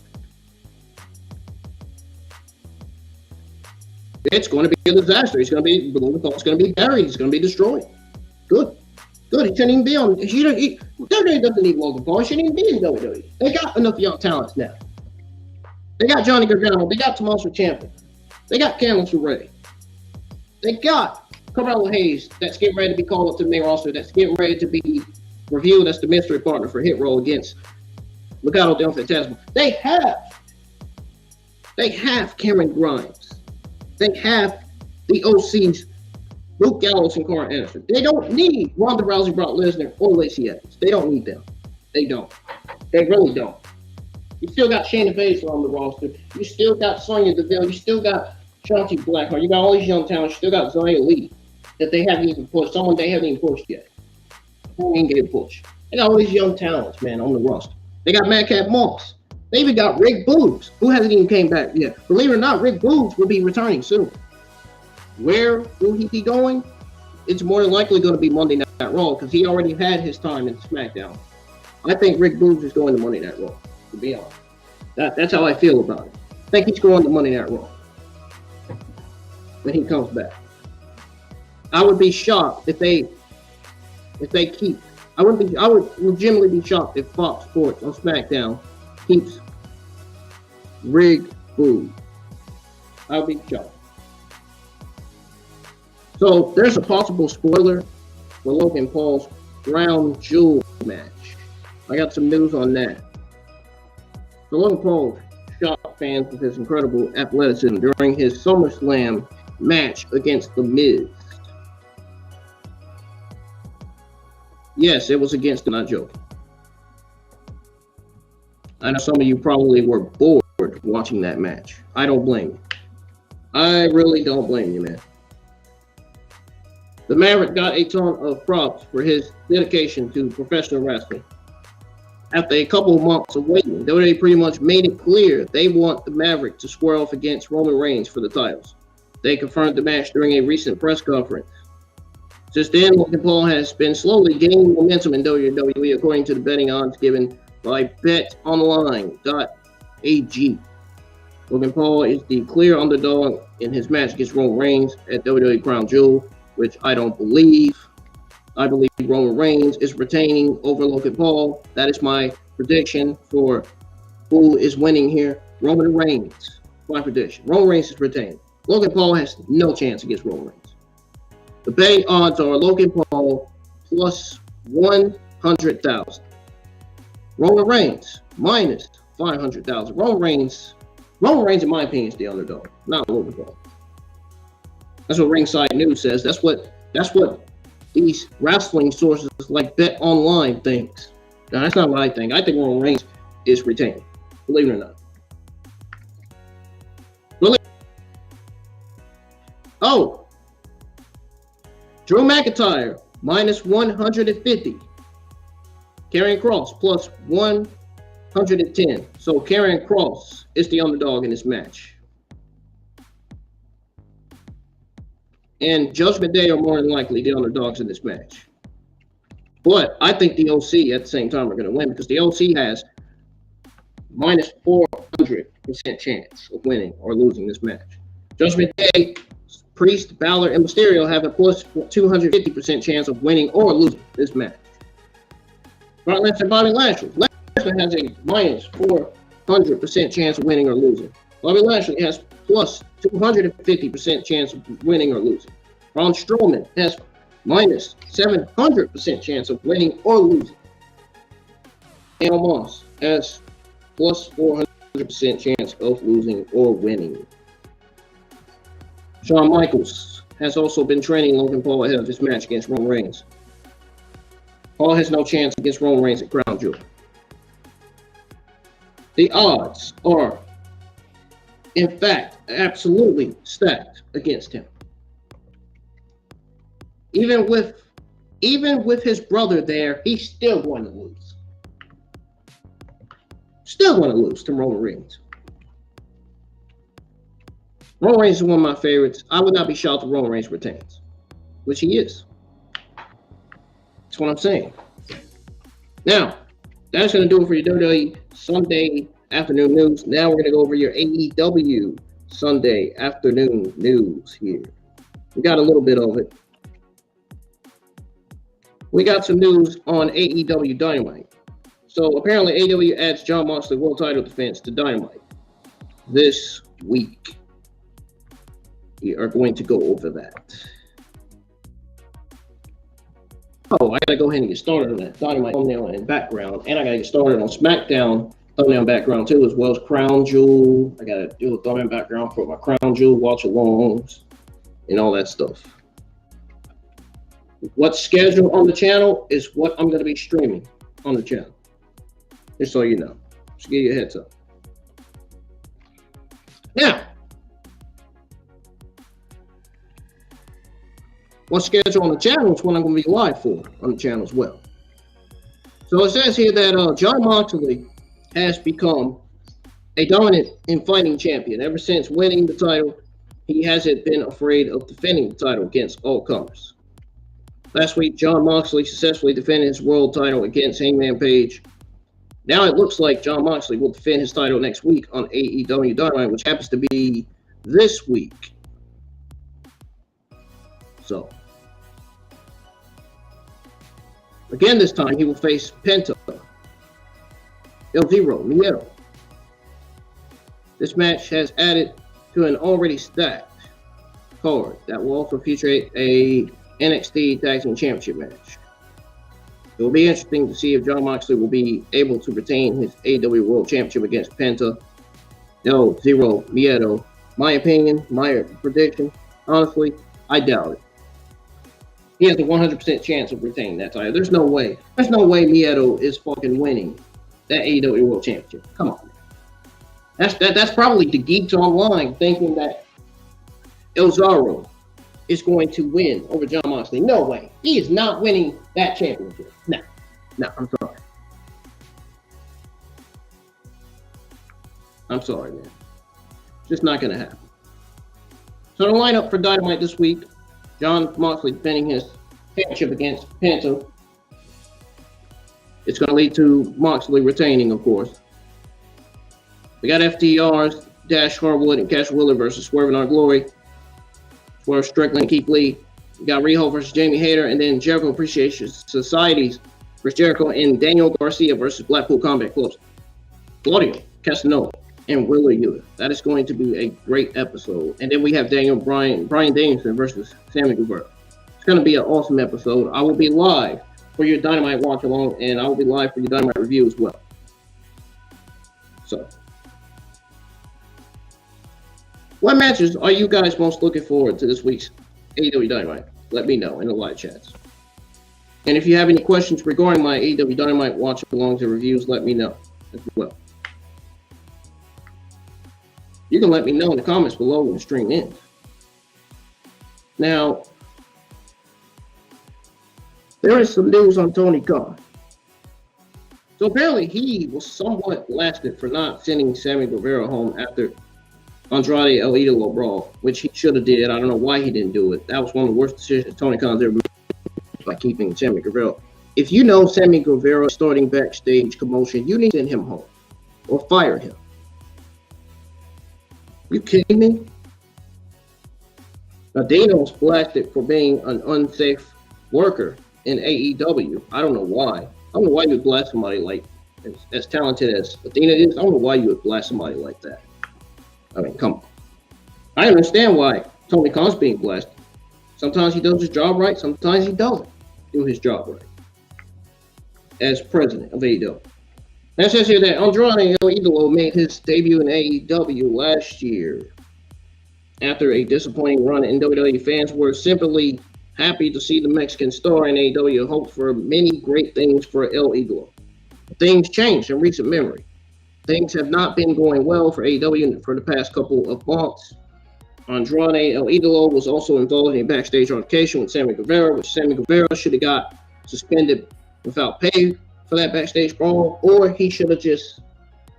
It's going to be a disaster. Logan Paul's going to be buried. He's going to be destroyed. Good. He shouldn't even be on. WWE doesn't need Logan Paul. He shouldn't even be in WWE. They got enough young talents now. They got Johnny Gargano. They got Tommaso Ciampa. They got Candice LeRae. They got Carmelo Hayes that's getting ready to be called up to the main roster. That's getting ready to be revealed as the mystery partner for Hit Row against LAGADO Del FANTASMA. They have Cameron Grimes. They have the OCs, Luke Gallows and Corey Anderson. They don't need Ronda Rousey, Brock Lesnar, or Lacey Evans. They don't need them. They don't. They really don't. You still got Shayna Baszler on the roster. You still got Sonya Deville. You still got Shanti Blackheart. You got all these young talents. You still got Zaya Lee that they haven't even pushed. Someone they haven't even pushed yet. Who ain't get pushed? They got all these young talents, man, on the roster. They got Madcap Moss. They even got Rick Boogs, who hasn't even came back yet. Believe it or not, Rick Boogs will be returning soon. Where will he be going? It's more than likely going to be Monday Night Raw because he already had his time in SmackDown. I think Rick Boogs is going to Monday Night Raw, to be honest. That's how I feel about it. I think he's going to Monday Night Raw when he comes back. I would be shocked if they keep. I would legitimately be shocked if Fox Sports on SmackDown keeps Rick Boogs. I would be shocked. So there's a possible spoiler for Logan Paul's Crown Jewel match. I got some news on that. So Logan Paul shocked fans with his incredible athleticism during his SummerSlam match against The Miz. Yes, it was against him, not joking. I know some of you probably were bored watching that match. I don't blame you. I really don't blame you, man. The Maverick got a ton of props for his dedication to professional wrestling. After a couple of months of waiting, WWE pretty much made it clear they want the Maverick to square off against Roman Reigns for the titles. They confirmed the match during a recent press conference. Since then, Logan Paul has been slowly gaining momentum in WWE according to the betting odds given by betonline.ag. Logan Paul is the clear underdog in his match against Roman Reigns at WWE Crown Jewel, which I don't believe. I believe Roman Reigns is retaining over Logan Paul. That is my prediction for who is winning here. Roman Reigns. My prediction. Roman Reigns is retaining. Logan Paul has no chance against Roman Reigns. The betting odds are Logan Paul plus 100,000. Roman Reigns minus 500,000. Roman Reigns, in my opinion, is the underdog, not Logan Paul. That's what Ringside News says. That's what these wrestling sources like Bet Online thinks. Now, that's not what I think. I think Roman Reigns is retaining, believe it or not. Really? Oh, Drew McIntyre minus 150. Karrion Kross plus 110. So Karrion Kross is the underdog in this match. And Judgment Day are more than likely the underdogs in this match. But I think the OC at the same time are going to win because the OC has minus 400% chance of winning or losing this match. Judgment Day, Priest, Balor, and Mysterio have a plus 250% chance of winning or losing this match. Brock Lesnar and Bobby Lashley. Lesnar has a minus 400% chance of winning or losing. Bobby Lashley has plus 250% chance of winning or losing. Braun Strowman has minus 700% chance of winning or losing. Daniel Moss has plus 400% chance of losing or winning. Shawn Michaels has also been training Logan Paul ahead of his match against Roman Reigns. Paul has no chance against Roman Reigns at Crown Jewel. The odds are, in fact, absolutely stacked against him. Even with his brother there, he's still going to lose. Still going to lose to Roman Reigns. Roman Reigns is one of my favorites. I would not be shocked if Roman Reigns retains, which he is. That's what I'm saying. Now, that's going to do it for your WWE Sunday afternoon news. Now we're going to go over your AEW Sunday afternoon news here. We got a little bit of it. We got some news on AEW Dynamite. So apparently AEW adds Jon Moxley world title defense to Dynamite this week. We are going to go over that. Oh, I gotta go ahead and get started on that Dynamite thumbnail and background, and I gotta get started on SmackDown thumbnail and background too, as well as Crown Jewel. I gotta do a thumbnail and background for my Crown Jewel watch-alongs and all that stuff. What's scheduled on the channel is what I'm gonna be streaming on the channel. Just so you know, just give you a heads up. Now, what's scheduled on the channel is what I'm going to be live for on the channel as well. So it says here that Jon Moxley has become a dominant and fighting champion. Ever since winning the title, he hasn't been afraid of defending the title against all comers. Last week, Jon Moxley successfully defended his world title against Hangman Page. Now it looks like Jon Moxley will defend his title next week on AEW Dynamite, which happens to be this week. So, again this time, he will face Penta, El Zero, Miedo. This match has added to an already stacked card that will also feature a NXT Tag Team Championship match. It will be interesting to see if Jon Moxley will be able to retain his AEW World Championship against Penta, El Zero, Miedo. My opinion, my prediction, honestly, I doubt it. He has a 100% chance of retaining that title. There's no way Miedo is fucking winning that AEW World Championship. Come on. That's probably the geeks online thinking that El Zero is going to win over Jon Moxley. No way. He is not winning that championship. No, I'm sorry. I'm sorry, man. Just not going to happen. So the lineup for Dynamite this week, Jon Moxley defending his championship against Penta. It's going to lead to Moxley retaining, of course. We got FTRs, Dash Harwood and Cash Wheeler versus Swerve and Our Glory. Swerve Strickland, Keith Lee. We got Riho versus Jamie Hayter, and then Jericho Appreciation Societies versus Jericho and Daniel Garcia versus Blackpool Combat Club. Claudio Casanova and Wheeler Yuta. That is going to be a great episode. And then we have Brian Danielson versus Sammy Guevara. It's going to be an awesome episode. I will be live for your Dynamite watch along, and I will be live for your Dynamite review as well. So, what matches are you guys most looking forward to this week's AEW Dynamite? Let me know in the live chats. And if you have any questions regarding my AEW Dynamite watch alongs and reviews, let me know as well. You can let me know in the comments below when the stream ends. Now, there is some news on Tony Khan. So apparently he was somewhat blasted for not sending Sammy Guevara home after Andrade El Idolo brawl, which he should have did. I don't know why he didn't do it. That was one of the worst decisions Tony Khan's ever made by keeping Sammy Guevara. If you know Sammy Guevara is starting backstage commotion, you need to send him home or fire him. You kidding me? Now Dano's blasted for being an unsafe worker in AEW. I don't know why. I don't know why you would blast somebody like as talented as Athena is. I don't know why you would blast somebody like that. I mean, come on. I understand why Tony Khan's being blasted. Sometimes he does his job right. Sometimes he doesn't do his job right. As president of AEW. Now it says here that Andrade El Idolo made his debut in AEW last year. After a disappointing run in WWE, fans were simply happy to see the Mexican star in AEW and hoped for many great things for El Idolo. Things changed in recent memory. Things have not been going well for AEW for the past couple of months. Andrade El Idolo was also involved in a backstage altercation with Sammy Guevara, which Sammy Guevara should have got suspended without pay for that backstage brawl, or he should have just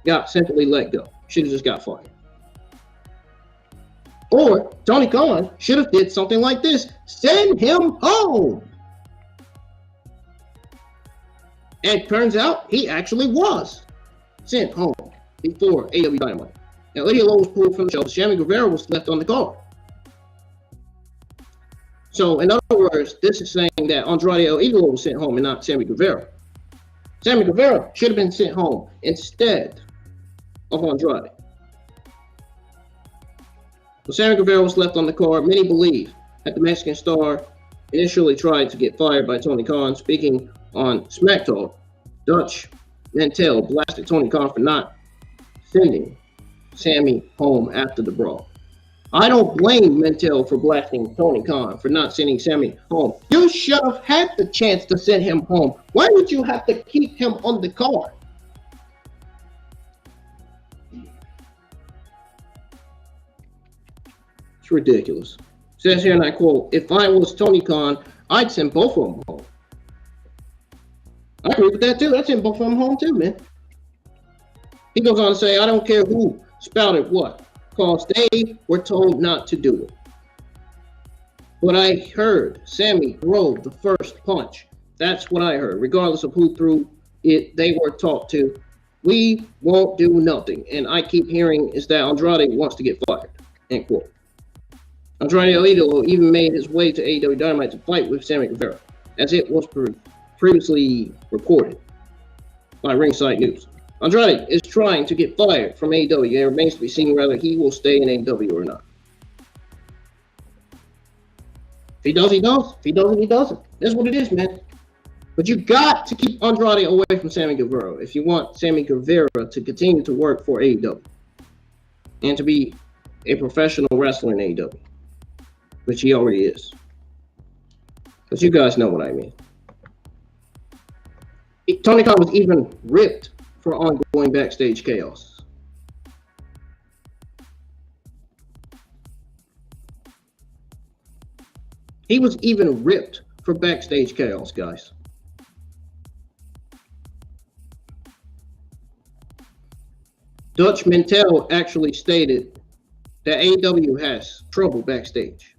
got simply let go. Should have just got fired. Or Tony Khan should have did something like this. Send him home. And it turns out he actually was sent home before AEW Dynamite. Now, Idolo was pulled from the show. Sammy Guevara was left on the card. So, in other words, this is saying that Andrade El Idolo was sent home and not Sammy Guevara. Sammy Guevara should have been sent home instead of Andrade. So Sammy Guevara was left on the card. Many believe that the Mexican star initially tried to get fired by Tony Khan. Speaking on SmackDown, Dutch Mantel blasted Tony Khan for not sending Sammy home after the brawl. I don't blame Mantel for blasting Tony Khan for not sending Sammy home. You should have had the chance to send him home. Why would you have to keep him on the card? It's ridiculous. It says here, and I quote, if I was Tony Khan, I'd send both of them home. I agree with that too. I'd send both of them home too, man. He goes on to say, I don't care who spouted what, because they were told not to do it. But I heard Sammy throw the first punch. That's what I heard. Regardless of who threw it, they were taught to. We won't do nothing. And I keep hearing is that Andrade wants to get fired. End quote. Andrade El Idolo even made his way to AEW Dynamite to fight with Sammy Guevara, as it was previously reported by Ringside News. Andrade is trying to get fired from AEW, and it remains to be seen whether he will stay in AEW or not. If he does, he does. If he doesn't, he doesn't. That's what it is, man. But you got to keep Andrade away from Sammy Guevara if you want Sammy Guevara to continue to work for AEW and to be a professional wrestler in AEW, which he already is. But you guys know what I mean. Tony Khan was even ripped for ongoing backstage chaos. He was even ripped for backstage chaos, guys. Dutch Mantel actually stated that AEW has trouble backstage,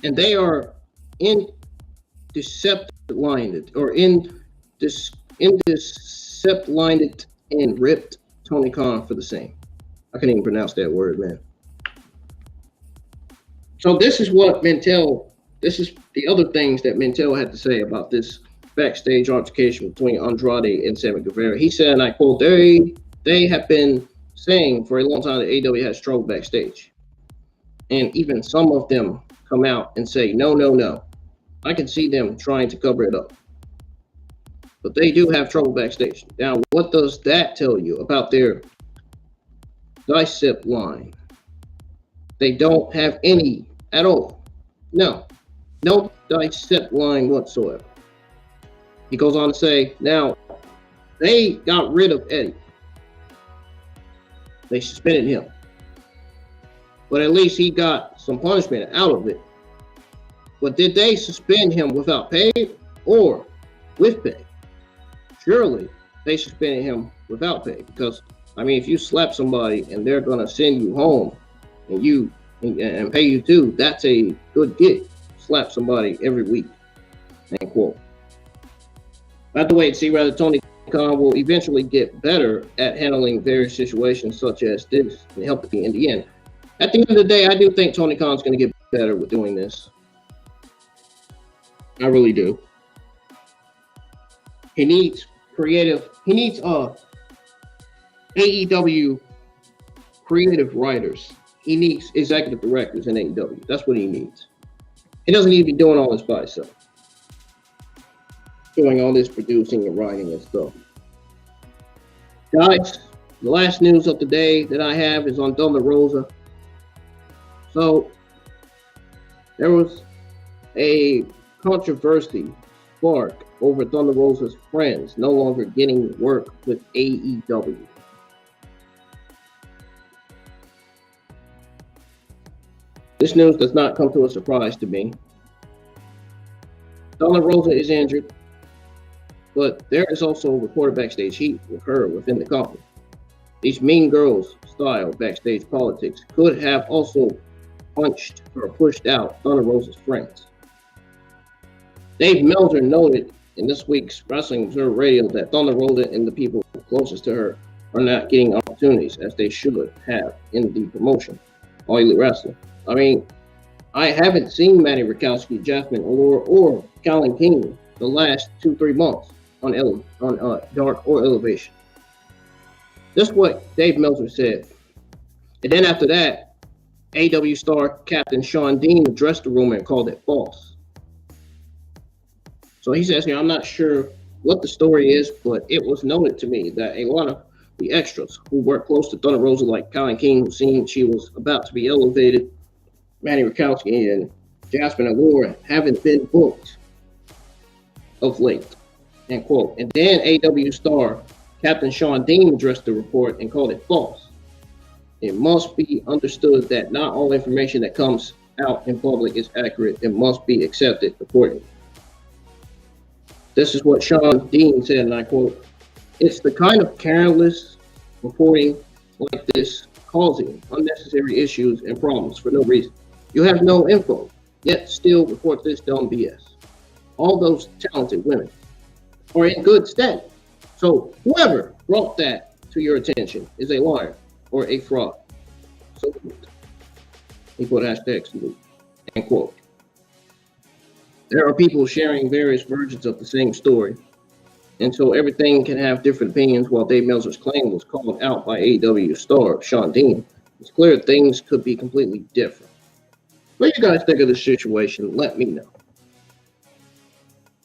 and they are indiscept-minded and ripped Tony Khan for the same. I can't even pronounce that word, man. So this is what this is the other things that Mantel had to say about this backstage altercation between Andrade and Sammy Guevara. He said, and I quote, they have been saying for a long time that AEW has trouble backstage. And even some of them come out and say, no, no, no. I can see them trying to cover it up. But they do have trouble backstage. Now, what does that tell you about their dissect line? They don't have any at all. No dissect line whatsoever. He goes on to say, now, they got rid of Eddie. They suspended him. But at least he got some punishment out of it. But did they suspend him without pay or with pay? Surely they suspended him without pay, because I mean, if you slap somebody and they're gonna send you home and pay you too, that's a good gig. Slap somebody every week. End quote. I have to wait and see whether Tony Khan will eventually get better at handling various situations such as this and help at the end. At the end of the day, I do think Tony Khan's going to get better with doing this. I really do. He needs creative. He needs AEW creative writers. He needs executive directors in AEW. That's what he needs. He doesn't need to be doing all this by himself. Doing all this producing and writing and stuff. Guys, the last news of the day that I have is on Thunder Rosa. So, there was a controversy spark over Thunder Rosa's friends no longer getting work with AEW. This news does not come to a surprise to me. Thunder Rosa is injured, but there is also reported backstage heat with her within the company. These mean girls style backstage politics could have also punched or pushed out Thunder Rosa's friends. Dave Meltzer noted in this week's Wrestling Observer Radio that Thunder Rosa and the people closest to her are not getting opportunities as they should have in the promotion, All Elite Wrestling. I mean, I haven't seen Mandy Rakowski, Jasmine Allure, or Colin King the last 2-3 months on Dark or Elevation. That's what Dave Meltzer said. And then after that, AEW star Captain Sean Dean addressed the rumor and called it false. So he says, I'm not sure what the story is, but it was noted to me that a lot of the extras who work close to Thunder Rosa, like Colin King, who seen she was about to be elevated, Mandy Rakowski and Jasmine Allure, haven't been booked of late. End quote. And then AEW star Captain Sean Dean addressed the report and called it false. It must be understood that not all information that comes out in public is accurate and must be accepted accordingly. This is what Sean Dean said, and I quote, "It's the kind of careless reporting like this causing unnecessary issues and problems for no reason. You have no info, yet still report this dumb BS. All those talented women are in good stead. So whoever brought that to your attention is a liar or a fraud. So he put hashtag salute." End quote. There are people sharing various versions of the same story, and so everything can have different opinions. While Dave Meltzer's claim was called out by AEW star Sean Dean, it's clear things could be completely different. What do you guys think of this situation? Let me know.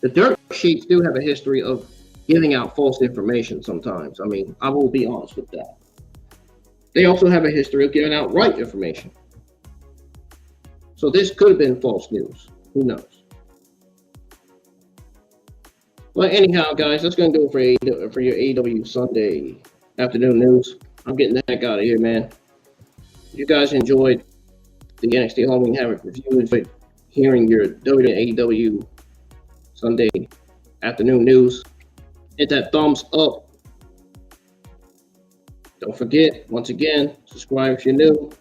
The dirt sheets do have a history of giving out false information sometimes. I mean, I will be honest with that. They also have a history of giving out right information. So this could have been false news. Who knows? But anyhow, guys, that's going to do it for your AEW Sunday afternoon news. I'm getting the heck out of here, man. If you guys enjoyed the NXT Halloween Havoc review, enjoyed hearing your AEW Sunday afternoon news, hit that thumbs up. Don't forget, once again, subscribe if you're new.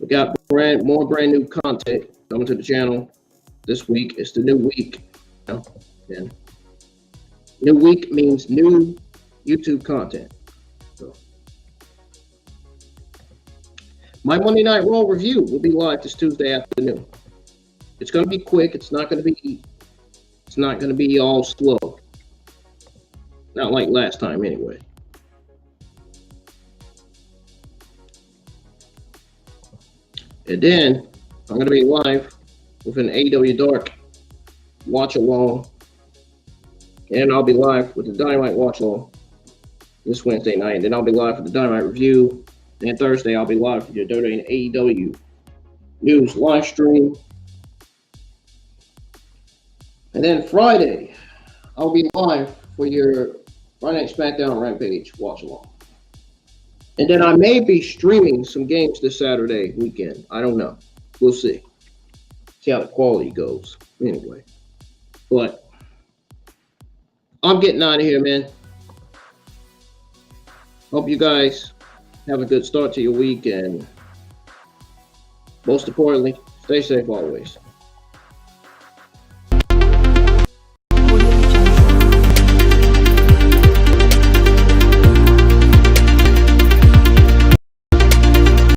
We got more brand new content coming to the channel this week. It's the new week. And new week means new YouTube content. So, my Monday Night Raw review will be live this Tuesday afternoon. It's going to be quick. It's not going to be all slow. Not like last time, anyway. And then I'm going to be live with an AEW Dark watch along. And I'll be live with the Dynamite watch along this Wednesday night. And then I'll be live for the Dynamite review. And Thursday, I'll be live for your AEW news live stream. And then Friday, I'll be live for your Friday Night SmackDown Rampage watch along. And then I may be streaming some games this Saturday weekend. I don't know. We'll see. See how the quality goes. Anyway. But I'm getting out of here, man. Hope you guys have a good start to your week, and most importantly, stay safe always.